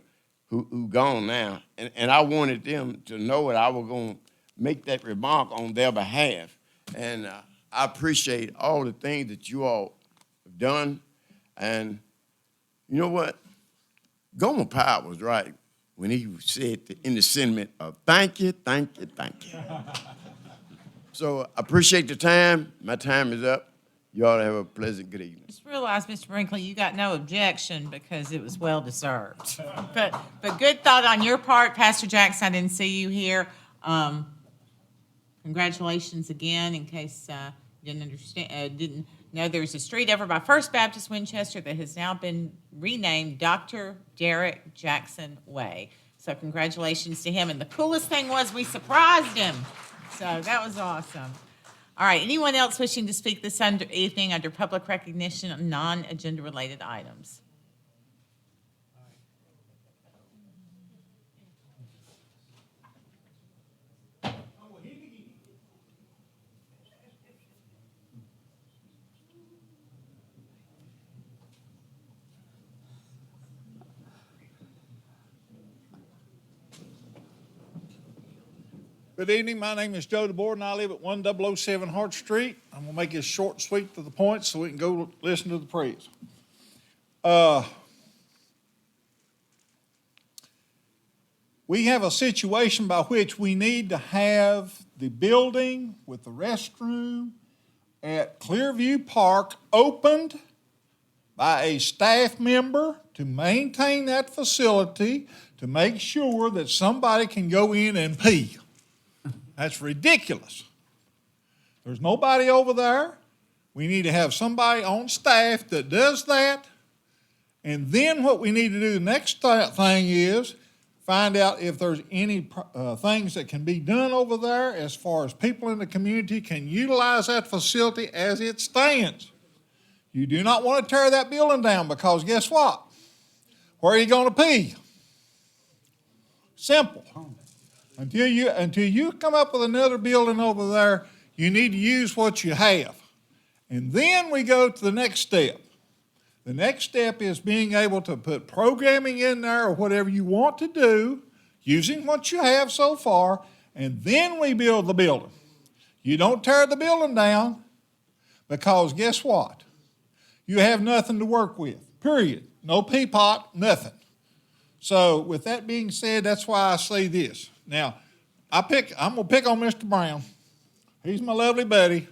[SPEAKER 2] who gone now, and I wanted them to know that I was going to make that remark on their behalf. And I appreciate all the things that you all have done. And you know what? Gomer Powell was right when he said in the sentiment of thank you, thank you, thank you. So I appreciate the time. My time is up. You all have a pleasant good evening.
[SPEAKER 1] Just realize, Mr. Brinkley, you got no objection because it was well-deserved. But good thought on your part, Pastor Jackson. I didn't see you here. Congratulations again. In case you didn't know, there's a street over by First Baptist Winchester that has now been renamed Dr. Derek Jackson Way. So congratulations to him. And the coolest thing was we surprised him. So that was awesome. All right, anyone else wishing to speak this evening under public recognition of non-agenda related items?
[SPEAKER 6] Good evening. My name is Joe DeBoer, and I live at 1007 Hart Street. I'm going to make this short and sweet to the point so we can go listen to the praise. We have a situation by which we need to have the building with the restroom at Clearview Park opened by a staff member to maintain that facility to make sure that somebody can go in and pee. That's ridiculous. There's nobody over there. We need to have somebody on staff that does that. And then what we need to do, the next thing is find out if there's any things that can be done over there as far as people in the community can utilize that facility as it stands. You do not want to tear that building down because guess what? Where are you going to pee? Simple. Until you come up with another building over there, you need to use what you have. And then we go to the next step. The next step is being able to put programming in there or whatever you want to do, using what you have so far, and then we build the building. You don't tear the building down because guess what? You have nothing to work with, period. No pea pot, nothing. So with that being said, that's why I say this. Now, I'm going to pick on Mr. Brown. He's my lovely buddy,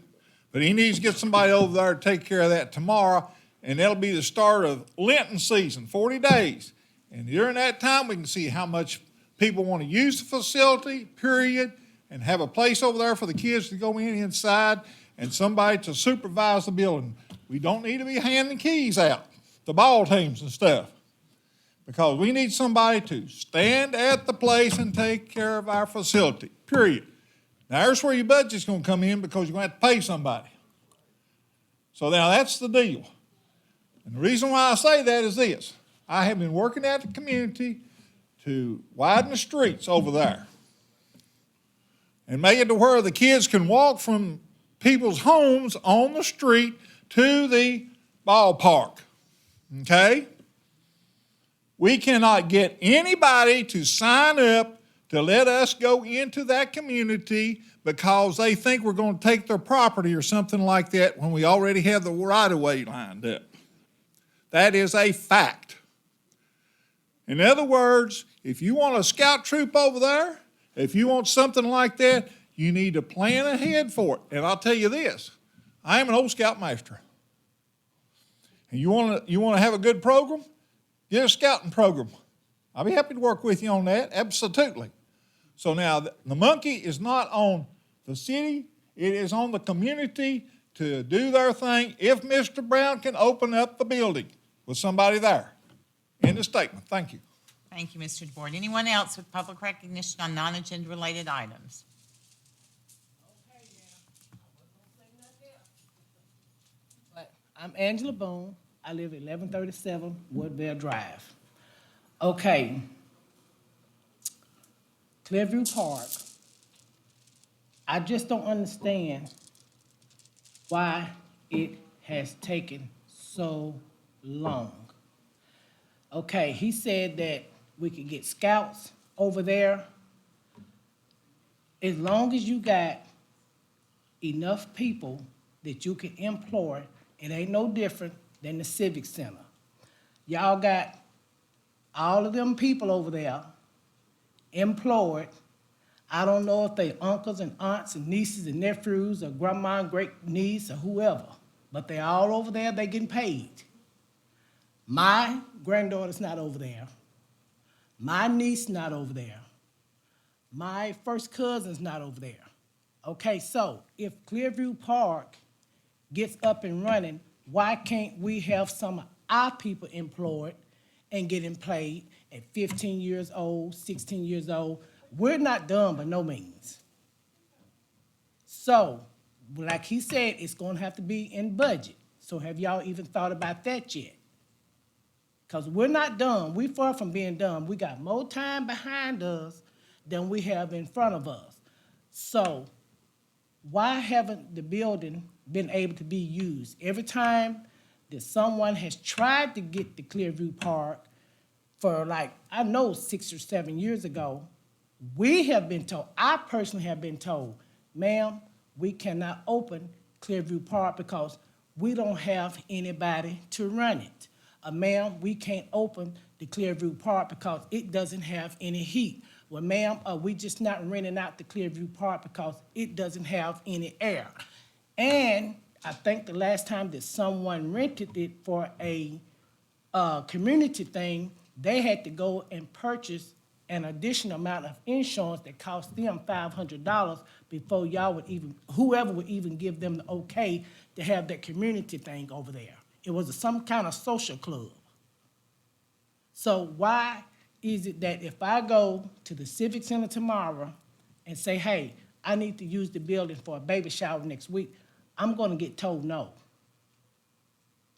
[SPEAKER 6] but he needs to get somebody over there to take care of that tomorrow, and that'll be the start of Lenten season, 40 days. And during that time, we can see how much people want to use the facility, period, and have a place over there for the kids to go inside and somebody to supervise the building. We don't need to be handing keys out to ball teams and stuff. Because we need somebody to stand at the place and take care of our facility, period. Now, there's where your budget's going to come in because you're going to have to pay somebody. So now that's the deal. And the reason why I say that is this. I have been working at the community to widen the streets over there and make it to where the kids can walk from people's homes on the street to the ballpark, okay? We cannot get anybody to sign up to let us go into that community because they think we're going to take their property or something like that when we already have the right-of-way lined up. That is a fact. In other words, if you want a scout troop over there, if you want something like that, you need to plan ahead for it. And I'll tell you this, I am an old scoutmaster. And you want to have a good program? Get a scouting program. I'll be happy to work with you on that, absolutely. So now, the monkey is not on the city, it is on the community to do their thing if Mr. Brown can open up the building with somebody there. End of statement. Thank you.
[SPEAKER 1] Thank you, Mr. DeBoer. Anyone else with public recognition on non-agenda related items?
[SPEAKER 3] But I'm Angela Boone. I live at 1137 Woodville Drive. Okay. Clearview Park. I just don't understand why it has taken so long. Okay, he said that we could get scouts over there. As long as you got enough people that you can employ, it ain't no different than the Civic Center. Y'all got all of them people over there employed. I don't know if they uncles and aunts and nieces and nephews or grandma and great niece or whoever, but they all over there, they getting paid. My granddaughter's not over there. My niece not over there. My first cousin's not over there. Okay, so if Clearview Park gets up and running, why can't we have some of our people employed and getting paid at 15 years old, 16 years old? We're not done by no means. So, like he said, it's gonna have to be in budget. So have y'all even thought about that yet? Because we're not done. We're far from being done. We got more time behind us than we have in front of us. So why haven't the building been able to be used? Every time that someone has tried to get the Clearview Park for like, I know 6 or 7 years ago, we have been told, I personally have been told, ma'am, we cannot open Clearview Park because we don't have anybody to run it. Ma'am, we can't open the Clearview Park because it doesn't have any heat. Well, ma'am, we just not renting out the Clearview Park because it doesn't have any air. And I think the last time that someone rented it for a community thing, they had to go and purchase an additional amount of insurance that cost them $500 before y'all would even, whoever would even give them the okay to have that community thing over there. It was some kind of social club. So why is it that if I go to the Civic Center tomorrow and say, hey, I need to use the building for a baby shower next week, I'm gonna get told no?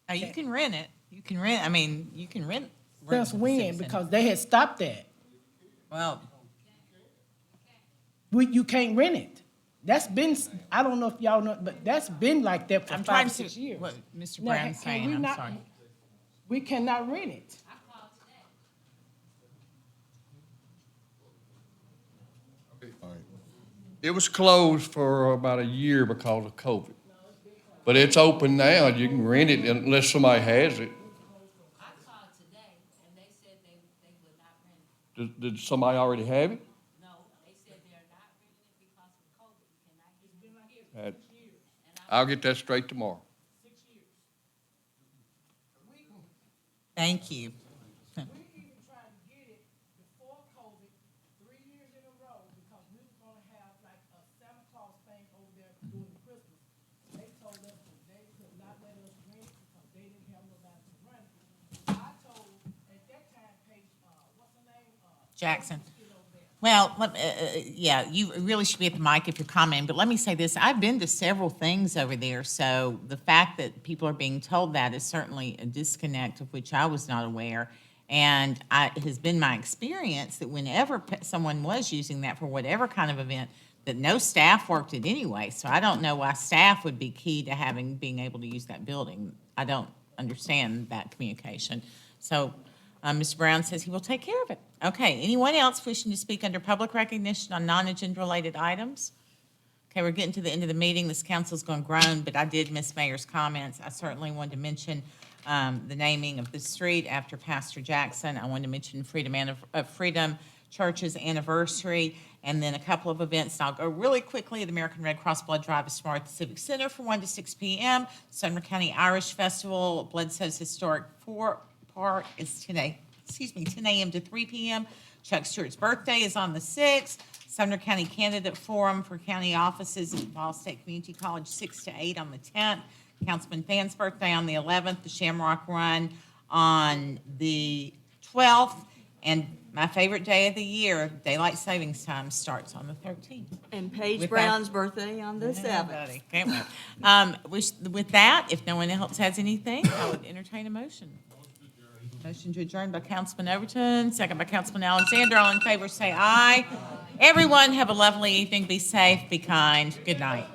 [SPEAKER 1] Now, you can rent it. You can rent, I mean, you can rent.
[SPEAKER 3] Since
[SPEAKER 1] the
[SPEAKER 3] when?
[SPEAKER 1] Civic Center.
[SPEAKER 3] Because they had stopped that.
[SPEAKER 1] Well,
[SPEAKER 3] You can't rent it. That's been, I don't know if y'all know, but that's been like that for
[SPEAKER 1] I'm
[SPEAKER 3] 5
[SPEAKER 1] trying
[SPEAKER 3] or
[SPEAKER 1] to
[SPEAKER 3] 6 years.
[SPEAKER 1] what Mr.
[SPEAKER 3] Now,
[SPEAKER 1] Brown's
[SPEAKER 3] can
[SPEAKER 1] saying,
[SPEAKER 3] we
[SPEAKER 1] I'm
[SPEAKER 3] not-
[SPEAKER 1] sorry.
[SPEAKER 3] We cannot rent it.
[SPEAKER 7] It was closed for about a year because of COVID. But it's open now. You can rent it unless somebody has it.
[SPEAKER 19] I called today and they said they would not rent it.
[SPEAKER 7] Did somebody already have it?
[SPEAKER 19] No, they said they're not renting it because of COVID. You cannot get it.
[SPEAKER 7] I'll get that straight tomorrow.
[SPEAKER 1] Thank you.
[SPEAKER 3] We even tried to get it before COVID, 3 years in a row, because we were gonna have like a Santa Claus thing over there during Christmas. They told us that they could not let us rent it because they didn't have nobody to run it. I told, at that time, Paige, what's her name?
[SPEAKER 1] Jackson. Well, yeah, you really should be at the mic if you're commenting, but let me say this. I've been to several things over there, so the fact that people are being told that is certainly a disconnect of which I was not aware. And it has been my experience that whenever someone was using that for whatever kind of event, that no staff worked it anyway. So I don't know why staff would be key to being able to use that building. I don't understand that communication. So Mr. Brown says he will take care of it. Okay, anyone else wishing to speak under public recognition on non-agenda related items? Okay, we're getting to the end of the meeting. This council's going to groan, but I did miss Mayor's comments. I certainly wanted to mention the naming of the street after Pastor Jackson. I wanted to mention Freedom Church's anniversary, and then a couple of events. And I'll go really quickly. The American Red Cross Blood Drive is tomorrow at the Civic Center from 1 to 6 p.m. Sumner County Irish Festival, Bledsoe's Historic Park is 10 a.m. to 3 p.m. Chuck Stewart's birthday is on the 6th. Sumner County Candidate Forum for county offices at Ball State Community College, 6 to 8 on the 10th. Councilman Fan's birthday on the 11th. The Shamrock Run on the 12th. And my favorite day of the year, daylight savings time, starts on the 13th.
[SPEAKER 8] And Paige
[SPEAKER 1] With
[SPEAKER 8] Brown's birthday on the
[SPEAKER 1] Yeah,
[SPEAKER 8] 7th.
[SPEAKER 1] buddy. Can't wait. With that, if no one else has anything, I would entertain a motion. Motion to adjourn by Councilman Overton, second by Councilman Alexander. All in favor, say aye. Everyone have a lovely evening. Be safe, be kind. Good night.